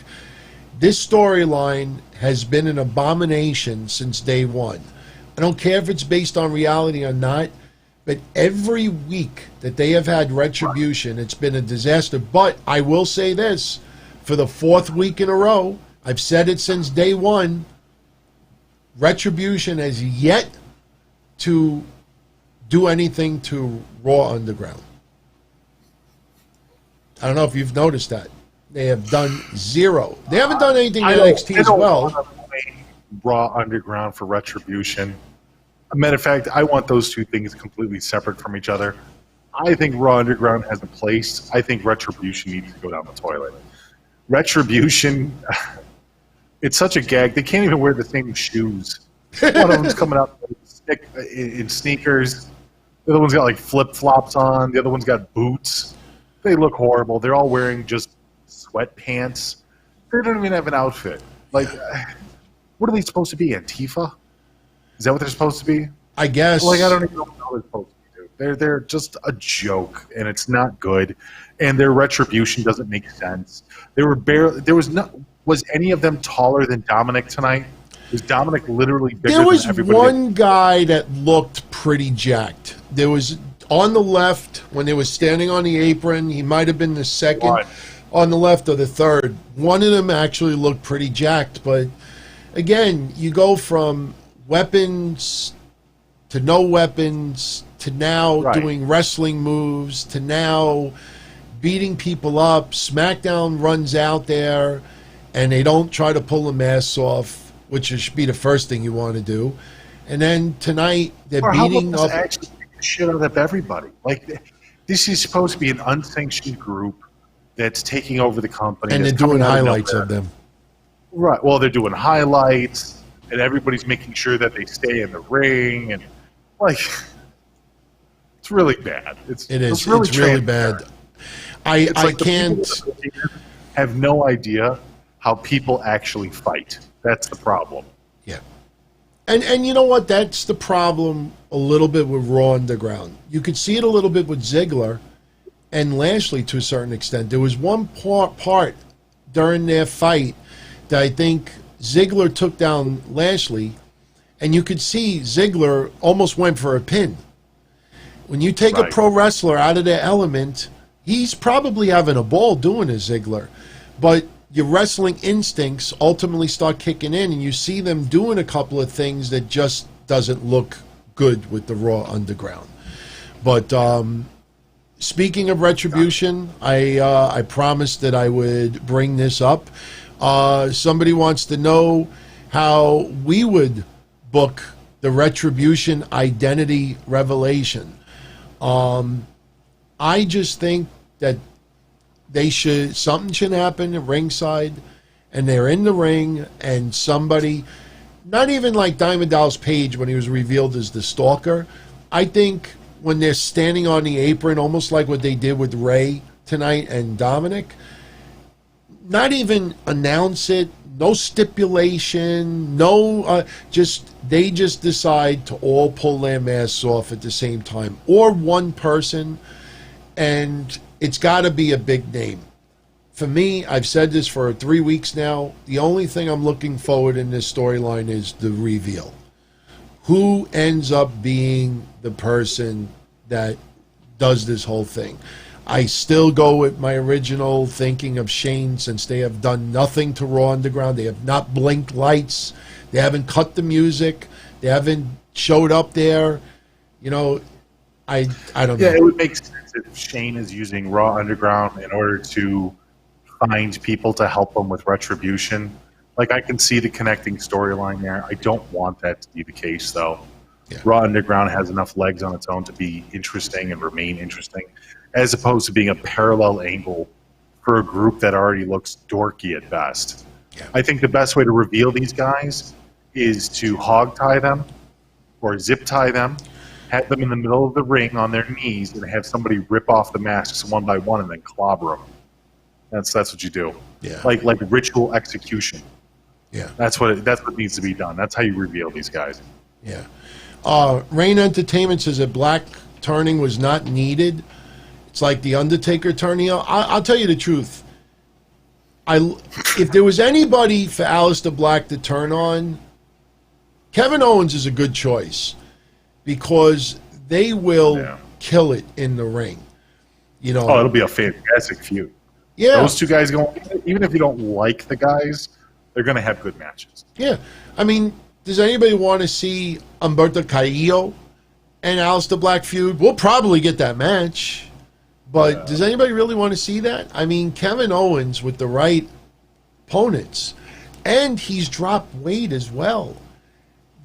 This storyline has been an abomination since day one. I don't care if it's based on reality or not, but every week that they have had Retribution, it's been a disaster. But I will say this, for the 4th week in a row, I've said it since day one, Retribution has yet to do anything to Raw Underground. I don't know if you've noticed that. They have done zero. They haven't done anything to NXT as well. Raw Underground for Retribution. As a matter of fact, I want those two things completely separate from each other. I think Raw Underground has a place. I think Retribution needs to go down the toilet. Retribution, it's such a gag. They can't even wear the same shoes. One of them's coming out in sneakers. The other one's got like flip-flops on. The other one's got boots. They look horrible. They're all wearing just sweatpants. They don't even have an outfit. Like, what are they supposed to be? Antifa? Is that what they're supposed to be? I guess. Like, I don't even know what they're supposed to be. They're just a joke, and it's not good. And their Retribution doesn't make sense. Was any of them taller than Dominic tonight? Was Dominic literally bigger than everybody? There was one guy that looked pretty jacked. There was on the left when they were standing on the apron. He might have been the second on the left or the third. One of them actually looked pretty jacked. But again, you go from weapons to no weapons to now doing wrestling moves to now beating people up. SmackDown runs out there and they don't try to pull the masks off, which should be the first thing you want to do. And then tonight they're beating up. Actually the shit out of everybody. Like, this is supposed to be an unsanctioned group that's taking over the company, and they're doing highlights of them. Right. Well, they're doing highlights, and everybody's making sure that they stay in the ring, and like, it's really bad. It's really bad. I can't have no idea how people actually fight. That's the problem. Yeah. And you know what? That's the problem a little bit with Raw Underground. You could see it a little bit with Ziggler and Lashley to a certain extent. There was one part during their fight that I think Ziggler took down Lashley, and you could see Ziggler almost went for a pin. When you take a pro wrestler out of their element, he's probably having a ball doing a Ziggler, but your wrestling instincts ultimately start kicking in, and you see them doing a couple of things that just doesn't look good with the Raw Underground. But speaking of Retribution, I promised that I would bring this up. Somebody wants to know how we would book the Retribution identity revelation. I just think that something should happen at ringside, and they're in the ring, and somebody, not even like Diamond Dallas Page when he was revealed as the stalker. I think when they're standing on the apron, almost like what they did with Rey tonight and Dominic, not even announce it, no stipulation, no, they just decide to all pull their masks off at the same time, or one person, and it's got to be a big name. For me, I've said this for 3 weeks now, the only thing I'm looking forward in this storyline is the reveal. Who ends up being the person that does this whole thing? I still go with my original thinking of Shane, since they have done nothing to Raw Underground. They have not blinked lights. They haven't cut the music. They haven't showed up there. You know, I don't know. Yeah, it would make sense if Shane is using Raw Underground in order to find people to help him with Retribution. Like, I can see the connecting storyline there. I don't want that to be the case, though. Yeah. Raw Underground has enough legs on its own to be interesting and remain interesting, as opposed to being a parallel angle for a group that already looks dorky at best. Yeah. I think the best way to reveal these guys is to hog tie them or zip tie them, have them in the middle of the ring on their knees, and have somebody rip off the masks one by one and then clobber them. That's what you do. Yeah. Like ritual execution. Yeah. That's what needs to be done. That's how you reveal these guys. Yeah. Rain Entertainment says that black turning was not needed. It's like the Undertaker turning. I'll tell you the truth. If there was anybody for Aleister Black to turn on, Kevin Owens is a good choice, because they will kill it in the ring. You know. Oh, it'll be a fantastic feud. Yeah. Those two guys even if you don't like the guys, they're going to have good matches. Yeah. I mean, does anybody want to see Humberto Carrillo and Aleister Black feud? We'll probably get that match. But does anybody really want to see that? I mean, Kevin Owens with the right opponents, and he's dropped weight as well.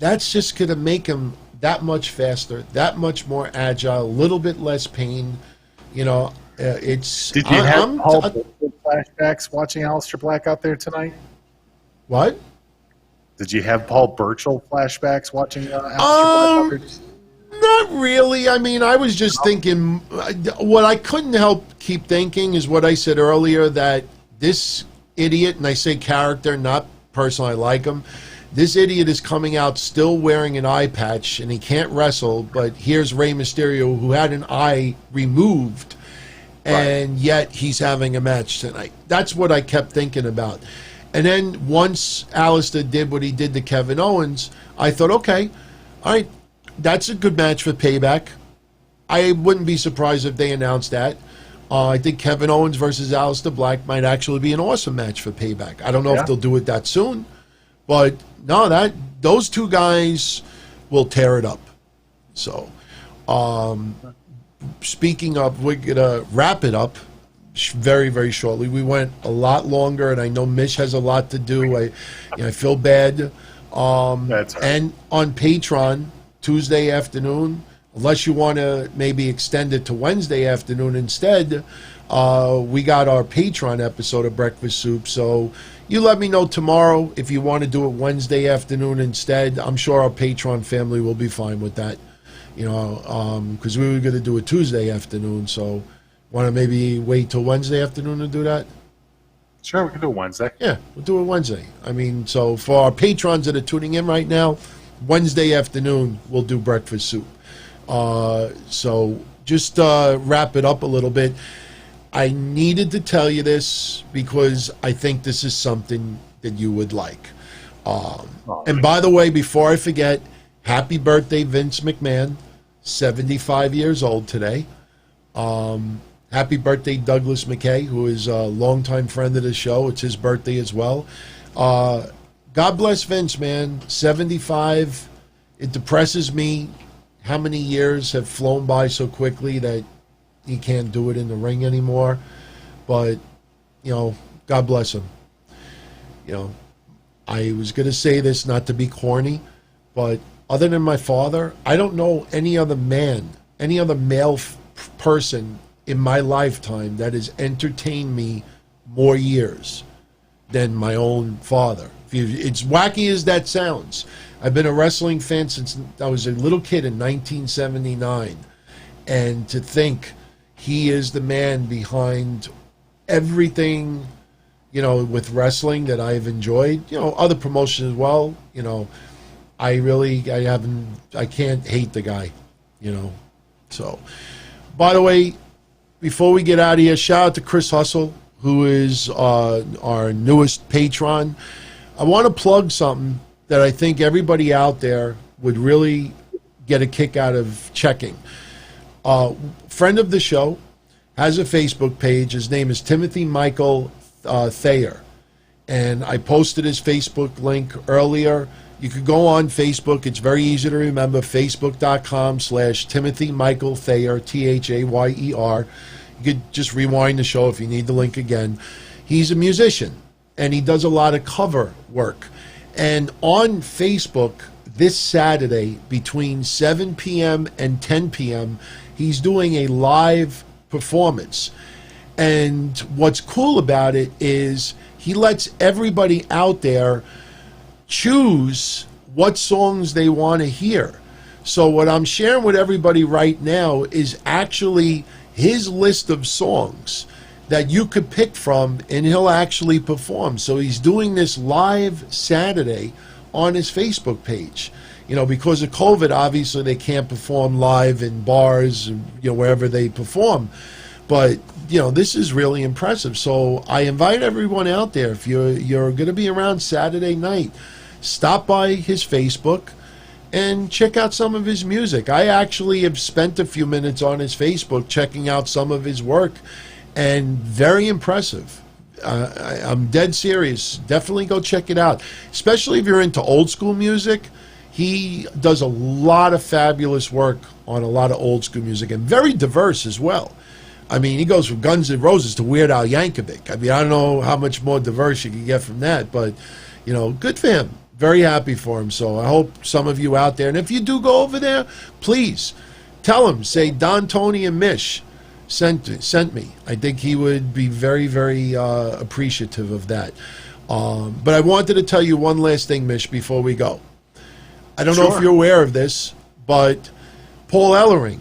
That's just going to make him that much faster, that much more agile, a little bit less pain. You know, it's... Did you have Paul Burchill flashbacks watching Aleister Black out there tonight? What? Did you have Paul Burchill flashbacks watching Aleister Black? Not really. I mean, I was just thinking, what I couldn't help keep thinking is what I said earlier, that this idiot, and I say character, not person, I like him, this idiot is coming out still wearing an eye patch, and he can't wrestle, but here's Rey Mysterio, who had an eye removed, and yet he's having a match tonight. That's what I kept thinking about. And then once Aleister did what he did to Kevin Owens, I thought, okay, all right, that's a good match for Payback. I wouldn't be surprised if they announced that. I think Kevin Owens versus Aleister Black might actually be an awesome match for Payback. I don't know if they'll do it that soon, but no, those two guys will tear it up. So, speaking of, we're gonna wrap it up very, very shortly. We went a lot longer, and I know Mish has a lot to do. I feel bad. And on Patreon, Tuesday afternoon, unless you want to maybe extend it to Wednesday afternoon instead, we got our Patreon episode of Breakfast Soup. So you let me know tomorrow if you want to do it Wednesday afternoon instead. I'm sure our Patreon family will be fine with that, you know, because we were going to do it Tuesday afternoon. So want to maybe wait till Wednesday afternoon to do that? Sure, we can do it Wednesday. Yeah, we'll do it Wednesday. I mean, so for our patrons that are tuning in right now, Wednesday afternoon we'll do Breakfast Soup. So just wrap it up a little bit. I needed to tell you this because I think this is something that you would like. And by the way, before I forget, happy birthday, Vince McMahon, 75 years old today. Happy birthday, Douglas McKay, who is a longtime friend of the show. It's his birthday as well. God bless Vince, man. 75. It depresses me how many years have flown by so quickly that he can't do it in the ring anymore. But, you know, God bless him. You know, I was going to say this not to be corny, but other than my father, I don't know any other man, any other male person in my lifetime that has entertained me more years than my own father. It's wacky as that sounds. I've been a wrestling fan since I was a little kid in 1979. And to think he is the man behind everything, with wrestling that I've enjoyed. Other promotions as well. I can't hate the guy. So, by the way, before we get out of here, shout out to Chris Hustle, who is our newest patron. I want to plug something that I think everybody out there would really get a kick out of checking. Friend of the show has a Facebook page. His name is Timothy Michael Thayer. And I posted his Facebook link earlier. You could go on Facebook. It's very easy to remember, facebook.com/Timothy Michael Thayer, Thayer. You could just rewind the show if you need the link again. He's a musician, and he does a lot of cover work. And on Facebook this Saturday between 7 p.m. and 10 p.m., he's doing a live performance. And what's cool about it is he lets everybody out there choose what songs they want to hear. So what I'm sharing with everybody right now is actually his list of songs that you could pick from, and he'll actually perform. So he's doing this live Saturday on his Facebook page. Because of COVID, obviously they can't perform live in bars, wherever they perform. But, this is really impressive. So I invite everyone out there, if you're going to be around Saturday night, stop by his Facebook and check out some of his music. I actually have spent a few minutes on his Facebook checking out some of his work, and very impressive. I'm dead serious. Definitely go check it out, especially if you're into old school music. He does a lot of fabulous work on a lot of old school music, and very diverse as well. I mean, he goes from Guns N' Roses to Weird Al Yankovic. I mean, I don't know how much more diverse you can get from that, but, good for him. Very happy for him. So I hope some of you out there, and if you do go over there, please tell him, say Don, Tony, and Mish sent me. I think he would be very, very appreciative of that. But I wanted to tell you one last thing, Mish, before we go. I don't know if you're aware of this, but Paul Ellering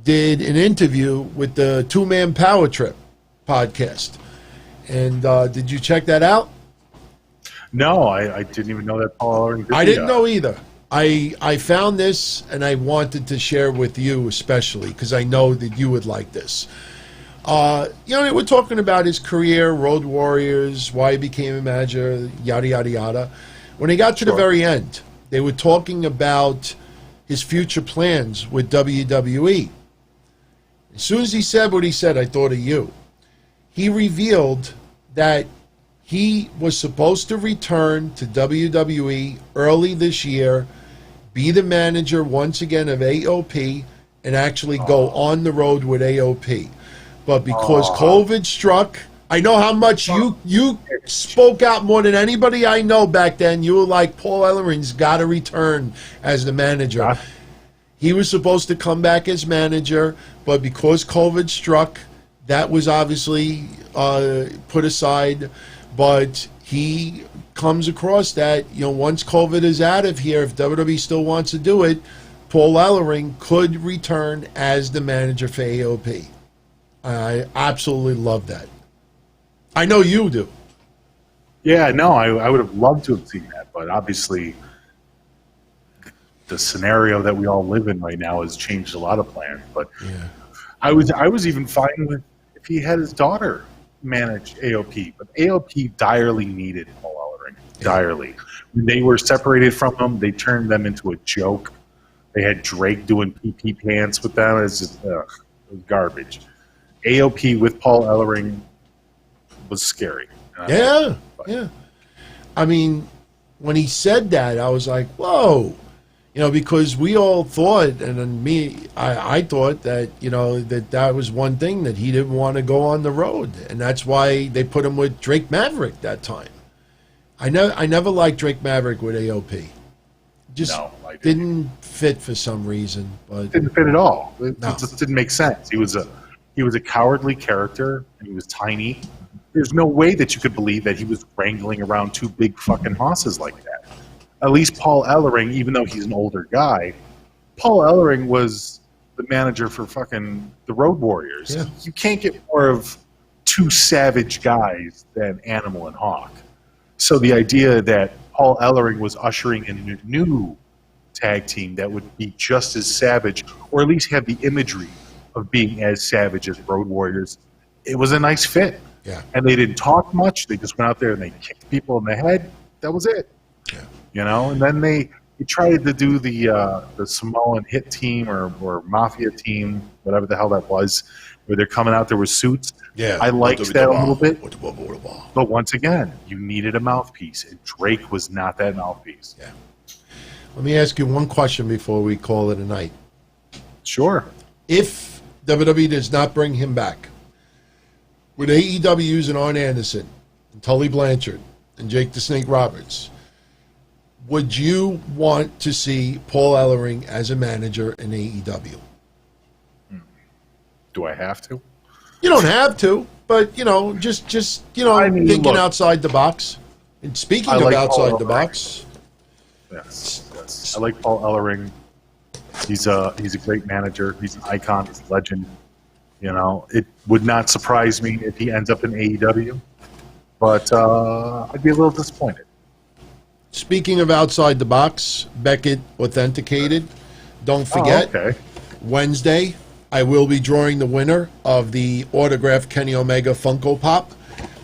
did an interview with the Two Man Power Trip podcast. And did you check that out? No, I didn't even know that Paul Ellering did. I didn't know either. I found this, and I wanted to share with you especially, because I know that you would like this. We're talking about his career, Road Warriors, why he became a manager, yada, yada, yada. When he got to the very end, they were talking about his future plans with WWE. As soon as he said what he said, I thought of you. He revealed that he was supposed to return to WWE early this year, be the manager once again of AOP, and actually go on the road with AOP. But because COVID struck, I know how much you spoke out more than anybody I know back then. You were like, Paul Ellering's got to return as the manager. He was supposed to come back as manager, but because COVID struck, that was obviously put aside. But he comes across that, once COVID is out of here, if WWE still wants to do it, Paul Ellering could return as the manager for AOP. I absolutely love that. I know you do. Yeah, no, I would have loved to have seen that, but obviously the scenario that we all live in right now has changed a lot of plans. But yeah. I was even fine with if he had his daughter manage AOP, but AOP direly needed Paul Ellering. Direly. When they were separated from him, they turned them into a joke. They had Drake doing PP pants with them. It's just it was garbage. AOP with Paul Ellering was scary. Yeah. I mean, when he said that, I was like, whoa. Because we all thought, and then I thought that, that was one thing, that he didn't want to go on the road. And that's why they put him with Drake Maverick that time. I never liked Drake Maverick with AOP. Just didn't fit for some reason. But didn't fit at all. It just didn't make sense. He was a cowardly character, and he was tiny. There's no way that you could believe that he was wrangling around two big fucking hosses like that. At least Paul Ellering, even though he's an older guy, Paul Ellering was the manager for fucking the Road Warriors. Yeah. You can't get more of two savage guys than Animal and Hawk. So the idea that Paul Ellering was ushering in a new tag team that would be just as savage, or at least have the imagery of being as savage as Road Warriors, it was a nice fit. Yeah. And they didn't talk much. They just went out there and they kicked people in the head. That was it. Yeah. You know, and then they tried to do the Samoan hit team or mafia team, whatever the hell that was, where they're coming out there with suits. Yeah. I liked that a little bit. But But once again, you needed a mouthpiece, and Drake was not that mouthpiece. yeah. Let me ask you one question before we call it a night. Sure. If WWE does not bring him back, with AEW using Arn Anderson and Tully Blanchard and Jake the Snake Roberts, would you want to see Paul Ellering as a manager in AEW? Do I have to? You don't have to, but just I mean, thinking look, outside the box. And speaking I of like outside Paul the Ellering. box, Yes. I like Paul Ellering. He's a great manager. He's an icon. He's a legend. You know, it would not surprise me if he ends up in AEW, but I'd be a little disappointed. speaking of outside the box, Beckett authenticated. Don't forget, Okay. Wednesday, I will be drawing the winner of the autographed Kenny Omega Funko Pop.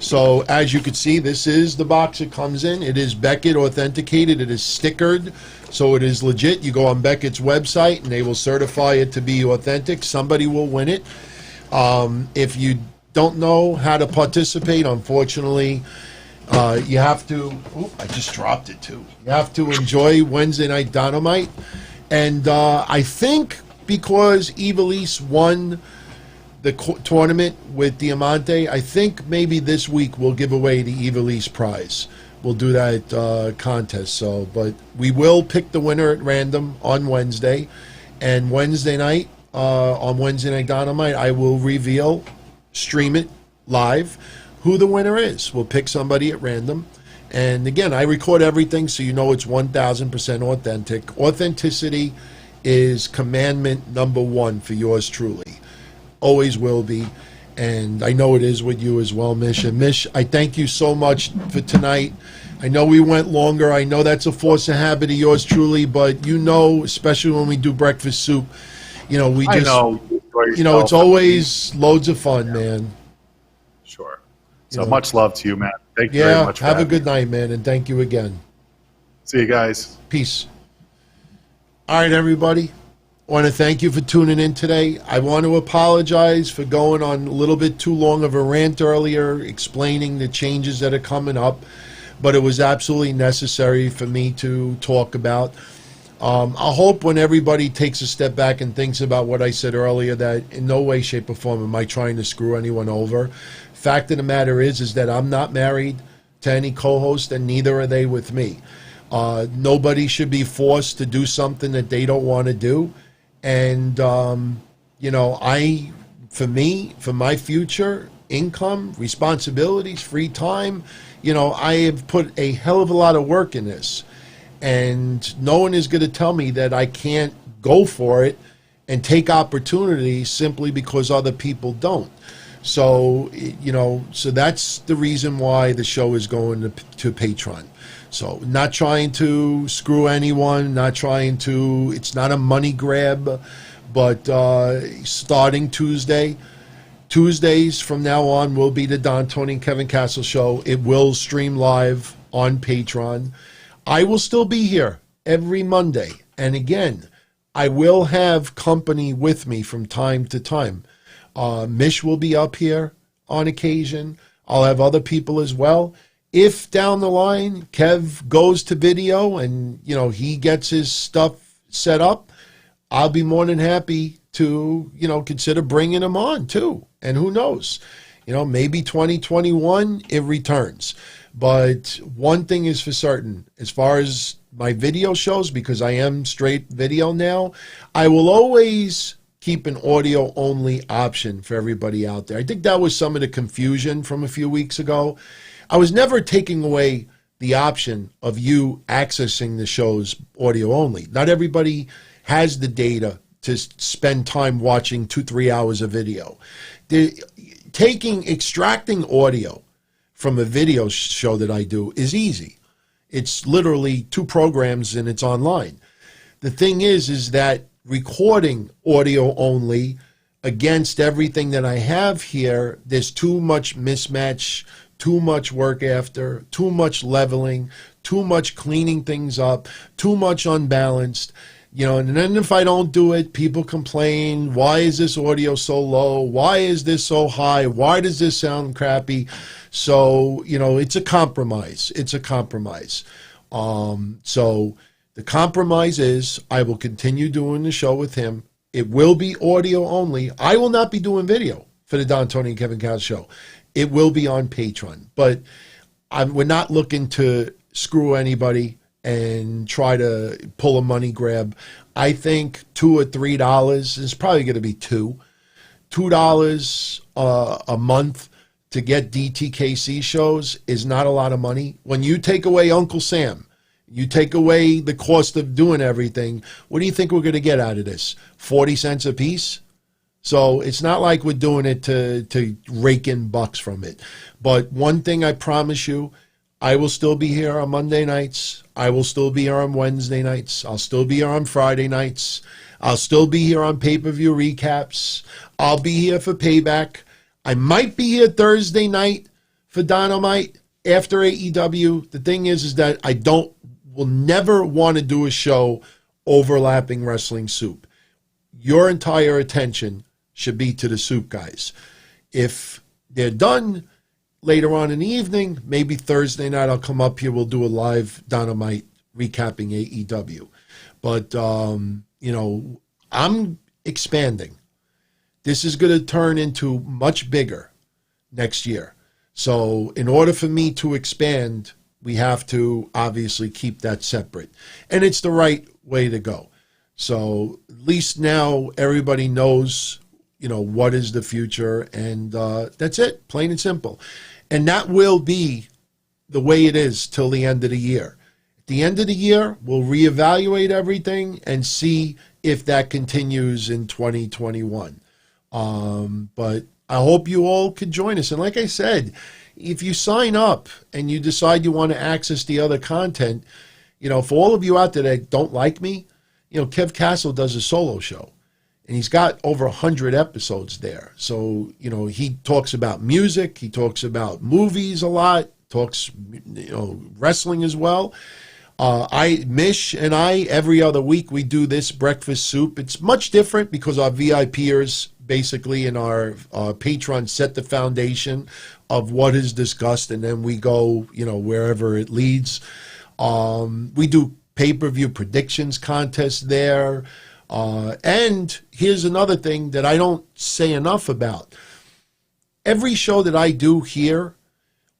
So as you can see, this is the box it comes in. It is Beckett authenticated. It is stickered, so it is legit. You go on Beckett's website, and they will certify it to be authentic. Somebody will win it. If you don't know how to participate, unfortunately, you have to. Oop, I just dropped it too. You have to enjoy Wednesday Night Dynamite, and I think because Ivelisse won the tournament with Diamante, I think maybe this week we'll give away the Ivelisse prize. We'll do that contest. So, but we will pick the winner at random on Wednesday, and Wednesday night on Wednesday Night Dynamite, I will reveal, stream it live, who the winner is. We'll pick somebody at random. And again, I record everything so you know it's 1,000% authentic. Authenticity is commandment number one for yours truly. Always will be. And I know it is with you as well, Mish. And Mish, I thank you so much for tonight. I know we went longer. I know that's a force of habit of yours truly, but especially when we do breakfast soup, we just, it's always loads of fun, man. Sure. So much love to you, man. Thank you very much for have a having good me. night, man, and thank you again. See you guys. Peace. All right, everybody. I want to thank you for tuning in today. I want to apologize for going on a little bit too long of a rant earlier, explaining the changes that are coming up, but it was absolutely necessary for me to talk about. I hope when everybody takes a step back and thinks about what I said earlier, that in no way, shape, or form am I trying to screw anyone over. Fact of the matter is that I'm not married to any co-host, and neither are they with me. Nobody should be forced to do something that they don't want to do. And, for my future, income, responsibilities, free time, I have put a hell of a lot of work in this. And no one is going to tell me that I can't go for it and take opportunities simply because other people don't. So, so that's the reason why the show is going to Patreon. So not trying to screw anyone, it's not a money grab, but starting Tuesdays from now on will be the Don, Tony, and Kevin Castle show. It will stream live on Patreon. I will still be here every Monday. And again, I will have company with me from time to time. Mish will be up here on occasion. I'll have other people as well. If down the line Kev goes to video and, he gets his stuff set up, I'll be more than happy to, consider bringing him on too. And who knows, maybe 2021 it returns. But one thing is for certain, as far as my video shows, because I am straight video now, I will always keep an audio only option for everybody out there. I think that was some of the confusion from a few weeks ago. I was never taking away the option of you accessing the show's audio only. Not everybody has the data to spend time watching 2-3 hours of video. extracting audio from a video show that I do is easy. It's literally 2 programs and it's online. The thing is that recording audio only against everything that I have here, there's too much mismatch, too much work after, too much leveling, too much cleaning things up, too much unbalanced. And then if I don't do it, people complain, why is this audio so low? Why is this so high? Why does this sound crappy? So, it's a compromise. It's a compromise. So the compromise is I will continue doing the show with him. It will be audio only. I will not be doing video for the Don, Tony, and Kevin Cass show. It will be on Patreon. But we're not looking to screw anybody and try to pull a money grab. I think $2 or $3 is probably going to be $2 a month to get DTKC shows is not a lot of money. When you take away Uncle Sam, you take away the cost of doing everything, what do you think we're going to get out of this? 40 cents a piece? So it's not like we're doing it to rake in bucks from it. But one thing I promise you, I will still be here on Monday nights. I will still be here on Wednesday nights. I'll still be here on Friday nights. I'll still be here on pay-per-view recaps. I'll be here for Payback. I might be here Thursday night for Dynamite after AEW. The thing is that I will never want to do a show overlapping Wrestling Soup. Your entire attention should be to the Soup guys. If they're done later on in the evening, maybe Thursday night I'll come up here. We'll do a live Dynamite recapping AEW. But, I'm expanding. This is going to turn into much bigger next year. So in order for me to expand, we have to obviously keep that separate. And it's the right way to go. So at least now everybody knows, what is the future. And that's it, plain and simple. And that will be the way it is till the end of the year. At the end of the year, we'll reevaluate everything and see if that continues in 2021. But I hope you all could join us. And like I said, if you sign up and you decide you want to access the other content, for all of you out there that don't like me, Kev Castle does a solo show. And he's got over 100 episodes there. So, he talks about music. He talks about movies a lot. Talks, wrestling as well. Mish and I, every other week, we do this breakfast soup. It's much different because our VIPers basically in our Patreon set the foundation of what is discussed. And then we go, wherever it leads. We do pay-per-view predictions contest there. And here's another thing that I don't say enough about. Every show that I do here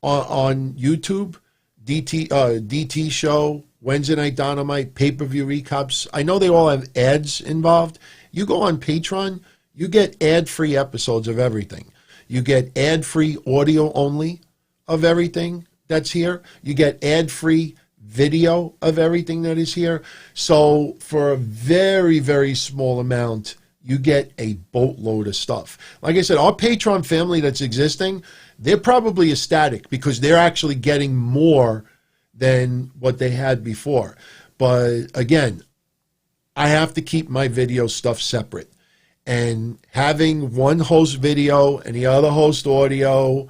on YouTube, DT show, Wednesday Night Dynamite, pay-per-view recaps, I know they all have ads involved. You go on Patreon, you get ad-free episodes of everything. You get ad-free audio only of everything that's here. You get ad-free video of everything that is here. So for a very, very small amount, you get a boatload of stuff. Like I said, our Patreon family that's existing, they're probably ecstatic because they're actually getting more than what they had before. But again, I have to keep my video stuff separate. And having one host video and the other host audio,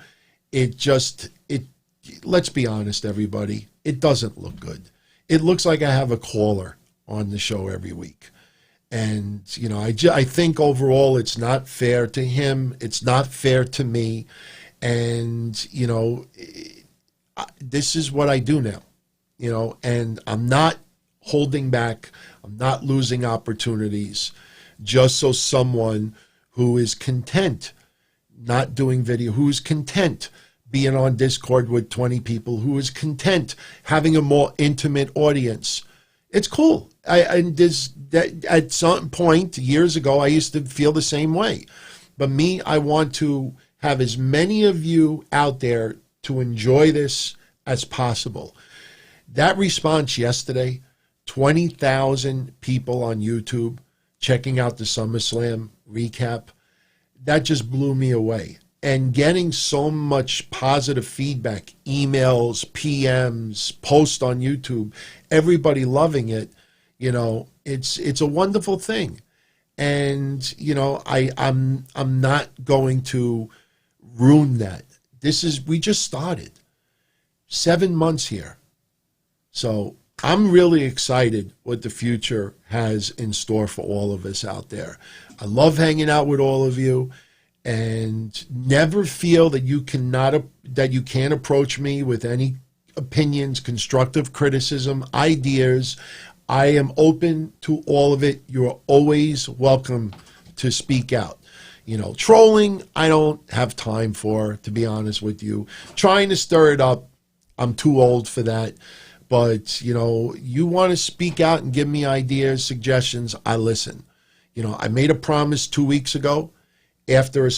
let's be honest, everybody, it doesn't look good. It looks like I have a caller on the show every week. And, I think overall it's not fair to him. It's not fair to me. And, this is what I do now, and I'm not holding back. I'm not losing opportunities just so someone who is content not doing video, who is content being on Discord with 20 people, who is content having a more intimate audience. It's cool. At some point years ago, I used to feel the same way. But me, I want to have as many of you out there to enjoy this as possible. That response yesterday, 20,000 people on YouTube checking out the SummerSlam recap, that just blew me away. and getting so much positive feedback, emails, PMs, posts on YouTube, everybody loving it, you know, it's a wonderful thing. And, you know, I'm not going to ruin that. We just started 7 months here. So I'm really excited what the future has in store for all of us out there. I love hanging out with all of you, and never feel that you can't approach me with any opinions, constructive criticism, ideas. I am open to all of it. You're always welcome to speak out. You know, trolling, I don't have time for, to be honest with you. Trying to stir it up, I'm too old for that. But, you know, you want to speak out and give me ideas, suggestions, I listen. You know, I made a promise 2 weeks ago after a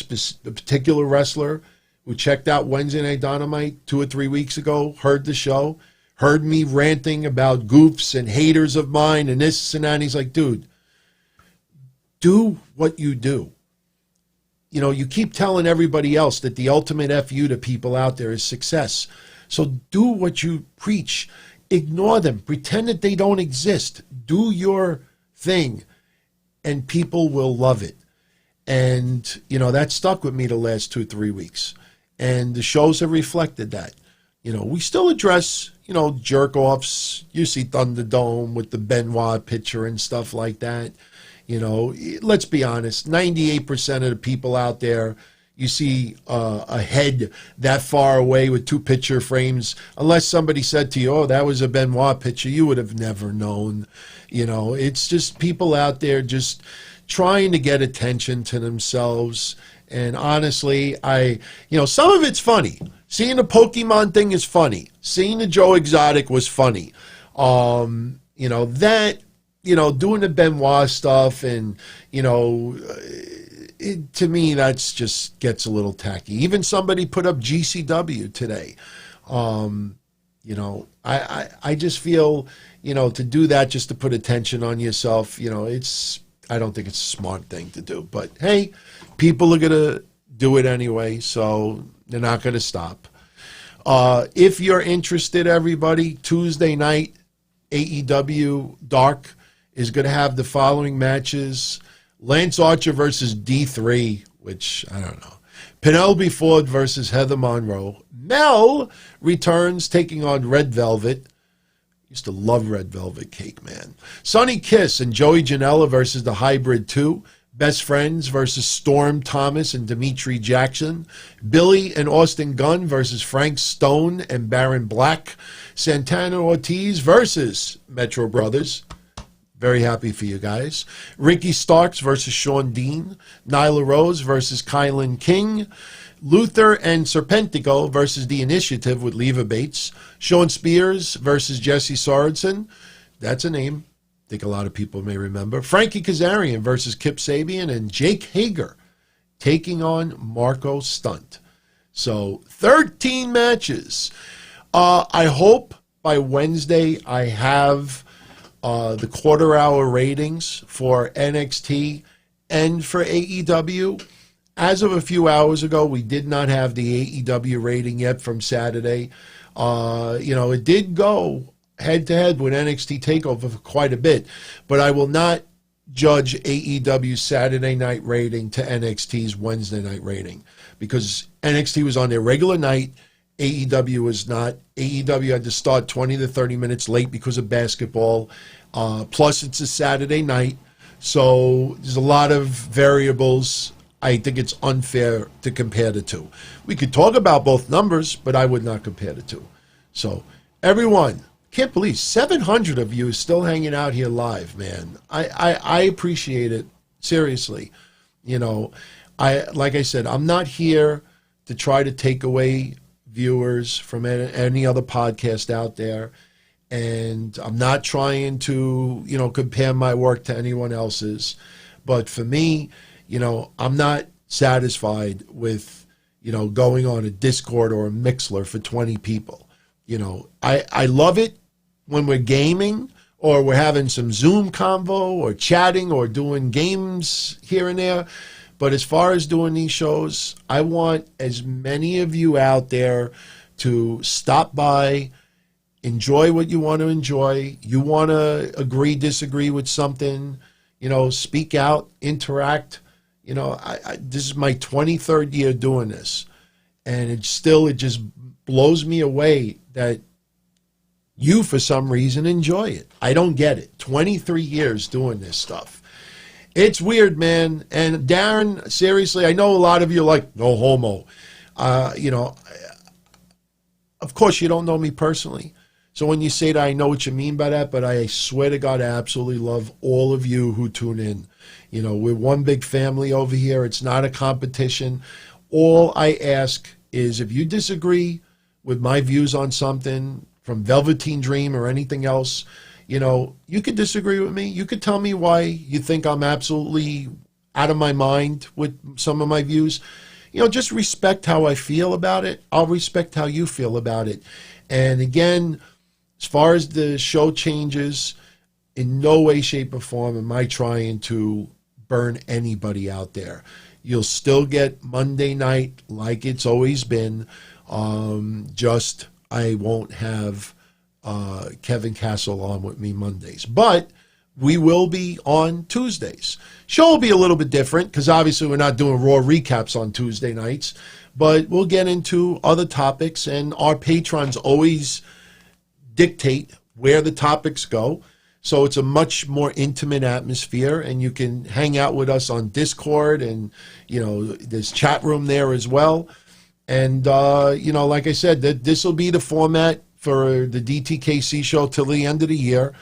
particular wrestler who checked out Wednesday Night Dynamite 2 or 3 weeks ago, heard the show, heard me ranting about goofs and haters of mine and this and that. And he's like, dude, do what you do. You know, you keep telling everybody else that the ultimate FU to people out there is success. So do what you preach. Ignore them. Pretend that they don't exist. Do your thing, and people will love it. And, you know, that stuck with me the last 2-3 weeks. And the shows have reflected that. You know, we still address, you know, jerk-offs. You see Thunderdome with the Benoit picture and stuff like that. You know, let's be honest, 98% of the people out there, you see a head that far away with 2 picture frames, unless somebody said to you, oh, that was a Benoit picture, you would have never known. You know, it's just people out there just trying to get attention to themselves. And honestly, you know, some of it's funny. Seeing the Pokemon thing is funny. Seeing the Joe Exotic was funny. You know, that, you know, doing the Benoit stuff and, you know, to me, that's just gets a little tacky. Even somebody put up GCW today. You know, I just feel, you know, to do that just to put attention on yourself, you know, I don't think it's a smart thing to do. But hey, people are going to do it anyway, so they're not going to stop. If you're interested, everybody, Tuesday night, AEW Dark is going to have the following matches. Lance Archer versus D3, which, I don't know. Penelope Ford versus Heather Monroe. Mel returns, taking on Red Velvet. Used to love Red Velvet cake, man. Sonny Kiss and Joey Janela versus the Hybrid 2. Best Friends versus Storm Thomas and Dimitri Jackson. Billy and Austin Gunn versus Frank Stone and Baron Black. Santana Ortiz versus Metro Brothers. Very happy for you guys. Ricky Starks versus Sean Dean. Nyla Rose versus Kylan King. Luther and Serpentico versus The Initiative with Leva Bates. Sean Spears versus Jesse Sorensen. That's a name I think a lot of people may remember. Frankie Kazarian versus Kip Sabian. And Jake Hager taking on Marco Stunt. So 13 matches. I hope by Wednesday I have the quarter-hour ratings for NXT and for AEW. As of a few hours ago, we did not have the AEW rating yet from Saturday. You know, it did go head-to-head with NXT TakeOver for quite a bit, but I will not judge AEW's Saturday night rating to NXT's Wednesday night rating because NXT was on their regular night. AEW was not. AEW had to start 20 to 30 minutes late because of basketball. Plus, it's a Saturday night. So there's a lot of variables. I think it's unfair to compare the two. We could talk about both numbers, but I would not compare the two. So, everyone, can't believe 700 of you is still hanging out here live, man. I appreciate it. Seriously. You know, like I said, I'm not here to try to take away viewers from any other podcast out there. And I'm not trying to, you know, compare my work to anyone else's. But for me, you know, I'm not satisfied with, you know, going on a Discord or a Mixler for 20 people. You know, I love it when we're gaming or we're having some Zoom convo or chatting or doing games here and there. But as far as doing these shows, I want as many of you out there to stop by, enjoy what you want to enjoy. You want to agree, disagree with something, speak out, interact. This is my 23rd year doing this. And it just blows me away that you, for some reason, enjoy it. I don't get it. 23 years doing this stuff. It's weird, man. And Darren, seriously, I know a lot of you are like, no homo. Of course, you don't know me personally. So when you say that, I know what you mean by that, but I swear to God, I absolutely love all of you who tune in. We're one big family over here. It's not a competition. All I ask is if you disagree with my views on something from Velveteen Dream or anything else, you could disagree with me. You could tell me why you think I'm absolutely out of my mind with some of my views. Just respect how I feel about it. I'll respect how you feel about it. And again, as far as the show changes, in no way, shape, or form am I trying to burn anybody out there. You'll still get Monday night like it's always been. Just I won't have Kevin Castle on with me Mondays. But we will be on Tuesdays. Show will be a little bit different because obviously we're not doing Raw recaps on Tuesday nights. But we'll get into other topics, and our patrons always dictate where the topics go. So it's a much more intimate atmosphere, and you can hang out with us on Discord, and, there's chat room there as well. And, like I said, this will be the format for the DTKC show till the end of the year.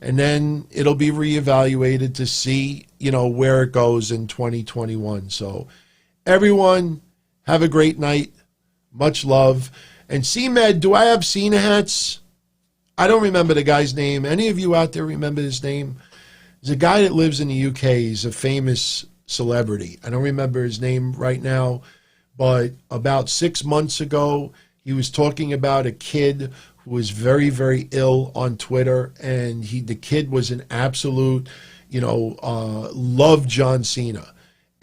And then it'll be reevaluated to see, where it goes in 2021. So everyone, have a great night. Much love. And C-Med, do I have Cena hats? I don't remember the guy's name. Any of you out there remember his name? There's a guy that lives in the UK. He's a famous celebrity. I don't remember his name right now. But about 6 months ago, he was talking about a kid who was very, very ill on Twitter. And the kid was an absolute, loved John Cena.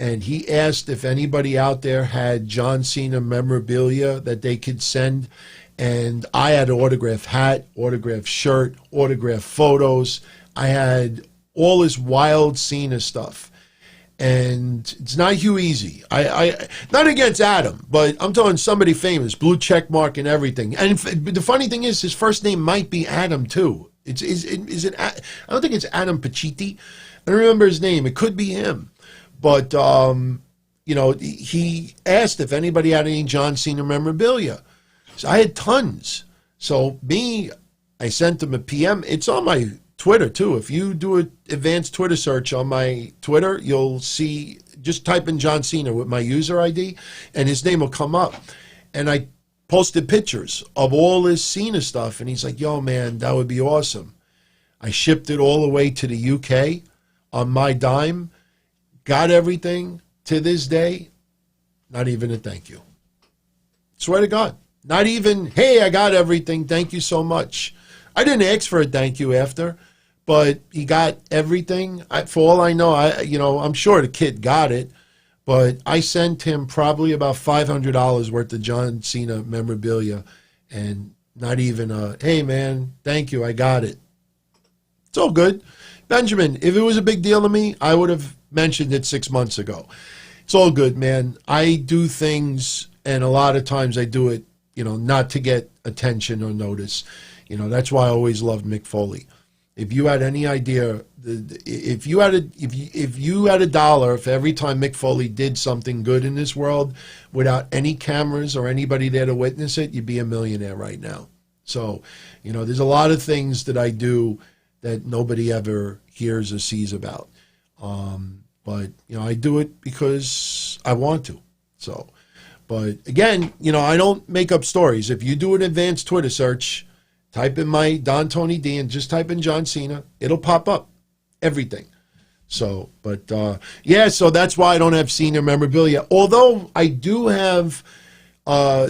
And he asked if anybody out there had John Cena memorabilia that they could send. And I had an autographed hat, autographed shirt, autographed photos. I had all this wild Cena stuff. And it's not Hugh Easy. I not against Adam, but I'm talking somebody famous, blue check mark and everything. And the funny thing is, his first name might be Adam too. Is it? I don't think it's Adam Pacitti. I don't remember his name. It could be him. But he asked if anybody had any John Cena memorabilia. So I had tons. So I sent him a PM. It's on my Twitter too. If you do an advanced Twitter search on my Twitter, you'll see, just type in John Cena with my user ID and his name will come up. And I posted pictures of all his Cena stuff. And he's like, yo, man, that would be awesome. I shipped it all the way to the UK on my dime. Got everything. To this day, not even a thank you. Swear to God. Not even, hey, I got everything. Thank you so much. I didn't ask for a thank you after, but he got everything. For all I know, I'm sure the kid got it, but I sent him probably about $500 worth of John Cena memorabilia, and not even a, hey, man, thank you, I got it. It's all good. Benjamin, if it was a big deal to me, I would have mentioned it 6 months ago. It's all good, man. I do things, and a lot of times I do it, not to get attention or notice. That's why I always loved Mick Foley. If you had any idea, if you had a dollar for every time Mick Foley did something good in this world without any cameras or anybody there to witness it, you'd be a millionaire right now. So, there's a lot of things that I do that nobody ever hears or sees about. But, I do it because I want to. So, but again, I don't make up stories. If you do an advanced Twitter search, type in my Don Tony D and just type in John Cena, it'll pop up. Everything. So, but, so that's why I don't have Cena memorabilia. Although I do have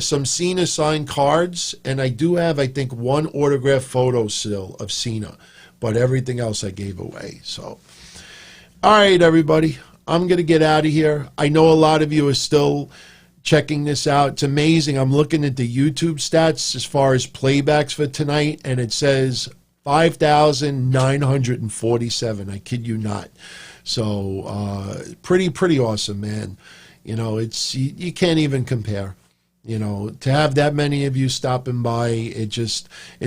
some Cena signed cards, and I do have, I think, one autographed photo still of Cena. But everything else I gave away. So, all right, everybody. I'm going to get out of here. I know a lot of you are still checking this out. It's amazing. I'm looking at the YouTube stats as far as playbacks for tonight, and it says 5,947. I kid you not. So pretty awesome, man. You know, it's you can't even compare. You know, to have that many of you stopping by, it's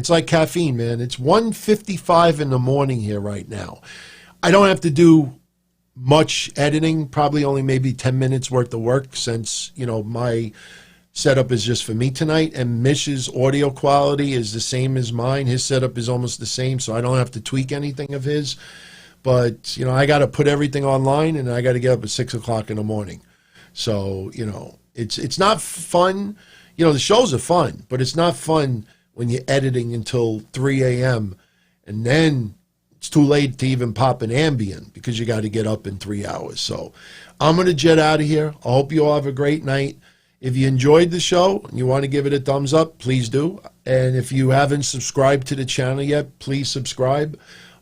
like caffeine, man. It's 1:55 in the morning here right now. I don't have to do much editing, probably only maybe 10 minutes worth of work, since, you know, my setup is just for me tonight, and Mish's audio quality is the same as mine. His setup is almost the same, so I don't have to tweak anything of his. But, you know, I got to put everything online, and I got to get up at 6 o'clock in the morning. So, you know, it's not fun. You know, the shows are fun, but it's not fun when you're editing until 3 a.m. and then it's too late to even pop an Ambien because you got to get up in 3 hours. So I'm going to jet out of here. I hope you all have a great night. If you enjoyed the show and you want to give it a thumbs up, please do. And if you haven't subscribed to the channel yet, please subscribe.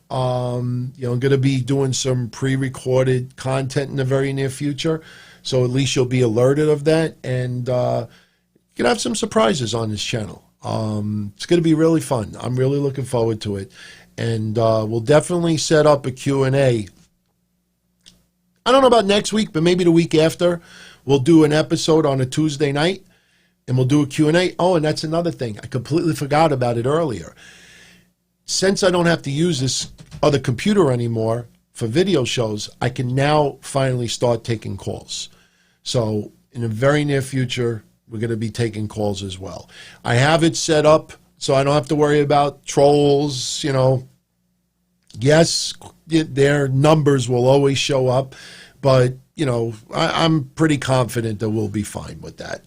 You know, I'm going to be doing some pre-recorded content in the very near future. So at least you'll be alerted of that. And you can have some surprises on this channel. It's going to be really fun. I'm really looking forward to it. And we'll definitely set up a Q&A. I don't know about next week, but maybe the week after. We'll do an episode on a Tuesday night, and we'll do a Q&A. Oh, and that's another thing. I completely forgot about it earlier. Since I don't have to use this other computer anymore for video shows, I can now finally start taking calls. So in the very near future, we're going to be taking calls as well. I have it set up so I don't have to worry about trolls, you know. Yes, their numbers will always show up, but, you know, I'm pretty confident that we'll be fine with that.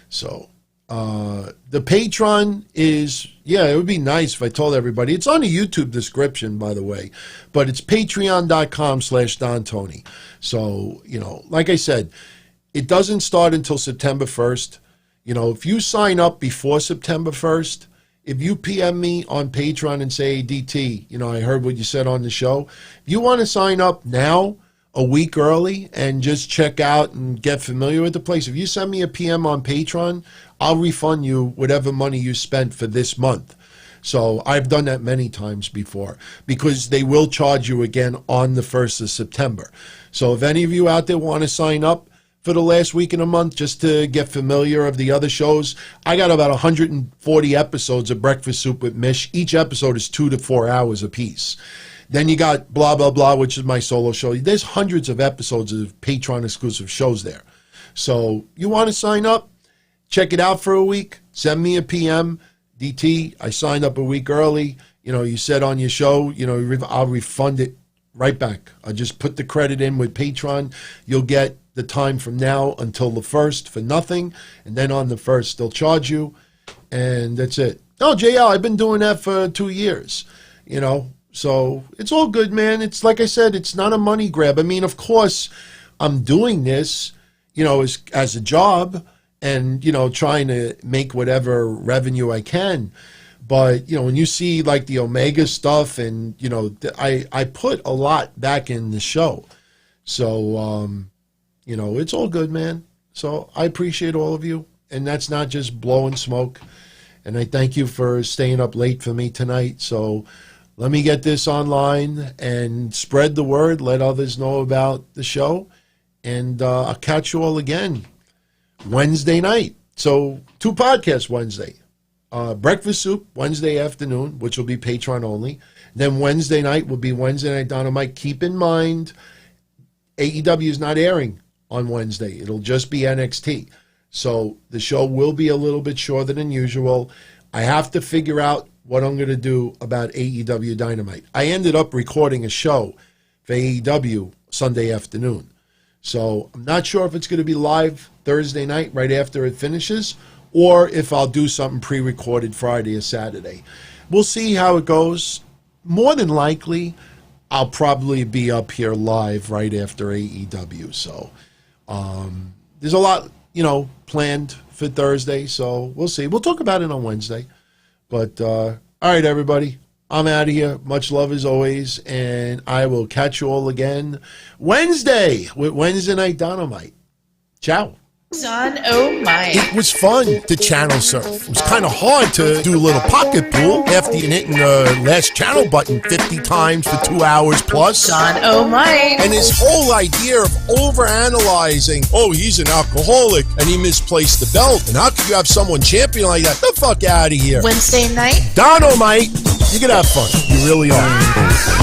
So the Patreon is, yeah, it would be nice if I told everybody. It's on the YouTube description, by the way, but it's patreon.com/DonTony. So, you know, like I said, it doesn't start until September 1st. You know, if you sign up before September 1st, if you PM me on Patreon and say, hey, DT, you know, I heard what you said on the show. If you want to sign up now, a week early, and just check out and get familiar with the place, if you send me a PM on Patreon, I'll refund you whatever money you spent for this month. So I've done that many times before, because they will charge you again on the 1st of September. So if any of you out there want to sign up for the last week in a month just to get familiar of the other shows, I got about 140 episodes of Breakfast Soup with Mish. Each episode is 2 to 4 hours apiece. Then you got Blah, Blah, Blah, which is my solo show. There's hundreds of episodes of Patreon exclusive shows there. So you want to sign up, check it out for a week, send me a PM. DT, I signed up a week early. You know, you said on your show, you know, I'll refund it right back. I'll just put the credit in with Patreon. You'll get the time from now until the 1st for nothing, and then on the 1st they'll charge you, and that's it. Oh, JL, I've been doing that for 2 years, you know, so it's all good, man. It's like I said, it's not a money grab. I mean, of course, I'm doing this, you know, as a job, and, you know, trying to make whatever revenue I can. But, you know, when you see like the Omega stuff, and, you know, I put a lot back in the show. So, you know, it's all good, man. So I appreciate all of you. And that's not just blowing smoke. And I thank you for staying up late for me tonight. So let me get this online and spread the word. Let others know about the show. And I'll catch you all again Wednesday night. So 2 podcasts Wednesday. Breakfast Soup Wednesday afternoon, which will be Patreon only. Then Wednesday night will be Wednesday Night Dynamite. Keep in mind, AEW is not airing on Wednesday. It'll just be NXT. So the show will be a little bit shorter than usual. I have to figure out what I'm going to do about AEW Dynamite. I ended up recording a show for AEW Sunday afternoon. So I'm not sure if it's going to be live Thursday night right after it finishes, or if I'll do something pre-recorded Friday or Saturday. We'll see how it goes. More than likely, I'll probably be up here live right after AEW. So there's a lot, you know, planned for Thursday. So we'll see. We'll talk about it on Wednesday. But all right, everybody. I'm out of here. Much love as always, and I will catch you all again Wednesday with Wednesday Night Dynamite. Ciao. On oh my. It was fun to channel surf. It was kind of hard to do a little pocket pool after you hitting the last channel button 50 times for 2 hours plus. John oh my. And his whole idea of overanalyzing, oh, he's an alcoholic and he misplaced the belt. And how could you have someone champion like that? The fuck out of here. Wednesday night. Dynamite. You can have fun. You really are.